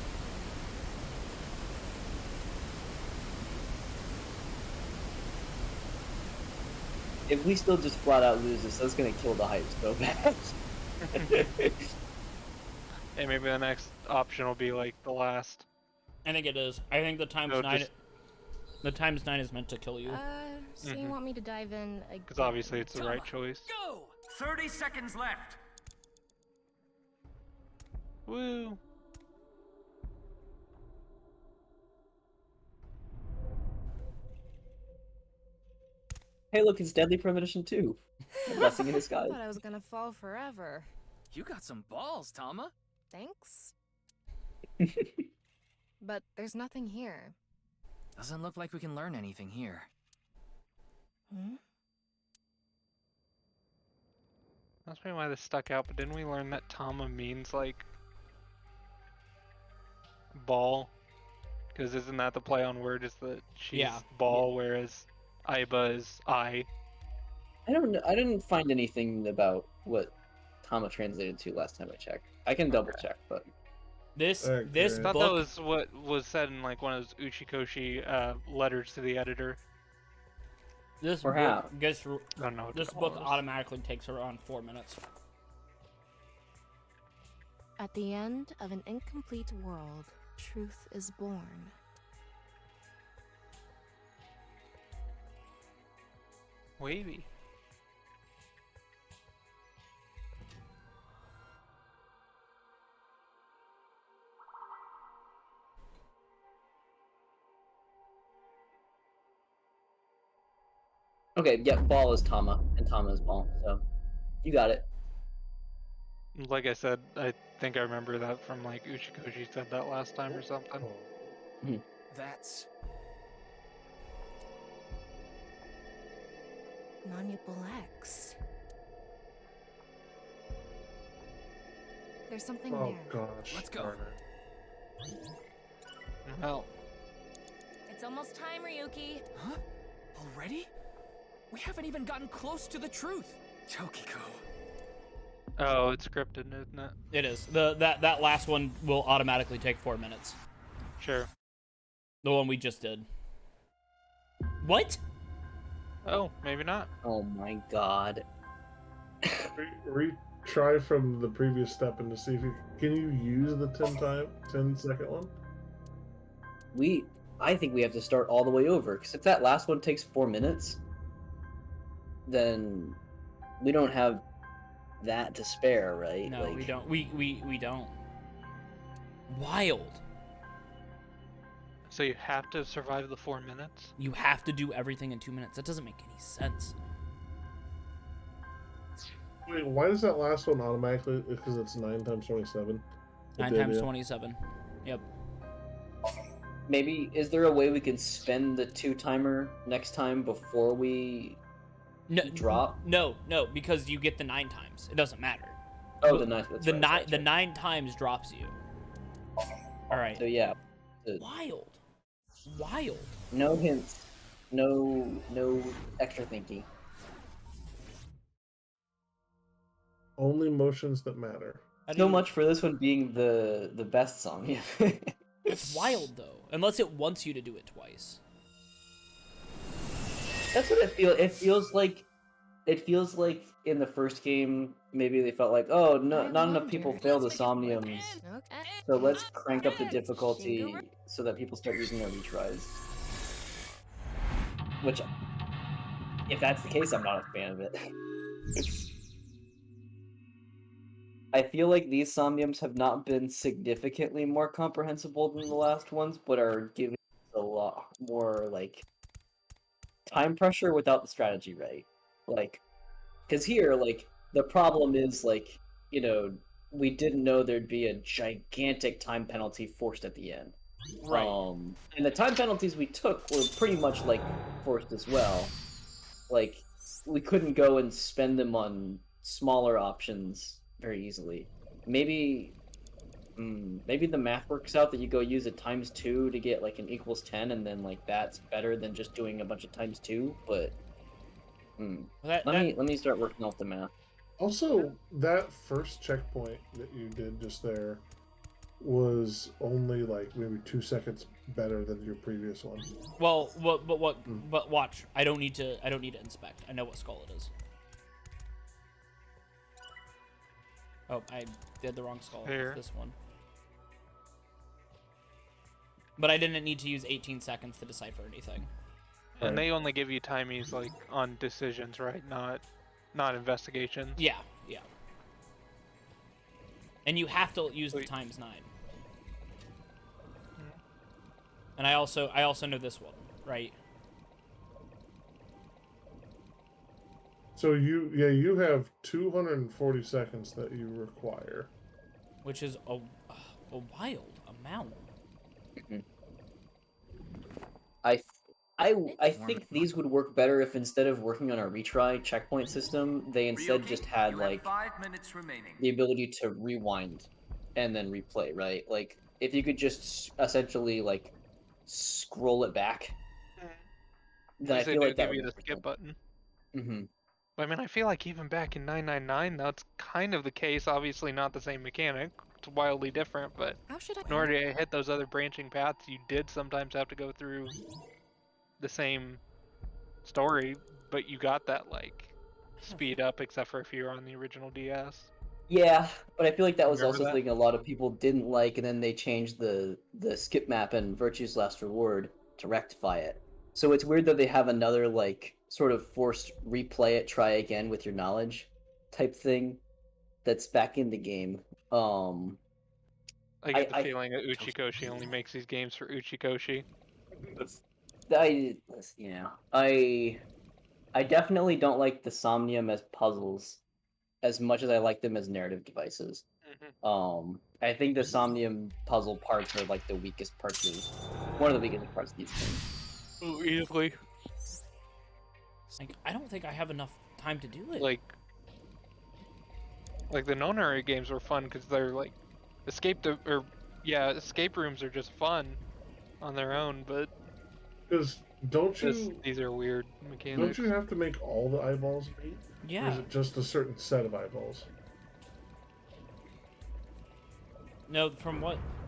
[SPEAKER 4] If we still just flat out lose this, that's gonna kill the hype so bad.
[SPEAKER 3] And maybe the next option will be like the last.
[SPEAKER 1] I think it is. I think the times
[SPEAKER 3] No,
[SPEAKER 1] 9.
[SPEAKER 3] just-
[SPEAKER 1] The times 9 is meant to kill you.
[SPEAKER 11] So you want me to dive in again?
[SPEAKER 3] Because obviously it's the right choice.
[SPEAKER 12] Go! 30 seconds left.
[SPEAKER 3] Woo!
[SPEAKER 4] Hey, look, it's Deadly Premonition 2. Blessing in disguise.
[SPEAKER 11] I thought I was gonna fall forever.
[SPEAKER 6] You got some balls, Tama.
[SPEAKER 11] Thanks. But there's nothing here.
[SPEAKER 6] Doesn't look like we can learn anything here.
[SPEAKER 11] Hmm?
[SPEAKER 3] That's maybe why this stuck out, but didn't we learn that Tama means like ball? Because isn't that the play on word is that she's ball, whereas Aiba is eye?
[SPEAKER 4] I don't know. I didn't find anything about what Tama translated to last time I checked. I can double check, but
[SPEAKER 1] This
[SPEAKER 2] Okay.
[SPEAKER 1] this
[SPEAKER 3] I thought
[SPEAKER 1] book
[SPEAKER 3] that was what was said in like one of those Uchikoshi letters to the editor.
[SPEAKER 1] this
[SPEAKER 4] Perhaps.
[SPEAKER 1] book gets
[SPEAKER 3] I don't know. What
[SPEAKER 1] this
[SPEAKER 3] to call
[SPEAKER 1] book
[SPEAKER 3] those.
[SPEAKER 1] automatically takes around 4 minutes.
[SPEAKER 11] At the end of an incomplete world, truth is born.
[SPEAKER 3] Wavy.
[SPEAKER 4] okay. Yeah, ball is Tama, and Tama is ball. So you got it.
[SPEAKER 3] Like I said, I think I remember that from like Uchikoshi said that last time or something.
[SPEAKER 6] That's
[SPEAKER 11] Manipul X. There's something
[SPEAKER 2] Oh
[SPEAKER 11] there.
[SPEAKER 2] gosh.
[SPEAKER 6] Let's go.
[SPEAKER 2] darn it.
[SPEAKER 3] Well,
[SPEAKER 5] It's almost time, Ryuki.
[SPEAKER 6] Huh? Already? We haven't even gotten close to the truth. Tokiko.
[SPEAKER 3] oh, it's scripted, isn't it?
[SPEAKER 1] It is. That last one will automatically take 4 minutes.
[SPEAKER 3] Sure.
[SPEAKER 1] The one we just did. What?
[SPEAKER 3] Oh, maybe not.
[SPEAKER 4] Oh my god.
[SPEAKER 2] Retry from the previous step and to see if you can use the 10-second one.
[SPEAKER 4] I think we have to start all the way over, because if that last one takes 4 minutes, then we don't have that to spare, right?
[SPEAKER 1] No, we don't. We don't. Wild.
[SPEAKER 3] So you have to survive the 4 minutes?
[SPEAKER 1] You have to do everything in 2 minutes. That doesn't make any sense.
[SPEAKER 2] Wait, why does that last one automatically? Because it's 9 times 27.
[SPEAKER 1] 9 times 27. Yep.
[SPEAKER 4] Maybe, is there a way we can spend the 2 timer next time before we drop?
[SPEAKER 1] No, because you get the 9 times. It doesn't matter.
[SPEAKER 4] Oh, the 9. That's
[SPEAKER 1] the
[SPEAKER 4] right,
[SPEAKER 1] nine.
[SPEAKER 4] that's
[SPEAKER 1] The
[SPEAKER 4] right.
[SPEAKER 1] 9 times drops you. All right.
[SPEAKER 4] So yeah.
[SPEAKER 1] Wild.
[SPEAKER 4] No hints. No extra thinking.
[SPEAKER 2] Only motions that matter.
[SPEAKER 4] So much for this one being the best song.
[SPEAKER 1] It's wild though, unless it wants you to do it twice.
[SPEAKER 4] That's what it feels. It feels like in the first game, maybe they felt like, oh, no, not enough people fail the Somniums, so let's crank up the difficulty so that people start using their retries. Which, if that's the case, I'm not a fan of it. I feel like these Somniums have not been significantly more comprehensible than the last ones, but are giving a lot more, like, time pressure without the strategy right. Like, because here, like, the problem is, like, you know, we didn't know there'd be a gigantic time penalty forced at the end.
[SPEAKER 1] Right.
[SPEAKER 4] And the time penalties we took were pretty much, like, forced as well. Like, we couldn't go and spend them on smaller options very easily. Maybe the math works out that you go use a ×2 to get, like, an equals 10, and then, like, that's better than just doing a bunch of ×2, but... Let me start working off the math.
[SPEAKER 2] Also, that first checkpoint that you did just there was only like maybe 2 seconds better than your previous one.
[SPEAKER 1] Well, but watch. I don't need to inspect. I know what skull it is. Oh, I did the wrong skull.
[SPEAKER 3] Here.
[SPEAKER 1] This one. But I didn't need to use 18 seconds to decipher anything.
[SPEAKER 3] And they only give you timies like on decisions, right? Not investigations.
[SPEAKER 1] Yeah. And you have to use the ×9. And I also know this one, right?
[SPEAKER 2] So you have 240 seconds that you require,
[SPEAKER 1] Which is a wild amount.
[SPEAKER 4] I think these would work better if instead of working on a retry checkpoint system, they instead just had, like,
[SPEAKER 12] 5 minutes remaining.
[SPEAKER 4] the ability to rewind and then replay, right? Like, if you could just essentially, like, scroll it back, then I feel like that
[SPEAKER 3] give you
[SPEAKER 4] would
[SPEAKER 3] the skip button.
[SPEAKER 4] Mm-hmm.
[SPEAKER 3] I mean, I feel like even back in 999, that's kind of the case. Obviously, not the same mechanic. It's wildly different, but in order to hit those other branching paths, you did sometimes have to go through the same story, but you got that, like, speed up, except for if you were on the original DS.
[SPEAKER 4] Yeah, but I feel like that was
[SPEAKER 3] Remember
[SPEAKER 4] also
[SPEAKER 3] that?
[SPEAKER 4] something a lot of people didn't like, and then they changed the skip map in Virtue's Last Reward to rectify it. So it's weird that they have another, like, sort of forced replay it, try again with your knowledge type thing that's back in the game.
[SPEAKER 3] I get the feeling that Uchikoshi only makes these games for Uchikoshi.
[SPEAKER 4] I definitely don't like the Somnium as puzzles as much as I like them as narrative devices. I think the Somnium puzzle parts are, like, the weakest parts of one of the weakest parts of these games.
[SPEAKER 3] Oh, easily.
[SPEAKER 1] Like, I don't think I have enough time to do it.
[SPEAKER 3] Like the non-horror games were fun because they're like escape rooms are just fun on their own, but
[SPEAKER 2] Because
[SPEAKER 3] these are weird mechanics.
[SPEAKER 2] don't you have to make all the eyeballs meet?
[SPEAKER 1] Yeah.
[SPEAKER 2] Or is it just a certain set of eyeballs?
[SPEAKER 1] No,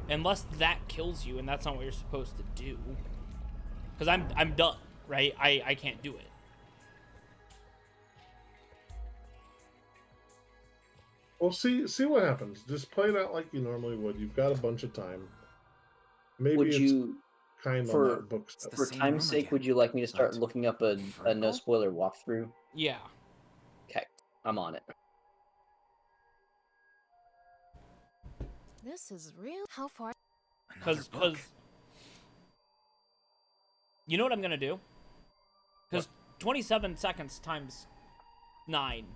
[SPEAKER 1] unless that kills you, and that's not what you're supposed to do. Because I'm done, right? I can't do it.
[SPEAKER 2] Well, see what happens. Just play it out like you normally would. You've got a bunch of time. Maybe
[SPEAKER 4] Would
[SPEAKER 2] it's
[SPEAKER 4] you,
[SPEAKER 2] kind on
[SPEAKER 4] for
[SPEAKER 2] that book stuff.
[SPEAKER 4] for time's sake, would you like me to start looking up a no spoiler walkthrough?
[SPEAKER 1] Yeah.
[SPEAKER 4] Okay, I'm on it.
[SPEAKER 11] This is real. How far?
[SPEAKER 1] Because you know what I'm gonna do? Because 27 seconds times 9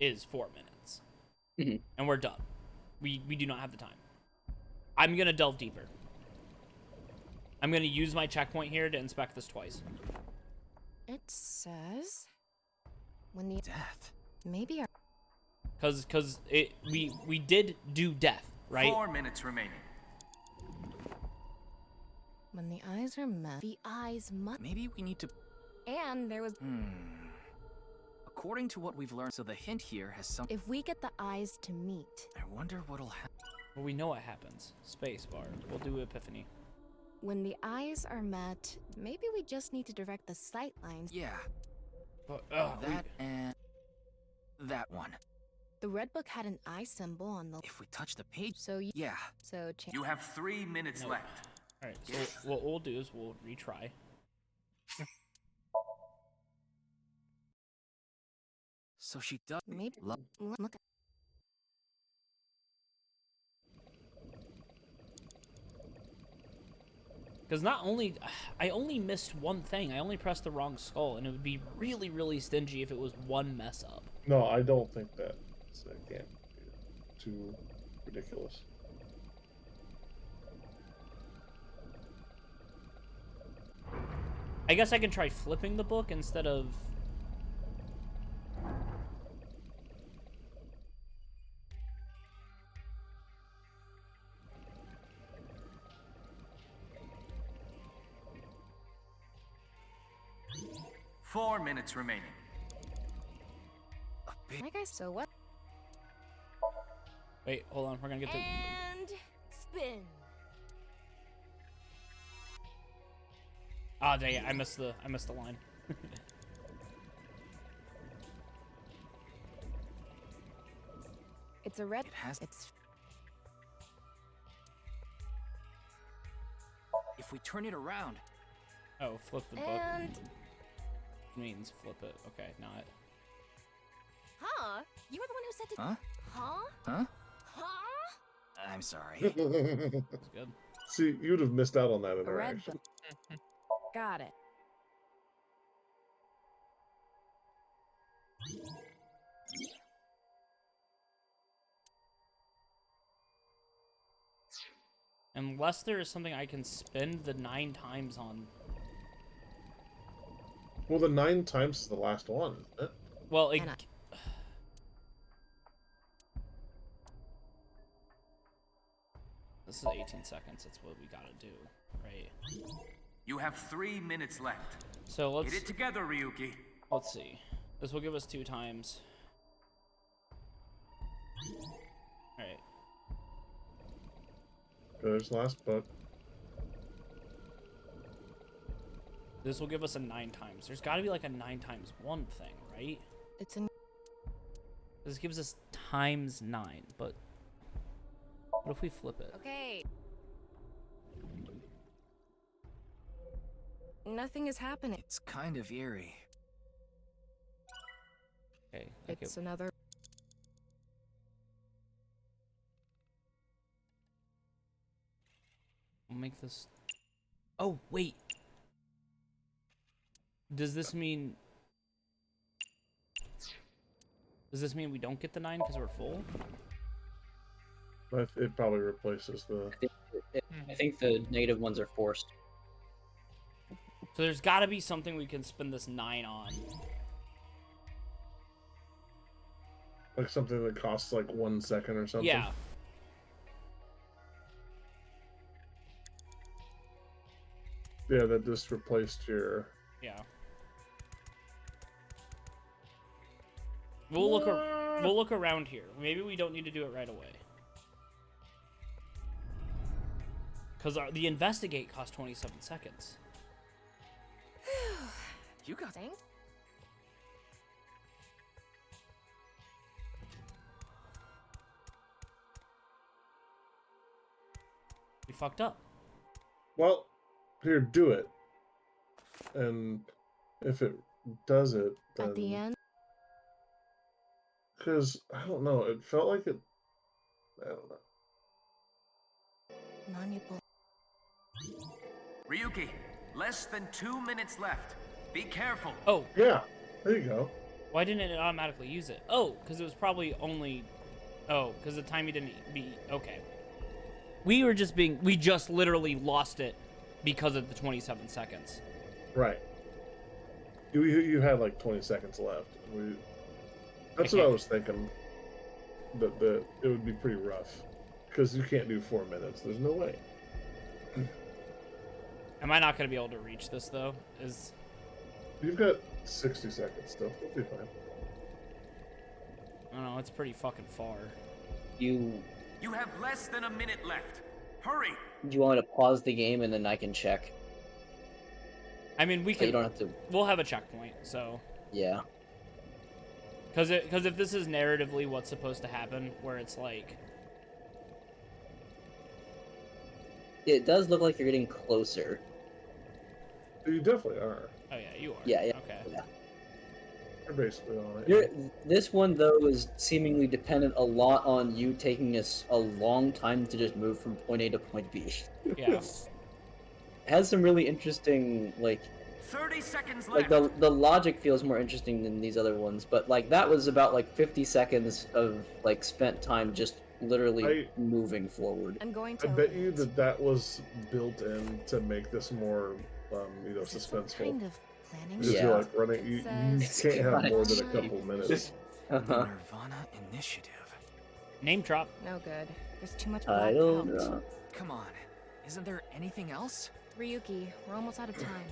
[SPEAKER 1] is 4 minutes, and we're done. We do not have the time. I'm gonna delve deeper. I'm gonna use my checkpoint here to inspect this twice.
[SPEAKER 11] It says when the
[SPEAKER 6] death.
[SPEAKER 11] Maybe our
[SPEAKER 1] Because we did do death, right?
[SPEAKER 12] 4 minutes remaining.
[SPEAKER 11] when the eyes are met, the eyes must.
[SPEAKER 6] Maybe we need to.
[SPEAKER 11] And there was.
[SPEAKER 6] According to what we've learned, so the hint here has some.
[SPEAKER 11] If we get the eyes to meet.
[SPEAKER 6] I wonder what'll happen.
[SPEAKER 1] Well, we know what happens. Space bar. We'll do Epiphany.
[SPEAKER 11] When the eyes are met, maybe we just need to direct the sight lines.
[SPEAKER 6] Yeah.
[SPEAKER 1] But,
[SPEAKER 6] and that one.
[SPEAKER 11] The red book had an eye symbol on the.
[SPEAKER 6] If we touch the page.
[SPEAKER 11] So
[SPEAKER 6] yeah.
[SPEAKER 11] So.
[SPEAKER 12] You have 3 minutes left.
[SPEAKER 1] All right. So what we'll do is we'll retry.
[SPEAKER 6] So she does.
[SPEAKER 11] Maybe. Look.
[SPEAKER 1] Because I only missed one thing. I only pressed the wrong skull, and it would be really, really stingy if it was one mess up.
[SPEAKER 2] No, I don't think that. Again, too ridiculous.
[SPEAKER 1] I guess I can try flipping the book instead of...
[SPEAKER 12] Four minutes remaining.
[SPEAKER 11] My guys, so what?
[SPEAKER 1] Wait, hold on. We're gonna get the...
[SPEAKER 5] And spin.
[SPEAKER 1] Ah, dang it! I missed the line.
[SPEAKER 11] It's a red.
[SPEAKER 6] It has.
[SPEAKER 11] It's.
[SPEAKER 6] If we turn it around.
[SPEAKER 1] Oh, flip the book.
[SPEAKER 5] And.
[SPEAKER 1] Means flip it. Okay, not.
[SPEAKER 5] Huh? You were the one who said to.
[SPEAKER 6] Huh?
[SPEAKER 5] Huh?
[SPEAKER 6] Huh?
[SPEAKER 5] Huh?
[SPEAKER 6] I'm sorry.
[SPEAKER 1] That's good.
[SPEAKER 2] See, you'd have missed out on that
[SPEAKER 11] A red
[SPEAKER 2] interaction.
[SPEAKER 11] book. Got it.
[SPEAKER 1] Unless there is something I can spend the 9 times on.
[SPEAKER 2] Well, the 9 times is the last one, isn't it?
[SPEAKER 1] Well, it... This is 18 seconds. That's what we gotta do, right?
[SPEAKER 12] You have 3 minutes left.
[SPEAKER 1] So let's...
[SPEAKER 12] Get it together, Ryuki.
[SPEAKER 1] Let's see. This will give us 2 times. Alright.
[SPEAKER 2] There's the last book.
[SPEAKER 1] This will give us a 9 times. There's gotta be like a 9 times 1 thing, right?
[SPEAKER 11] It's in.
[SPEAKER 1] This gives us times 9, but... What if we flip it?
[SPEAKER 11] Okay. Nothing is happening.
[SPEAKER 6] It's kind of eerie.
[SPEAKER 1] Okay.
[SPEAKER 11] It's another.
[SPEAKER 1] We'll make this... Oh, wait! Does this mean... Does this mean we don't get the 9 because we're full?
[SPEAKER 2] It probably replaces the...
[SPEAKER 4] I think the negative ones are forced.
[SPEAKER 1] So there's got to be something we can spend this 9 on.
[SPEAKER 2] Like something that costs like 1 second or something.
[SPEAKER 1] Yeah.
[SPEAKER 2] Yeah, that just replaced your...
[SPEAKER 1] Yeah. We'll look around here. Maybe we don't need to do it right away. Because the investigate costs 27 seconds.
[SPEAKER 6] You got
[SPEAKER 11] Think?
[SPEAKER 1] We fucked up.
[SPEAKER 2] Well, here, do it. And if it does it, then...
[SPEAKER 11] At the end?
[SPEAKER 2] Because, I don't know, it felt like it... I don't know.
[SPEAKER 11] Manipul.
[SPEAKER 12] Ryuki, less than 2 minutes left. Be careful.
[SPEAKER 1] Oh.
[SPEAKER 2] Yeah, there you go.
[SPEAKER 1] Why didn't it automatically use it? Oh, because it was probably only... Oh, because the time you didn't be... Okay. We just literally lost it because of the 27 seconds.
[SPEAKER 2] Right. You had like 20 seconds left. That's what I was thinking. That it would be pretty rough. Because you can't do 4 minutes. There's no way.
[SPEAKER 1] Am I not going to be able to reach this, though?
[SPEAKER 2] You've got 60 seconds still. It'll be fine.
[SPEAKER 1] I don't know, it's pretty fucking far.
[SPEAKER 4] You
[SPEAKER 12] have less than a minute left. Hurry!
[SPEAKER 4] Do you want me to pause the game and then I can check?
[SPEAKER 1] I mean, we can...
[SPEAKER 4] You don't have to...
[SPEAKER 1] We'll have a checkpoint, so...
[SPEAKER 4] Yeah.
[SPEAKER 1] Because if this is narratively what's supposed to happen, where it's like...
[SPEAKER 4] It does look like you're getting closer.
[SPEAKER 2] You definitely are.
[SPEAKER 1] Oh yeah, you are.
[SPEAKER 4] Yeah.
[SPEAKER 1] Okay.
[SPEAKER 4] Yeah.
[SPEAKER 2] You're basically on it.
[SPEAKER 4] This one, though, is seemingly dependent a lot on you taking us a long time to just move from point A to point B.
[SPEAKER 1] Yeah.
[SPEAKER 4] Has some really interesting, like...
[SPEAKER 12] 30 seconds left.
[SPEAKER 4] Like, the logic feels more interesting than these other ones, but, like, that was about, like, 50 seconds of, like, spent time just literally moving forward.
[SPEAKER 11] I'm going to...
[SPEAKER 2] I bet you that was built in to make this more, suspenseful.
[SPEAKER 11] Kind of planning.
[SPEAKER 2] Because you're like running, you can't have more than a couple minutes.
[SPEAKER 6] The nirvanA Initiative.
[SPEAKER 1] Name drop.
[SPEAKER 11] No good. There's too much
[SPEAKER 4] I
[SPEAKER 11] black
[SPEAKER 4] don't
[SPEAKER 11] count.
[SPEAKER 4] know.
[SPEAKER 6] Come on. Isn't there anything else?
[SPEAKER 11] Ryuki, we're almost out of time.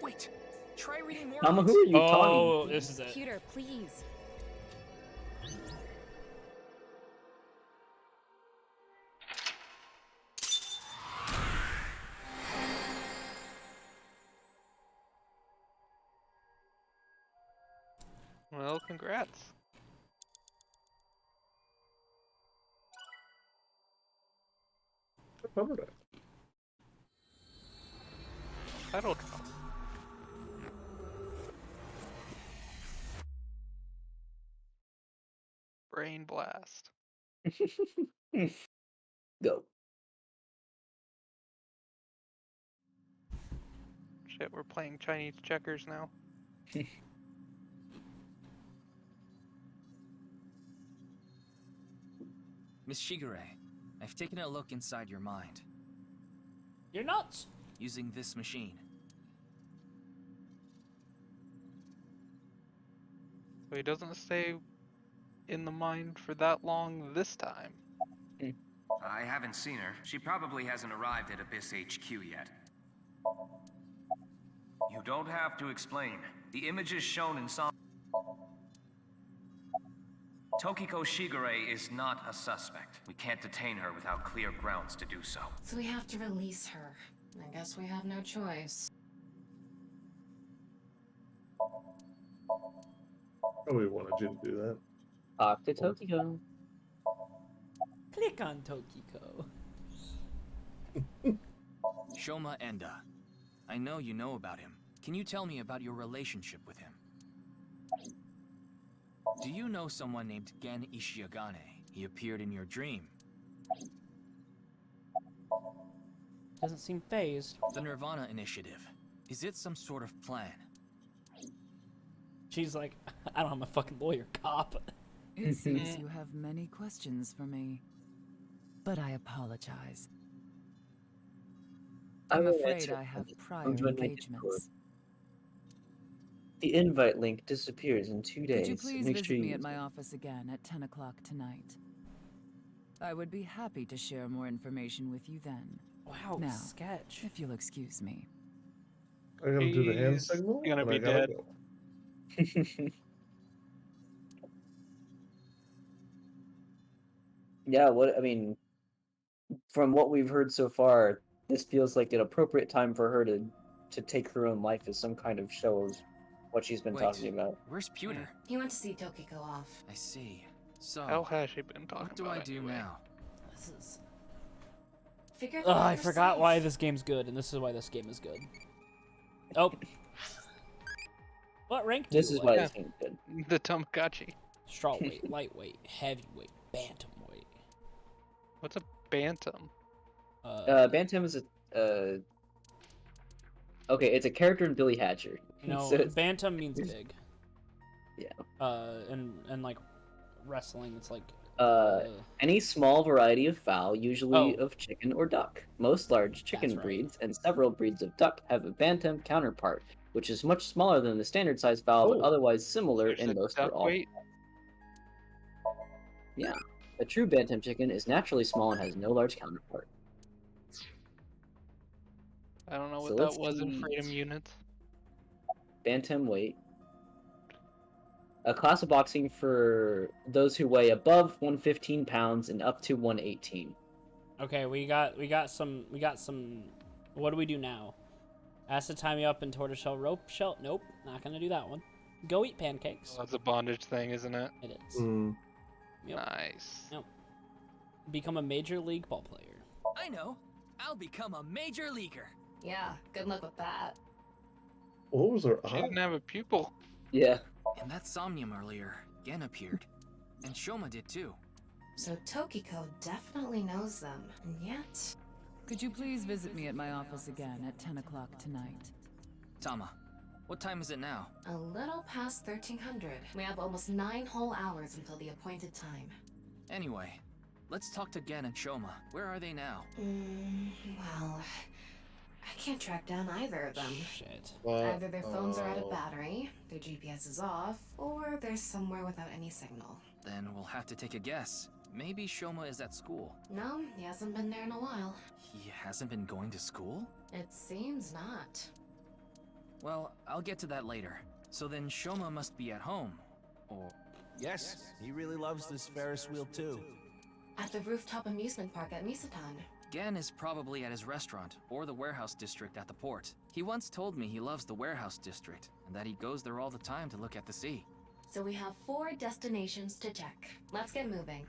[SPEAKER 6] Wait. Try reading more.
[SPEAKER 4] Mama, who are you talking
[SPEAKER 1] Oh,
[SPEAKER 4] to?
[SPEAKER 1] this is it.
[SPEAKER 11] Computer, please.
[SPEAKER 3] Well, congrats.
[SPEAKER 2] I covered it.
[SPEAKER 3] Title drop. Brain blast.
[SPEAKER 4] Go.
[SPEAKER 3] Shit, we're playing Chinese checkers now.
[SPEAKER 6] Miss Shigure, I've taken a look inside your mind.
[SPEAKER 1] You're nuts.
[SPEAKER 6] Using this machine.
[SPEAKER 3] So he doesn't stay in the mind for that long this time.
[SPEAKER 12] I haven't seen her. She probably hasn't arrived at Abyss HQ yet. You don't have to explain. The images shown in Tokiko Shigure is not a suspect. We can't detain her without clear grounds to do so.
[SPEAKER 7] So we have to release her. I guess we have no choice.
[SPEAKER 2] Probably wanted you to do that.
[SPEAKER 4] Talk to Tokiko.
[SPEAKER 1] Click on Tokiko.
[SPEAKER 6] Shoma Enda. I know you know about him. Can you tell me about your relationship with him? Do you know someone named Gen Ishiagane? He appeared in your dream.
[SPEAKER 1] Doesn't seem phased.
[SPEAKER 6] The nirvanA Initiative. Is it some sort of plan?
[SPEAKER 1] She's like, I don't have a fucking lawyer, cop.
[SPEAKER 8] It seems you have many questions for me. But I apologize.
[SPEAKER 4] I
[SPEAKER 8] I'm
[SPEAKER 4] won't
[SPEAKER 8] afraid
[SPEAKER 4] answer
[SPEAKER 8] I have
[SPEAKER 4] it.
[SPEAKER 8] prior
[SPEAKER 4] Come join my Discord.
[SPEAKER 8] engagements.
[SPEAKER 4] The invite link disappears in 2 days.
[SPEAKER 8] Could you please
[SPEAKER 4] Make
[SPEAKER 8] visit
[SPEAKER 4] sure
[SPEAKER 8] me
[SPEAKER 4] you
[SPEAKER 8] at my office again at 10 o'clock tonight? I would be happy to share more information with you then.
[SPEAKER 1] Wow,
[SPEAKER 8] Now,
[SPEAKER 1] sketch.
[SPEAKER 8] if you'll excuse me.
[SPEAKER 2] I gotta do the hand
[SPEAKER 3] He's
[SPEAKER 2] signal.
[SPEAKER 3] gonna
[SPEAKER 2] and
[SPEAKER 3] be
[SPEAKER 2] I gotta
[SPEAKER 3] dead.
[SPEAKER 2] go.
[SPEAKER 4] Yeah, what I mean, from what we've heard so far, this feels like an appropriate time for her to take her own life as some kind of show of what she's been
[SPEAKER 6] Wait,
[SPEAKER 4] talking about.
[SPEAKER 6] where's Pewter?
[SPEAKER 7] He went to see Tokiko off.
[SPEAKER 6] I see. So,
[SPEAKER 3] How has she been talking
[SPEAKER 6] what do
[SPEAKER 3] about
[SPEAKER 6] I do
[SPEAKER 3] anyway?
[SPEAKER 6] now?
[SPEAKER 1] This is.
[SPEAKER 7] Figure
[SPEAKER 1] Ugh,
[SPEAKER 7] that out
[SPEAKER 1] I forgot
[SPEAKER 7] yourself.
[SPEAKER 1] why this game's good, and this is why this game is good. Oh. What rank do
[SPEAKER 4] This
[SPEAKER 1] you
[SPEAKER 4] is
[SPEAKER 1] like?
[SPEAKER 4] why this game's good.
[SPEAKER 3] The Tamagotchi.
[SPEAKER 1] Strawweight, lightweight, heavyweight, bantamweight.
[SPEAKER 3] What's a bantam?
[SPEAKER 4] Bantam is a okay, it's a character in Billy Hatcher.
[SPEAKER 1] No,
[SPEAKER 4] So it's-
[SPEAKER 1] bantam means big.
[SPEAKER 4] Yeah.
[SPEAKER 1] And like wrestling, it's like.
[SPEAKER 4] Any small variety of fowl, usually
[SPEAKER 1] Oh.
[SPEAKER 4] of chicken or duck. Most large chicken
[SPEAKER 1] That's right.
[SPEAKER 4] breeds and several breeds of duck have a bantam counterpart, which is much smaller than the standard size fowl, but
[SPEAKER 2] Oh.
[SPEAKER 4] otherwise similar
[SPEAKER 3] There's
[SPEAKER 4] in
[SPEAKER 3] a
[SPEAKER 4] most or
[SPEAKER 3] duck
[SPEAKER 4] all.
[SPEAKER 3] weight.
[SPEAKER 4] Yeah. A true bantam chicken is naturally small and has no large counterpart.
[SPEAKER 3] I don't know
[SPEAKER 4] So
[SPEAKER 3] what
[SPEAKER 4] let's
[SPEAKER 3] that was in
[SPEAKER 4] see.
[SPEAKER 3] freedom units.
[SPEAKER 4] Bantam weight. A class of boxing for those who weigh above 115 pounds and up to 118.
[SPEAKER 1] Okay, we got some. What do we do now? Ask to tie me up in tortoiseshell rope shell. Nope, not gonna do that one. Go eat pancakes.
[SPEAKER 3] Well, that's a bondage thing, isn't it?
[SPEAKER 1] It is.
[SPEAKER 2] Mm.
[SPEAKER 1] Yep.
[SPEAKER 3] Nice.
[SPEAKER 1] Yep. Become a major league ball player.
[SPEAKER 6] I know. I'll become a major leaguer.
[SPEAKER 7] Yeah, good luck with that.
[SPEAKER 2] What was her
[SPEAKER 3] She
[SPEAKER 2] eye?
[SPEAKER 3] didn't have a pupil.
[SPEAKER 4] Yeah.
[SPEAKER 6] In that Somnium earlier, Gen appeared. And Shoma did too.
[SPEAKER 7] So Tokiko definitely knows them, and yet...
[SPEAKER 8] Could you please visit me at my office again at 10 o'clock tonight?
[SPEAKER 6] Tama, what time is it now?
[SPEAKER 7] A little past 1300. We have almost 9 whole hours until the appointed time.
[SPEAKER 6] Anyway, let's talk to Gen and Shoma. Where are they now?
[SPEAKER 7] Well... I can't track down either of them.
[SPEAKER 1] Shit.
[SPEAKER 7] Either their phones are out of battery, their GPS is off, or they're somewhere without any signal.
[SPEAKER 6] Then we'll have to take a guess. Maybe Shoma is at school.
[SPEAKER 7] No, he hasn't been there in a while.
[SPEAKER 6] He hasn't been going to school?
[SPEAKER 7] It seems not.
[SPEAKER 6] Well, I'll get to that later. So then Shoma must be at home. Or...
[SPEAKER 10] Yes, he really loves this Ferris wheel too.
[SPEAKER 7] At the rooftop amusement park at Misatan.
[SPEAKER 6] Gen is probably at his restaurant, or the warehouse district at the port. He once told me he loves the warehouse district, and that he goes there all the time to look at the sea.
[SPEAKER 7] So we have 4 destinations to check. Let's get moving.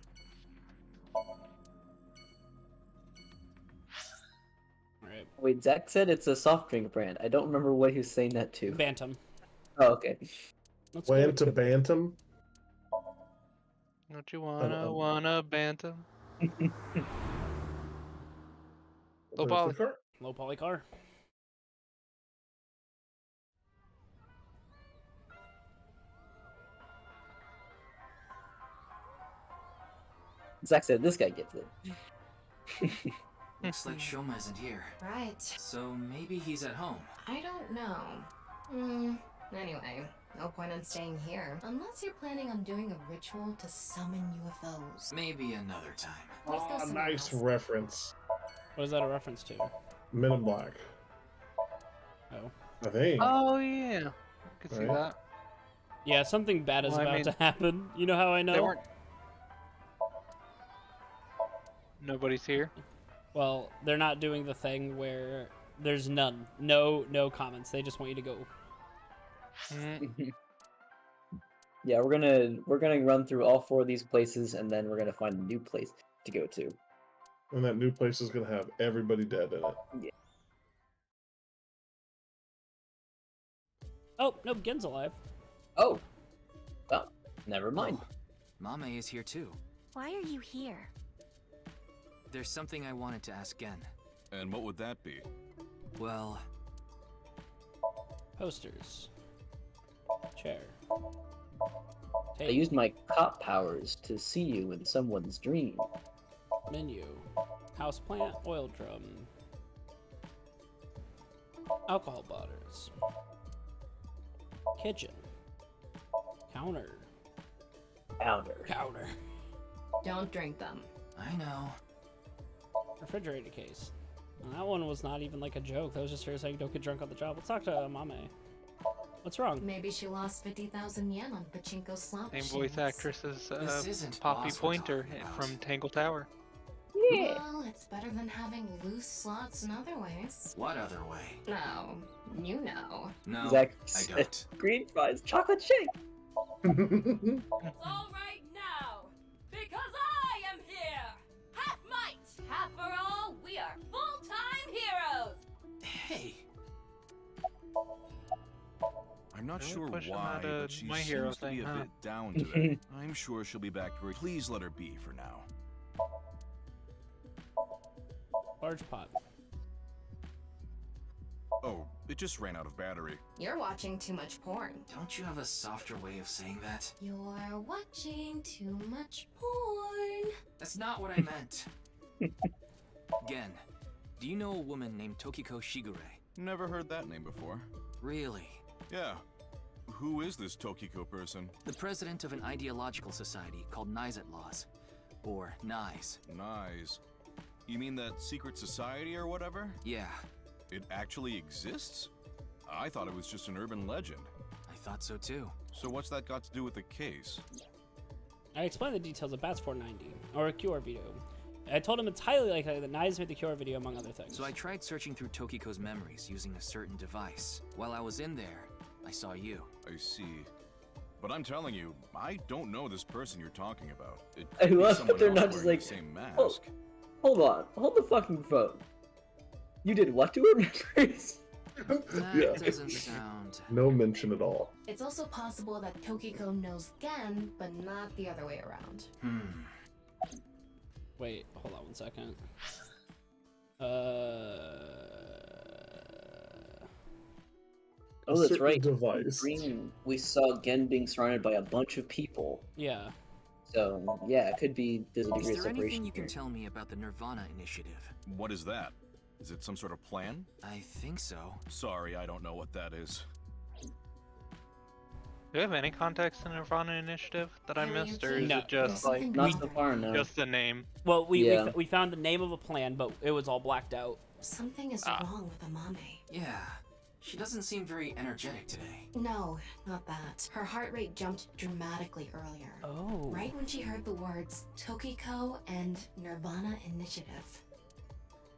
[SPEAKER 1] Alright.
[SPEAKER 4] Wait, Zach said it's a soft drink brand. I don't remember what he was saying that to.
[SPEAKER 1] Bantam.
[SPEAKER 4] Oh, okay.
[SPEAKER 1] Let's
[SPEAKER 2] Went
[SPEAKER 1] go.
[SPEAKER 2] to Bantam.
[SPEAKER 3] Don't you wanna bantam? Low poly.
[SPEAKER 1] Low poly car.
[SPEAKER 4] Zach said this guy gets it.
[SPEAKER 6] Looks like Shoma isn't here.
[SPEAKER 7] Right.
[SPEAKER 6] So maybe he's at home.
[SPEAKER 7] I don't know. Anyway, no point in staying here. Unless you're planning on doing a ritual to summon UFOs.
[SPEAKER 6] Maybe another time.
[SPEAKER 7] Let's go
[SPEAKER 2] Oh,
[SPEAKER 7] somewhere
[SPEAKER 2] nice
[SPEAKER 7] else.
[SPEAKER 2] reference.
[SPEAKER 1] What is that a reference to?
[SPEAKER 2] Men in Black.
[SPEAKER 1] Oh.
[SPEAKER 2] I think.
[SPEAKER 3] Oh yeah, I could see
[SPEAKER 2] Right.
[SPEAKER 3] that.
[SPEAKER 1] Yeah, something bad is
[SPEAKER 3] Well, I
[SPEAKER 1] about
[SPEAKER 3] mean-
[SPEAKER 1] to happen. You know how I
[SPEAKER 3] They
[SPEAKER 1] know?
[SPEAKER 3] weren't. Nobody's here.
[SPEAKER 1] Well, they're not doing the thing where there's none. No comments. They just want you to go.
[SPEAKER 4] Yeah, we're gonna run through all 4 of these places, and then we're gonna find a new place to go to.
[SPEAKER 2] And that new place is gonna have everybody dead in it.
[SPEAKER 4] Yeah.
[SPEAKER 1] Oh, no, Gen's alive.
[SPEAKER 4] Oh. Well, never mind.
[SPEAKER 6] Mame is here too.
[SPEAKER 13] Why are you here?
[SPEAKER 6] There's something I wanted to ask Gen.
[SPEAKER 14] And what would that be?
[SPEAKER 6] Well...
[SPEAKER 1] Posters. Chair.
[SPEAKER 4] I used my cop powers to see you in someone's dream.
[SPEAKER 1] Menu. Houseplant, oil drum. Alcohol bottles. Kitchen. Counter. Counter.
[SPEAKER 7] Don't drink them.
[SPEAKER 6] I know.
[SPEAKER 1] Refrigerator case. And that one was not even like a joke. That was just her saying don't get drunk on the job. Let's talk to Mame. What's wrong?
[SPEAKER 7] Maybe she lost 50,000 yen on pachinko slot
[SPEAKER 3] Same
[SPEAKER 7] machines.
[SPEAKER 3] voice actress as
[SPEAKER 6] This isn't
[SPEAKER 3] Poppy
[SPEAKER 6] boss we're
[SPEAKER 3] Pointer
[SPEAKER 6] talking about.
[SPEAKER 3] from Tangle Tower.
[SPEAKER 7] Well, it's better than having loose slots in other ways.
[SPEAKER 6] What other way?
[SPEAKER 7] No, you know.
[SPEAKER 6] No,
[SPEAKER 4] Zach,
[SPEAKER 6] I don't.
[SPEAKER 4] green fries, chocolate shake.
[SPEAKER 5] It's all right now, because I am here! Half might, half for all, we are full-time heroes!
[SPEAKER 6] Hey,
[SPEAKER 13] I'm not
[SPEAKER 3] Really
[SPEAKER 13] sure
[SPEAKER 3] push him
[SPEAKER 13] why,
[SPEAKER 3] out of
[SPEAKER 13] but she
[SPEAKER 3] My
[SPEAKER 13] seems
[SPEAKER 3] Hero
[SPEAKER 13] to be
[SPEAKER 3] thing,
[SPEAKER 13] a
[SPEAKER 3] huh?
[SPEAKER 13] bit down today. I'm sure she'll be back to her. Please let her be for now.
[SPEAKER 1] Large pot.
[SPEAKER 13] Oh, it just ran out of battery.
[SPEAKER 7] You're watching too much porn.
[SPEAKER 6] don't you have a softer way of saying that?
[SPEAKER 7] You're watching too much porn.
[SPEAKER 6] That's not what I meant. Gen, do you know a woman named Tokiko Shigure?
[SPEAKER 13] Never heard that name before.
[SPEAKER 6] Really?
[SPEAKER 13] Yeah. Who is this Tokiko person?
[SPEAKER 6] The president of an ideological society called Nizet Laws. Or NIZE.
[SPEAKER 13] Nice. You mean that secret society or whatever?
[SPEAKER 6] Yeah,
[SPEAKER 13] It actually exists? I thought it was just an urban legend.
[SPEAKER 6] I thought so too.
[SPEAKER 13] So what's that got to do with the case?
[SPEAKER 1] I explained the details of Bats 490, or a QR video. I told him it's highly likely that Knives made the QR video, among other things.
[SPEAKER 6] So I tried searching through Tokiko's memories using a certain device. While I was in there, I saw you.
[SPEAKER 13] I see. But I'm telling you, I don't know this person you're talking about. It
[SPEAKER 4] I
[SPEAKER 13] could be
[SPEAKER 4] love
[SPEAKER 13] someone
[SPEAKER 4] that they're
[SPEAKER 13] else
[SPEAKER 4] not just
[SPEAKER 13] wearing
[SPEAKER 4] like,
[SPEAKER 13] the same mask.
[SPEAKER 4] oh, hold on, hold the fucking phone. You did what to her memories?
[SPEAKER 6] That
[SPEAKER 2] Yeah.
[SPEAKER 6] doesn't sound...
[SPEAKER 2] No mention at all.
[SPEAKER 7] It's also possible that Tokiko knows Gen, but not the other way around.
[SPEAKER 1] Wait, hold on one second.
[SPEAKER 4] Oh, that's
[SPEAKER 2] certain
[SPEAKER 4] right.
[SPEAKER 2] device.
[SPEAKER 4] Green, we saw Gen being surrounded by a bunch of people.
[SPEAKER 1] Yeah.
[SPEAKER 4] So, yeah, it could be there's a degree
[SPEAKER 6] Is
[SPEAKER 4] of
[SPEAKER 6] there
[SPEAKER 4] separation
[SPEAKER 6] anything you can
[SPEAKER 4] here.
[SPEAKER 6] tell me about the nirvanA initiative?
[SPEAKER 13] What is that? Is it some sort of plan?
[SPEAKER 6] I think so.
[SPEAKER 13] Sorry, I don't know what that is.
[SPEAKER 3] Do you have any context in nirvanA initiative that I
[SPEAKER 7] Harry,
[SPEAKER 3] missed,
[SPEAKER 7] you
[SPEAKER 3] or is
[SPEAKER 1] No.
[SPEAKER 3] it just like
[SPEAKER 4] Not so far, no.
[SPEAKER 3] just the name?
[SPEAKER 1] Well,
[SPEAKER 4] Yeah.
[SPEAKER 1] we found the name of a plan, but it was all blacked out.
[SPEAKER 7] Something is wrong with Amame.
[SPEAKER 6] Yeah, she doesn't seem very energetic today.
[SPEAKER 7] No, not that. Her heart rate jumped dramatically earlier.
[SPEAKER 1] Oh.
[SPEAKER 7] Right when she heard the words Tokiko and nirvanA initiative.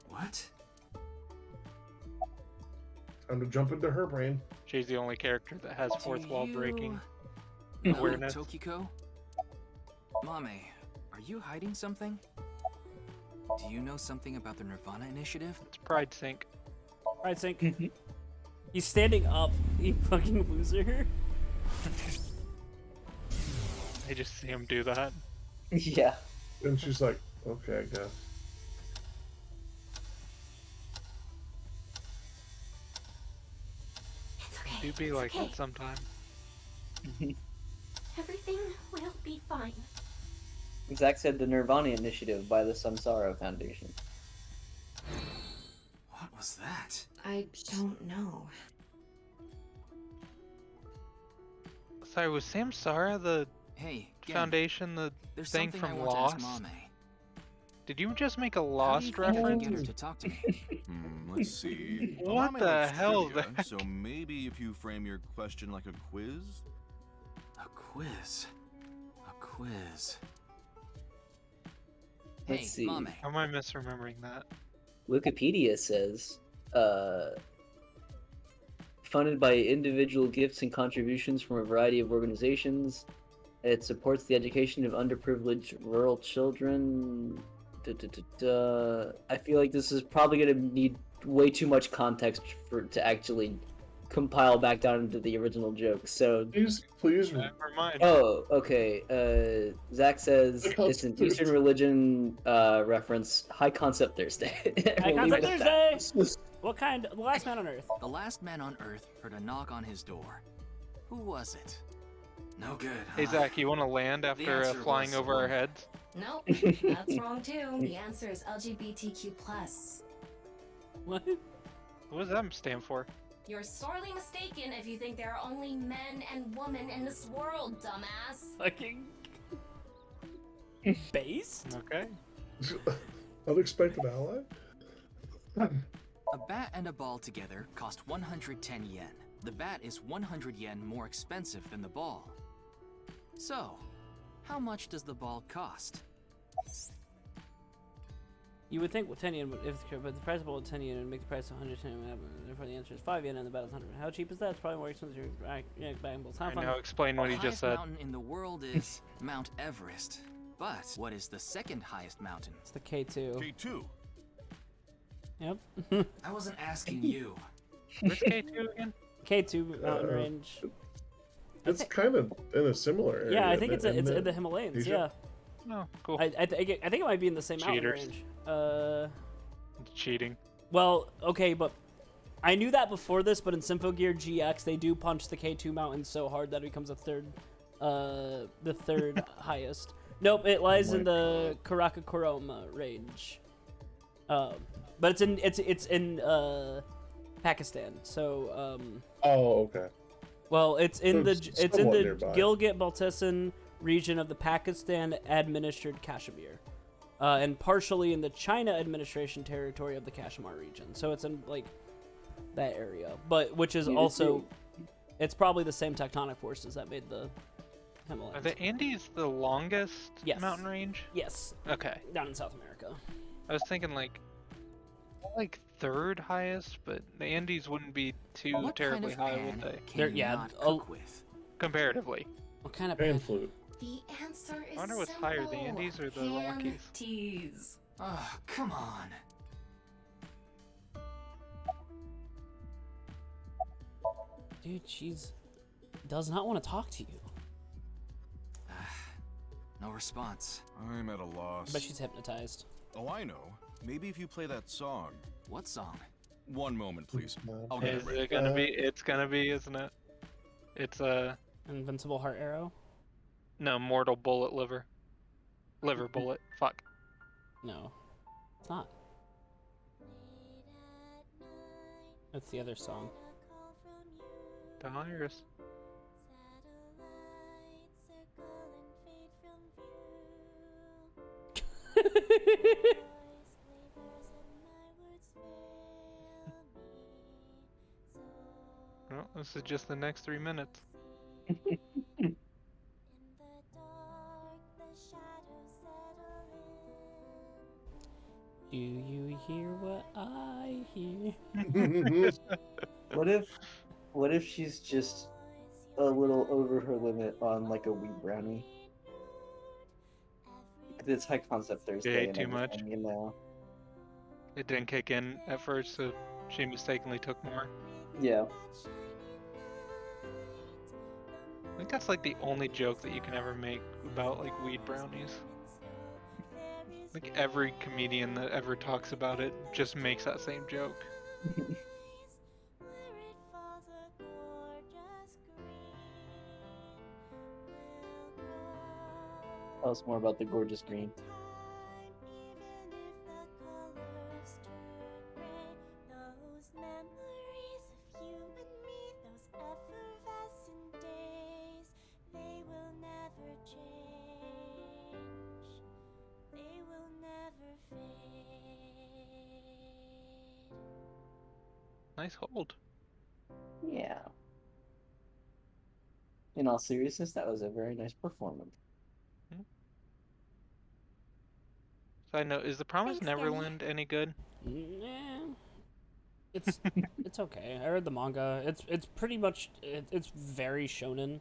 [SPEAKER 6] What?
[SPEAKER 2] Time to jump into her brain.
[SPEAKER 3] She's the only character that has fourth wall breaking
[SPEAKER 6] know
[SPEAKER 3] awareness.
[SPEAKER 6] Tokiko? Mame, are you hiding something? Do you know something about the nirvanA initiative?
[SPEAKER 3] It's Pride Sync.
[SPEAKER 1] Right, Sync. He's standing up, you fucking loser.
[SPEAKER 3] I just see him do that.
[SPEAKER 4] Yeah.
[SPEAKER 2] And she's like, okay, I guess.
[SPEAKER 7] It's okay.
[SPEAKER 3] Do be
[SPEAKER 7] it's
[SPEAKER 3] like
[SPEAKER 7] okay.
[SPEAKER 3] that sometime.
[SPEAKER 7] Everything will be fine.
[SPEAKER 4] Zach said the Nirvana Initiative by the Samsara Foundation.
[SPEAKER 6] What was that?
[SPEAKER 7] I don't know.
[SPEAKER 3] Sorry, was Samsara the
[SPEAKER 6] Hey, Gen,
[SPEAKER 3] foundation, the
[SPEAKER 6] there's
[SPEAKER 3] thing
[SPEAKER 6] something I
[SPEAKER 3] from
[SPEAKER 6] want
[SPEAKER 3] Lost?
[SPEAKER 6] to ask Mame.
[SPEAKER 3] Did you just make a
[SPEAKER 6] How do you
[SPEAKER 3] Lost
[SPEAKER 6] think I can
[SPEAKER 3] reference?
[SPEAKER 6] get her to talk to me?
[SPEAKER 13] Let's see.
[SPEAKER 3] What
[SPEAKER 13] Amame
[SPEAKER 3] the
[SPEAKER 13] likes
[SPEAKER 3] hell,
[SPEAKER 13] trivia,
[SPEAKER 3] Zach?
[SPEAKER 13] So maybe if you frame your question like a quiz?
[SPEAKER 6] A quiz. A quiz.
[SPEAKER 4] Let's
[SPEAKER 6] Hey,
[SPEAKER 4] see.
[SPEAKER 6] Mame.
[SPEAKER 3] How am I misremembering that?
[SPEAKER 4] Wikipedia says, funded by individual gifts and contributions from a variety of organizations. It supports the education of underprivileged rural children. I feel like this is probably going to need way too much context to actually compile back down into the original joke. So,
[SPEAKER 2] please.
[SPEAKER 3] Never mind.
[SPEAKER 4] oh, okay. Zach says it's an Eastern religion reference. High Concept Thursday.
[SPEAKER 1] High
[SPEAKER 4] We'll leave
[SPEAKER 1] Concept
[SPEAKER 4] it at that.
[SPEAKER 1] Thursday! What kind? The last man on Earth.
[SPEAKER 6] The last man on Earth heard a knock on his door. Who was it? No good.
[SPEAKER 3] Hey
[SPEAKER 6] huh?
[SPEAKER 3] Zach, you want to land after
[SPEAKER 6] answer
[SPEAKER 3] flying
[SPEAKER 6] was
[SPEAKER 3] over our
[SPEAKER 6] one.
[SPEAKER 3] heads?
[SPEAKER 7] Nope, that's wrong too. The answer is LGBTQ+.
[SPEAKER 1] What?
[SPEAKER 3] What does that stand for?
[SPEAKER 7] You're sorely mistaken if you think there are only men and women in this world, dumbass.
[SPEAKER 1] Fucking based?
[SPEAKER 3] Okay.
[SPEAKER 2] Unexpected ally?
[SPEAKER 6] A bat and a ball together cost 110 yen. The bat is 100 yen more expensive than the ball. So, how much does the ball cost?
[SPEAKER 1] You would think with 10 yen, but the price of a ball with 10 yen would make the price of 110 yen. Therefore, the answer is 5 yen and the bat is 100. How cheap is that? It's probably more expensive.
[SPEAKER 3] I know, explain what he just said.
[SPEAKER 6] The highest mountain in the world is Mount Everest. But what is the second highest mountain?
[SPEAKER 1] It's the K2.
[SPEAKER 13] K2.
[SPEAKER 1] Yep.
[SPEAKER 6] I wasn't asking you.
[SPEAKER 3] Where's K2 again?
[SPEAKER 1] K2 mountain range.
[SPEAKER 2] It's kind of in a similar area.
[SPEAKER 1] Yeah, I think it's in the Himalayas. Yeah.
[SPEAKER 3] Oh, cool.
[SPEAKER 1] I think it might be in the same
[SPEAKER 3] Cheaters.
[SPEAKER 1] mountain range.
[SPEAKER 3] Cheating.
[SPEAKER 1] Well, okay, but I knew that before this, but in Symphogear GX they do punch the K2 mountain so hard that it becomes the third highest. Nope, it lies in the Karakoram range. But it's in Pakistan. So
[SPEAKER 2] Oh, okay.
[SPEAKER 1] well, it's in the
[SPEAKER 2] nearby.
[SPEAKER 1] Gilgit-Baltistan region of the Pakistan administered Kashmir. And partially in the China administration territory of the Kashmir region. So it's in like that area. But which is also it's probably the same tectonic forces that made the Himalayas.
[SPEAKER 3] Are the Andes the longest mountain range?
[SPEAKER 1] Yes.
[SPEAKER 3] Okay.
[SPEAKER 1] Down in South America.
[SPEAKER 3] I was thinking like third highest, but the Andes wouldn't be too
[SPEAKER 6] What
[SPEAKER 3] terribly
[SPEAKER 6] kind of
[SPEAKER 3] high, would
[SPEAKER 6] pan
[SPEAKER 3] they?
[SPEAKER 6] can you not cook with?
[SPEAKER 3] Comparatively.
[SPEAKER 1] What kind of
[SPEAKER 2] Pan flute.
[SPEAKER 7] The answer is
[SPEAKER 3] I wonder what's higher, the Andes or the Rockies?
[SPEAKER 7] Tease.
[SPEAKER 6] Oh, come on.
[SPEAKER 1] Dude, she's does not want to talk to you.
[SPEAKER 6] No response.
[SPEAKER 13] I'm at a loss.
[SPEAKER 1] But she's hypnotized.
[SPEAKER 13] Oh, I know. Maybe if you play that song.
[SPEAKER 6] What song?
[SPEAKER 13] One moment, please. I'll get
[SPEAKER 3] Is
[SPEAKER 13] it ready.
[SPEAKER 3] it gonna be? It's gonna be, isn't it? It's
[SPEAKER 1] Invincible Heart Arrow?
[SPEAKER 3] no, Mortal Bullet Liver. Liver Bullet. Fuck.
[SPEAKER 1] No. It's not. That's the other song.
[SPEAKER 3] Dahlias. Well, this is just the next 3 minutes.
[SPEAKER 1] Do you hear what I hear?
[SPEAKER 4] What if she's just a little over her limit on like a weed brownie? It's High Concept Thursday.
[SPEAKER 3] ate too much?
[SPEAKER 4] You know.
[SPEAKER 3] It didn't kick in at first, so she mistakenly took more.
[SPEAKER 4] Yeah.
[SPEAKER 3] I think that's like the only joke that you can ever make about like weed brownies. Like every comedian that ever talks about it just makes that same joke.
[SPEAKER 4] Tell us more about the gorgeous green.
[SPEAKER 3] Nice hold.
[SPEAKER 4] Yeah. In all seriousness, that was a very nice performance.
[SPEAKER 3] Side note, is the Promised Neverland any good?
[SPEAKER 1] Yeah. It's okay. I read the manga. It's pretty much it's very shonen.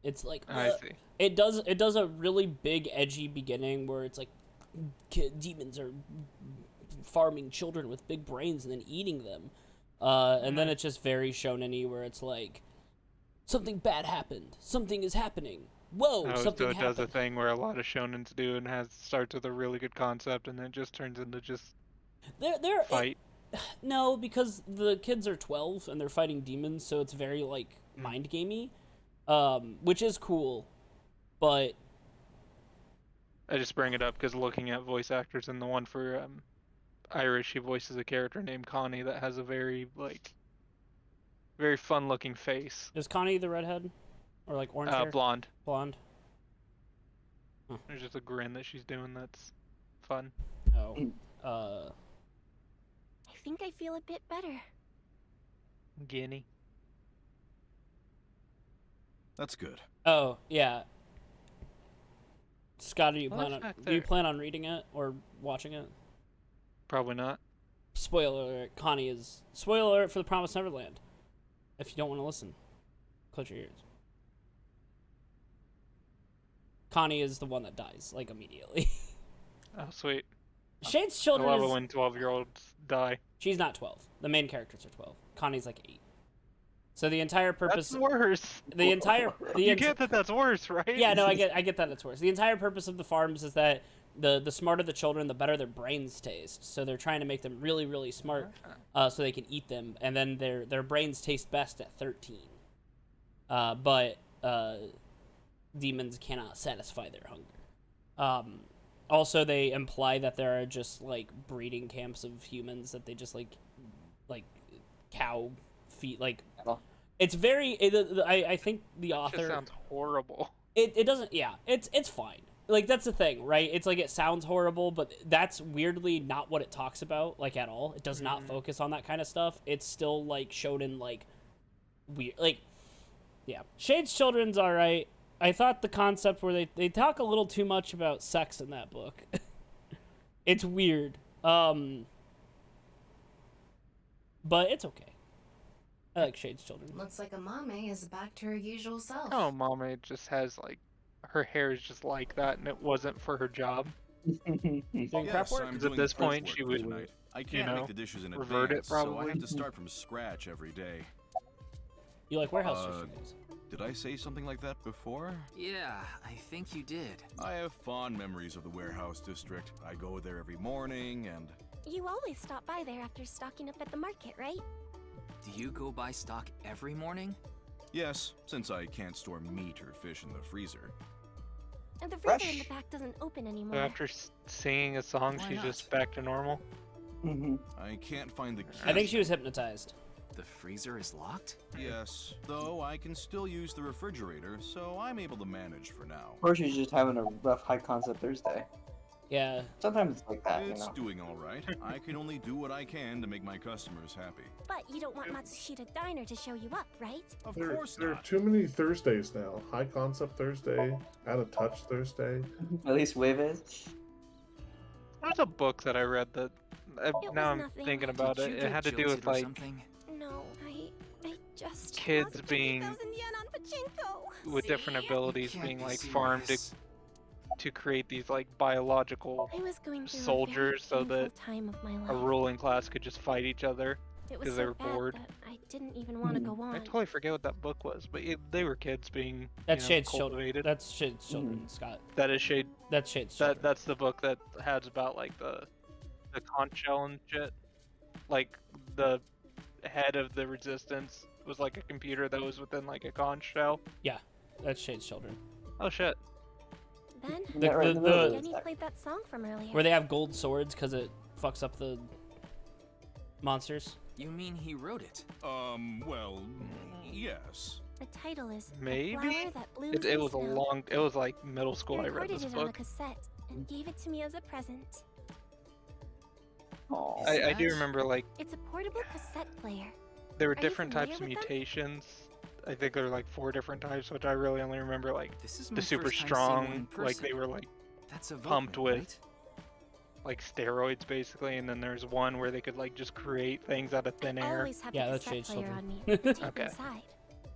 [SPEAKER 1] It's like
[SPEAKER 3] I see.
[SPEAKER 1] It does a really big edgy beginning where it's like demons are farming children with big brains and then eating them. And then it's just very shonen-y where it's like something bad happened. Something is happening. Whoa,
[SPEAKER 3] Oh,
[SPEAKER 1] something
[SPEAKER 3] so it
[SPEAKER 1] happened.
[SPEAKER 3] does a thing where a lot of shonens do and starts with a really good concept and then it just turns into just
[SPEAKER 1] They're
[SPEAKER 3] fight.
[SPEAKER 1] No, because the kids are 12 and they're fighting demons, so it's very like mind gamey, which is cool. But
[SPEAKER 3] I just bring it up because looking at voice actors in the one for Irish. She voices a character named Connie that has a very very fun-looking face.
[SPEAKER 1] Is Connie the redhead, or like orange hair?
[SPEAKER 3] Blonde.
[SPEAKER 1] Blonde. Huh.
[SPEAKER 3] There's just a grin that she's doing that's fun.
[SPEAKER 1] Oh.
[SPEAKER 14] I think I feel a bit better.
[SPEAKER 3] Guinea.
[SPEAKER 13] That's good.
[SPEAKER 1] Oh yeah. Scott, do you
[SPEAKER 3] Well,
[SPEAKER 1] plan on reading it or watching it?
[SPEAKER 3] Probably not.
[SPEAKER 1] Spoiler alert, Connie is... Spoiler alert for The Promised Neverland. If you don't want to listen, close your ears. Connie is the one that dies, like, immediately.
[SPEAKER 3] Oh, sweet.
[SPEAKER 1] Shade's children
[SPEAKER 3] I love
[SPEAKER 1] is...
[SPEAKER 3] it when 12-year-olds die.
[SPEAKER 1] She's not 12. The main characters are 12. Connie's like 8. So the entire purpose...
[SPEAKER 3] That's worse.
[SPEAKER 1] You
[SPEAKER 3] get that that's worse, right?
[SPEAKER 1] Yeah, no, I get that it's worse. The entire purpose of the farms is that the smarter the children, the better their brains taste. So they're trying to make them really, really smart, so they can eat them, and then their brains taste best at 13. But demons cannot satisfy their hunger. Also, they imply that there are just like breeding camps of humans that they just like cow feed. Like, it's very. I think the author.
[SPEAKER 3] It sounds horrible.
[SPEAKER 1] It doesn't. Yeah, it's fine. Like, that's the thing, right? It's like, it sounds horrible, but that's weirdly not what it talks about, like, at all. It does not focus on that kind of stuff. It's still, like, shonen, like, weird. Like, yeah. Shade's Children's alright. I thought the concept where they talk a little too much about sex in that book. It's weird. But it's okay. I like Shade's Children.
[SPEAKER 7] Looks like Amame is back to her usual self.
[SPEAKER 3] Oh, Mama just has, like, her hair is just like that, and it wasn't for her job.
[SPEAKER 1] Doing crap work?
[SPEAKER 13] I'm
[SPEAKER 3] Because at
[SPEAKER 13] doing
[SPEAKER 3] this
[SPEAKER 13] prep
[SPEAKER 3] point,
[SPEAKER 13] work
[SPEAKER 3] she
[SPEAKER 13] for
[SPEAKER 3] would,
[SPEAKER 13] tonight. I can't make the dishes in
[SPEAKER 3] revert
[SPEAKER 13] advance,
[SPEAKER 3] it probably.
[SPEAKER 13] so I have to start from scratch every day.
[SPEAKER 1] You like warehouse dishes?
[SPEAKER 13] Did I say something like that before?
[SPEAKER 6] Yeah, I think you did.
[SPEAKER 13] I have fond memories of the warehouse district. I go there every morning and...
[SPEAKER 14] You always stop by there after stocking up at the market, right?
[SPEAKER 6] Do you go buy stock every morning?
[SPEAKER 13] Yes, since I can't store meat or fish in the freezer.
[SPEAKER 14] And the freezer in the back doesn't open anymore.
[SPEAKER 3] So after singing a song,
[SPEAKER 6] Why
[SPEAKER 3] she's
[SPEAKER 6] not?
[SPEAKER 3] just back to normal.
[SPEAKER 13] I can't find the key.
[SPEAKER 1] I think she was hypnotized.
[SPEAKER 6] The freezer is locked?
[SPEAKER 13] Yes, though I can still use the refrigerator, so I'm able to manage for now.
[SPEAKER 4] Or she's just having a rough high concept Thursday.
[SPEAKER 1] Yeah.
[SPEAKER 4] Sometimes it's like that,
[SPEAKER 13] It's
[SPEAKER 4] you know.
[SPEAKER 13] doing all right. I can only do what I can to make my customers happy.
[SPEAKER 14] But you don't want Matsushita Diner to show you up, right?
[SPEAKER 13] Of
[SPEAKER 2] There
[SPEAKER 13] course
[SPEAKER 2] are
[SPEAKER 13] not.
[SPEAKER 2] too many Thursdays now. High concept Thursday, out of touch Thursday.
[SPEAKER 4] At least Wave is.
[SPEAKER 3] There's a book that I read that now I'm
[SPEAKER 14] nothing.
[SPEAKER 3] thinking about
[SPEAKER 6] Did
[SPEAKER 3] it.
[SPEAKER 6] you
[SPEAKER 3] It
[SPEAKER 6] get
[SPEAKER 3] had to do
[SPEAKER 6] jilted
[SPEAKER 3] with
[SPEAKER 6] or
[SPEAKER 3] like
[SPEAKER 6] something?
[SPEAKER 14] No, I just
[SPEAKER 3] kids
[SPEAKER 14] lost
[SPEAKER 3] being
[SPEAKER 14] 50,000 yen on pachinko.
[SPEAKER 3] with different
[SPEAKER 14] See?
[SPEAKER 3] abilities
[SPEAKER 6] You
[SPEAKER 3] being
[SPEAKER 6] can't be
[SPEAKER 3] like farmed
[SPEAKER 6] serious.
[SPEAKER 3] to create these like biological
[SPEAKER 14] I was going through
[SPEAKER 3] soldiers
[SPEAKER 14] a
[SPEAKER 3] so
[SPEAKER 14] very
[SPEAKER 3] that
[SPEAKER 14] painful time of my life.
[SPEAKER 3] a ruling class could just fight each other
[SPEAKER 14] It was
[SPEAKER 3] because
[SPEAKER 14] so
[SPEAKER 3] they were
[SPEAKER 14] bad
[SPEAKER 3] bored.
[SPEAKER 14] that I didn't even want to go on.
[SPEAKER 3] I totally forget what that book was, but they were kids being
[SPEAKER 1] That's
[SPEAKER 3] you know,
[SPEAKER 1] Shade's Children.
[SPEAKER 3] cultivated.
[SPEAKER 1] That's Shade's Children, Scott.
[SPEAKER 3] That is Shade.
[SPEAKER 1] That's Shade's Children.
[SPEAKER 3] That's the book that has about like the conch shell and shit. Like the head of the resistance was like a computer that was within like a conch shell.
[SPEAKER 1] Yeah, that's Shade's Children.
[SPEAKER 3] Oh shit.
[SPEAKER 14] Then Jenny played that song from earlier.
[SPEAKER 1] Where they have gold swords because it fucks up the monsters.
[SPEAKER 6] You mean he wrote it?
[SPEAKER 13] Well, yes.
[SPEAKER 14] The title is The
[SPEAKER 3] Maybe
[SPEAKER 14] Flower That Blooms
[SPEAKER 3] it
[SPEAKER 14] in
[SPEAKER 3] was a
[SPEAKER 14] Snow.
[SPEAKER 3] long. It was like middle school.
[SPEAKER 14] He
[SPEAKER 3] I read
[SPEAKER 14] recorded
[SPEAKER 3] this
[SPEAKER 14] it on a
[SPEAKER 3] book.
[SPEAKER 14] cassette and gave it to me as a present.
[SPEAKER 3] I do remember like
[SPEAKER 14] It's a portable cassette player.
[SPEAKER 3] there were
[SPEAKER 14] Are you
[SPEAKER 3] different types of
[SPEAKER 14] familiar with them?
[SPEAKER 3] mutations. I think there were like 4 different types, which I really only remember like
[SPEAKER 6] This is
[SPEAKER 3] the
[SPEAKER 6] my
[SPEAKER 3] super
[SPEAKER 6] first time seeing one in
[SPEAKER 3] strong, like they
[SPEAKER 6] person.
[SPEAKER 3] were like
[SPEAKER 6] That's a
[SPEAKER 3] pumped
[SPEAKER 6] Vulcan,
[SPEAKER 3] with like steroids basically, and then there's one where they could like just create things out of thin air.
[SPEAKER 14] Always have
[SPEAKER 1] Yeah,
[SPEAKER 14] the
[SPEAKER 1] that's
[SPEAKER 14] cassette
[SPEAKER 1] Shade's
[SPEAKER 14] player
[SPEAKER 1] Children.
[SPEAKER 14] on me with the tape
[SPEAKER 3] Okay.
[SPEAKER 14] inside.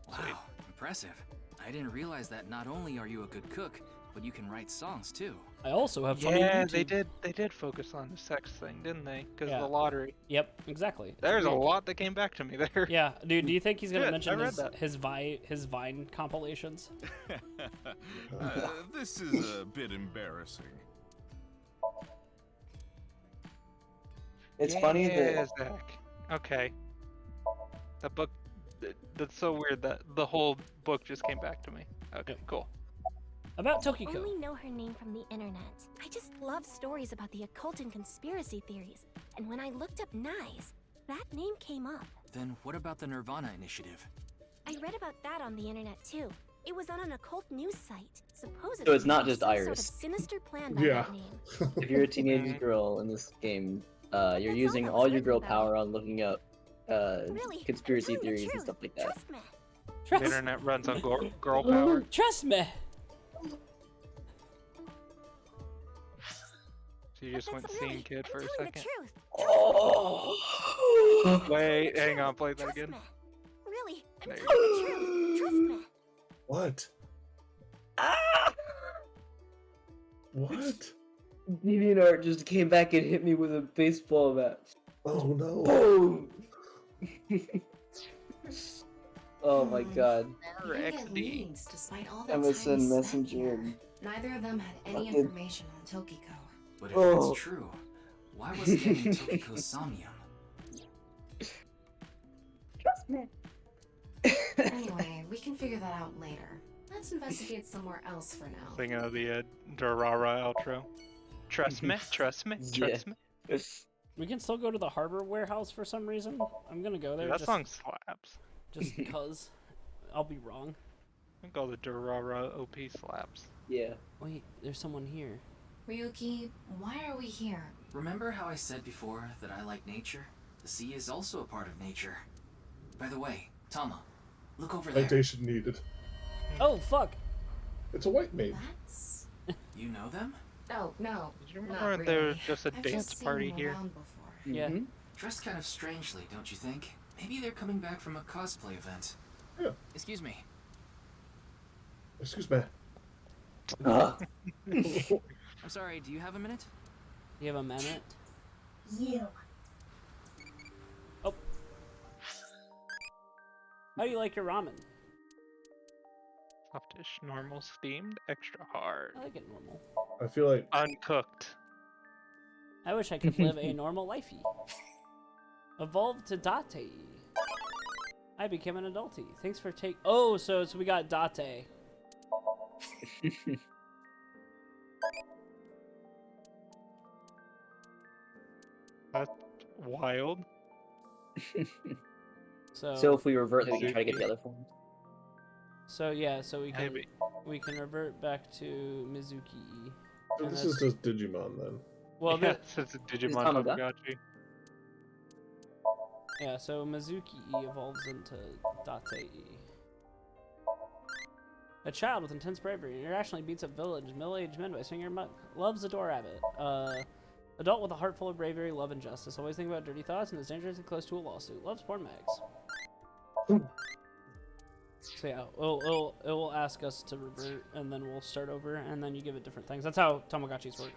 [SPEAKER 6] Wow, impressive. I didn't realize that not only are you a good cook, but you can write songs too.
[SPEAKER 1] I also have funny
[SPEAKER 3] Yeah,
[SPEAKER 1] YouTube.
[SPEAKER 3] they did focus on the sex thing, didn't they? Because
[SPEAKER 1] Yeah.
[SPEAKER 3] of the lottery.
[SPEAKER 1] Yep, exactly. It's
[SPEAKER 3] There's a
[SPEAKER 1] weird.
[SPEAKER 3] lot that came back to me there.
[SPEAKER 1] Yeah, dude, do you think he's gonna
[SPEAKER 3] Shit, I
[SPEAKER 1] mention
[SPEAKER 3] read that.
[SPEAKER 1] his Vine compilations?
[SPEAKER 13] This is a bit embarrassing.
[SPEAKER 4] It's funny
[SPEAKER 3] Yeah,
[SPEAKER 4] that
[SPEAKER 3] Zach. Okay. That book. That's so weird that the whole book just came back to me. Okay, cool.
[SPEAKER 1] About
[SPEAKER 14] I
[SPEAKER 1] Tokiko.
[SPEAKER 14] only know her name from the internet. I just love stories about the occult and conspiracy theories. And when I looked up Nyes, that name came up.
[SPEAKER 6] Then what about the nirvanA initiative?
[SPEAKER 14] I read about that on the internet too. It was on an occult news site. Supposedly,
[SPEAKER 4] So it's not
[SPEAKER 14] there was
[SPEAKER 4] just
[SPEAKER 14] some sort of
[SPEAKER 4] Iris.
[SPEAKER 14] sinister plan by
[SPEAKER 2] Yeah.
[SPEAKER 14] that name.
[SPEAKER 4] If you're a teenage girl in this game, you're using
[SPEAKER 14] that
[SPEAKER 4] all
[SPEAKER 14] was
[SPEAKER 4] your
[SPEAKER 14] written
[SPEAKER 4] girl
[SPEAKER 14] about
[SPEAKER 4] power on looking up
[SPEAKER 14] Really,
[SPEAKER 4] conspiracy
[SPEAKER 14] I'm telling the
[SPEAKER 4] theories and
[SPEAKER 14] truth.
[SPEAKER 4] stuff like that.
[SPEAKER 14] Trust me.
[SPEAKER 3] The
[SPEAKER 1] Trust,
[SPEAKER 3] internet runs on girl power.
[SPEAKER 1] trust me.
[SPEAKER 3] So you just
[SPEAKER 14] But
[SPEAKER 3] went
[SPEAKER 14] that's
[SPEAKER 3] scene
[SPEAKER 14] really,
[SPEAKER 3] kid for
[SPEAKER 14] I'm
[SPEAKER 3] a
[SPEAKER 14] telling the
[SPEAKER 3] second.
[SPEAKER 14] truth.
[SPEAKER 4] Oh.
[SPEAKER 3] Wait, hang on, play that
[SPEAKER 14] Trust
[SPEAKER 3] again.
[SPEAKER 14] me. Really, I'm
[SPEAKER 3] There you
[SPEAKER 14] telling the truth. Trust me.
[SPEAKER 2] What? What?
[SPEAKER 4] DeviantArt just came back and hit me with a baseball bat.
[SPEAKER 2] Oh no.
[SPEAKER 4] Boom! Oh my god.
[SPEAKER 11] You can get
[SPEAKER 3] RXD.
[SPEAKER 11] leads despite all that time
[SPEAKER 4] MSN
[SPEAKER 11] we spent
[SPEAKER 4] Messenger.
[SPEAKER 11] here. Neither of them had any
[SPEAKER 4] Fucking-
[SPEAKER 11] information on Tokiko.
[SPEAKER 6] But if
[SPEAKER 4] Oh.
[SPEAKER 6] that's true, why was it getting Tokiko's Somnium?
[SPEAKER 4] Trust me.
[SPEAKER 11] Anyway, we can figure that out later. Let's investigate somewhere else for now.
[SPEAKER 3] Thinking of the Dorara outro. Trust me, trust me, trust me.
[SPEAKER 1] We can still go to the harbor warehouse for some reason. I'm gonna go there.
[SPEAKER 3] Dude, that
[SPEAKER 1] just,
[SPEAKER 3] song slaps.
[SPEAKER 1] just because. I'll be wrong.
[SPEAKER 3] I think all the Dorara OP slaps.
[SPEAKER 4] Yeah.
[SPEAKER 1] Wait, there's someone here.
[SPEAKER 11] Ryuki, why are we here?
[SPEAKER 6] Remember how I said before that I like nature? The sea is also a part of nature. By the way, Tama, look over there.
[SPEAKER 2] Citation needed.
[SPEAKER 1] Oh fuck!
[SPEAKER 2] It's a white maid.
[SPEAKER 11] That's...
[SPEAKER 6] You know them?
[SPEAKER 11] Oh, no.
[SPEAKER 3] Did you
[SPEAKER 11] not
[SPEAKER 3] remember there was
[SPEAKER 11] really.
[SPEAKER 3] just a
[SPEAKER 11] I've
[SPEAKER 3] dance
[SPEAKER 11] just seen
[SPEAKER 3] party
[SPEAKER 11] them
[SPEAKER 3] here?
[SPEAKER 11] around before.
[SPEAKER 1] Yeah.
[SPEAKER 4] Mhm.
[SPEAKER 6] Dressed kind of strangely, don't you think? Maybe they're coming back from a cosplay event.
[SPEAKER 2] Yeah.
[SPEAKER 6] Excuse me.
[SPEAKER 2] Excuse me.
[SPEAKER 4] Huh?
[SPEAKER 6] I'm sorry, do you have a minute?
[SPEAKER 1] You have a minute?
[SPEAKER 14] You.
[SPEAKER 1] Oh. How do you like your ramen?
[SPEAKER 3] Softish, normal, steamed, extra hard.
[SPEAKER 1] I like it normal.
[SPEAKER 2] I feel like
[SPEAKER 3] Uncooked.
[SPEAKER 1] I wish I could live a normal lifey. Evolved to Date. I became an adulty. Thanks for take. Oh, so we got Date.
[SPEAKER 3] That's wild.
[SPEAKER 4] So if we revert, then we can try to get the other form.
[SPEAKER 1] So yeah, so we can
[SPEAKER 3] Maybe.
[SPEAKER 1] we can revert back to Mizuki.
[SPEAKER 2] so
[SPEAKER 1] And
[SPEAKER 2] this
[SPEAKER 1] that's-
[SPEAKER 2] is just Digimon then.
[SPEAKER 1] well,
[SPEAKER 3] Yeah,
[SPEAKER 1] the-
[SPEAKER 3] it's a Digimon
[SPEAKER 4] Tamagotchi.
[SPEAKER 3] Tamagotchi.
[SPEAKER 1] yeah. So Mizuki evolves into Date. A child with intense bravery internationally beats up village middle-aged men by swinging her mug. Loves a door rabbit. Adult with a heart full of bravery, love, and justice. Always think about dirty thoughts and is dangerously close to a lawsuit. Loves porn mags. So yeah, it will ask us to revert, and then we'll start over, and then you give it different things. That's how Tamagotchis work.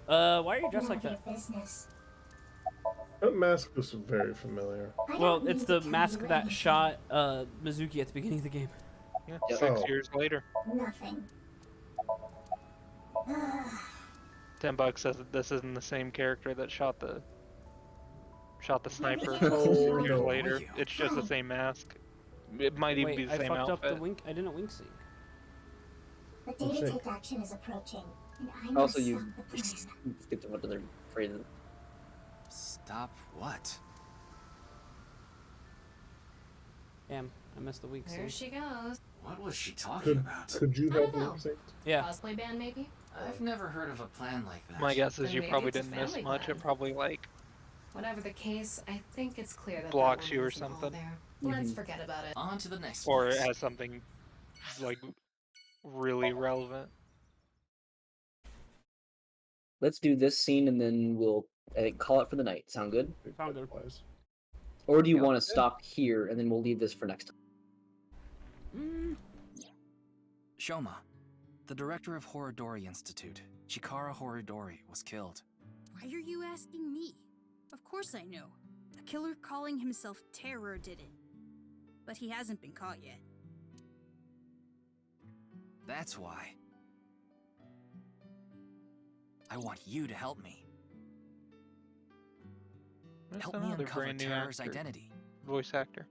[SPEAKER 2] Oh,
[SPEAKER 1] Why are you dressed like that?
[SPEAKER 14] Business.
[SPEAKER 2] that mask was very familiar.
[SPEAKER 1] Well, it's the mask that shot Mizuki at the beginning of the game.
[SPEAKER 3] Yeah,
[SPEAKER 4] Yep.
[SPEAKER 3] 6
[SPEAKER 2] Oh.
[SPEAKER 3] years later.
[SPEAKER 14] Nothing.
[SPEAKER 3] $10 says that this isn't the same character that shot the sniper
[SPEAKER 2] Oh,
[SPEAKER 3] 4 years
[SPEAKER 2] no.
[SPEAKER 3] later. It's just the same mask. It might even be
[SPEAKER 1] Wait,
[SPEAKER 3] the
[SPEAKER 1] I
[SPEAKER 3] same
[SPEAKER 1] fucked
[SPEAKER 3] outfit.
[SPEAKER 1] up the wink. I didn't wink sync.
[SPEAKER 14] The
[SPEAKER 2] data
[SPEAKER 14] data
[SPEAKER 2] take
[SPEAKER 14] take action is approaching, and I
[SPEAKER 4] Also,
[SPEAKER 14] must
[SPEAKER 4] you
[SPEAKER 14] stop the plan.
[SPEAKER 4] skipped one of their phrases.
[SPEAKER 6] Stop what?
[SPEAKER 1] Damn, I missed the wink
[SPEAKER 11] There
[SPEAKER 1] sync.
[SPEAKER 11] she goes.
[SPEAKER 6] What was she talking about?
[SPEAKER 2] Could you
[SPEAKER 11] I
[SPEAKER 2] help
[SPEAKER 11] don't
[SPEAKER 2] me
[SPEAKER 11] know.
[SPEAKER 2] say?
[SPEAKER 1] Yeah.
[SPEAKER 11] Cosplay band, maybe?
[SPEAKER 6] I've never heard of a plan like that.
[SPEAKER 3] My guess is
[SPEAKER 11] Then
[SPEAKER 3] you
[SPEAKER 11] maybe
[SPEAKER 3] probably
[SPEAKER 11] it's a
[SPEAKER 3] didn't miss
[SPEAKER 11] family
[SPEAKER 3] much.
[SPEAKER 11] plan.
[SPEAKER 3] It probably like
[SPEAKER 11] Whatever the case, I think it's clear that
[SPEAKER 3] Blocks
[SPEAKER 11] that
[SPEAKER 3] you or
[SPEAKER 11] woman isn't all
[SPEAKER 3] something.
[SPEAKER 11] there. Let's
[SPEAKER 4] Mhm.
[SPEAKER 11] forget about it.
[SPEAKER 6] On to the next
[SPEAKER 3] or it
[SPEAKER 6] place.
[SPEAKER 3] has something like really relevant.
[SPEAKER 4] Let's do this scene and then we'll call it for the night. Sound good?
[SPEAKER 1] Sound good.
[SPEAKER 4] Or do you
[SPEAKER 3] Yeah,
[SPEAKER 4] want to
[SPEAKER 3] good.
[SPEAKER 4] stop here and then we'll leave this for next time?
[SPEAKER 6] Shoma, the director of Horodori Institute, Chikara Horodori, was killed.
[SPEAKER 15] Why are you asking me? Of course I know. A killer calling himself Terror did it. But he hasn't been caught yet.
[SPEAKER 6] That's why. I want you to help me.
[SPEAKER 3] That's
[SPEAKER 6] Help me
[SPEAKER 3] another
[SPEAKER 6] uncover
[SPEAKER 3] brand new
[SPEAKER 6] Terror's
[SPEAKER 3] actor.
[SPEAKER 6] identity.
[SPEAKER 3] Voice actor.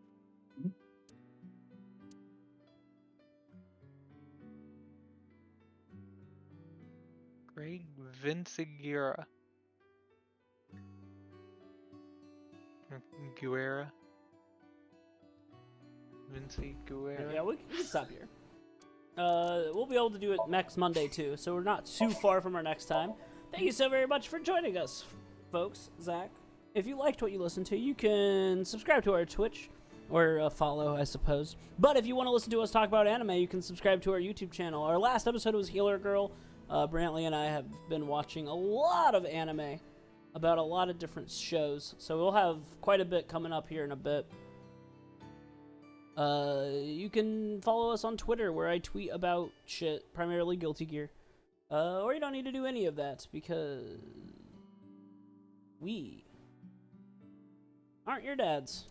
[SPEAKER 3] Craig Vinciguerra. Guerra. Vinci Guerra.
[SPEAKER 1] Yeah, we can stop here. We'll be able to do it next Monday too, so we're not too far from our next time. Thank you so very much for joining us, folks. Zach, if you liked what you listened to, you can subscribe to our Twitch, or follow, I suppose. But if you want to listen to us talk about anime, you can subscribe to our YouTube channel. Our last episode was Healer Girl. Brantley and I have been watching a lot of anime about a lot of different shows, so we'll have quite a bit coming up here in a bit. You can follow us on Twitter, where I tweet about shit, primarily Guilty Gear. Or you don't need to do any of that, because we aren't your dads.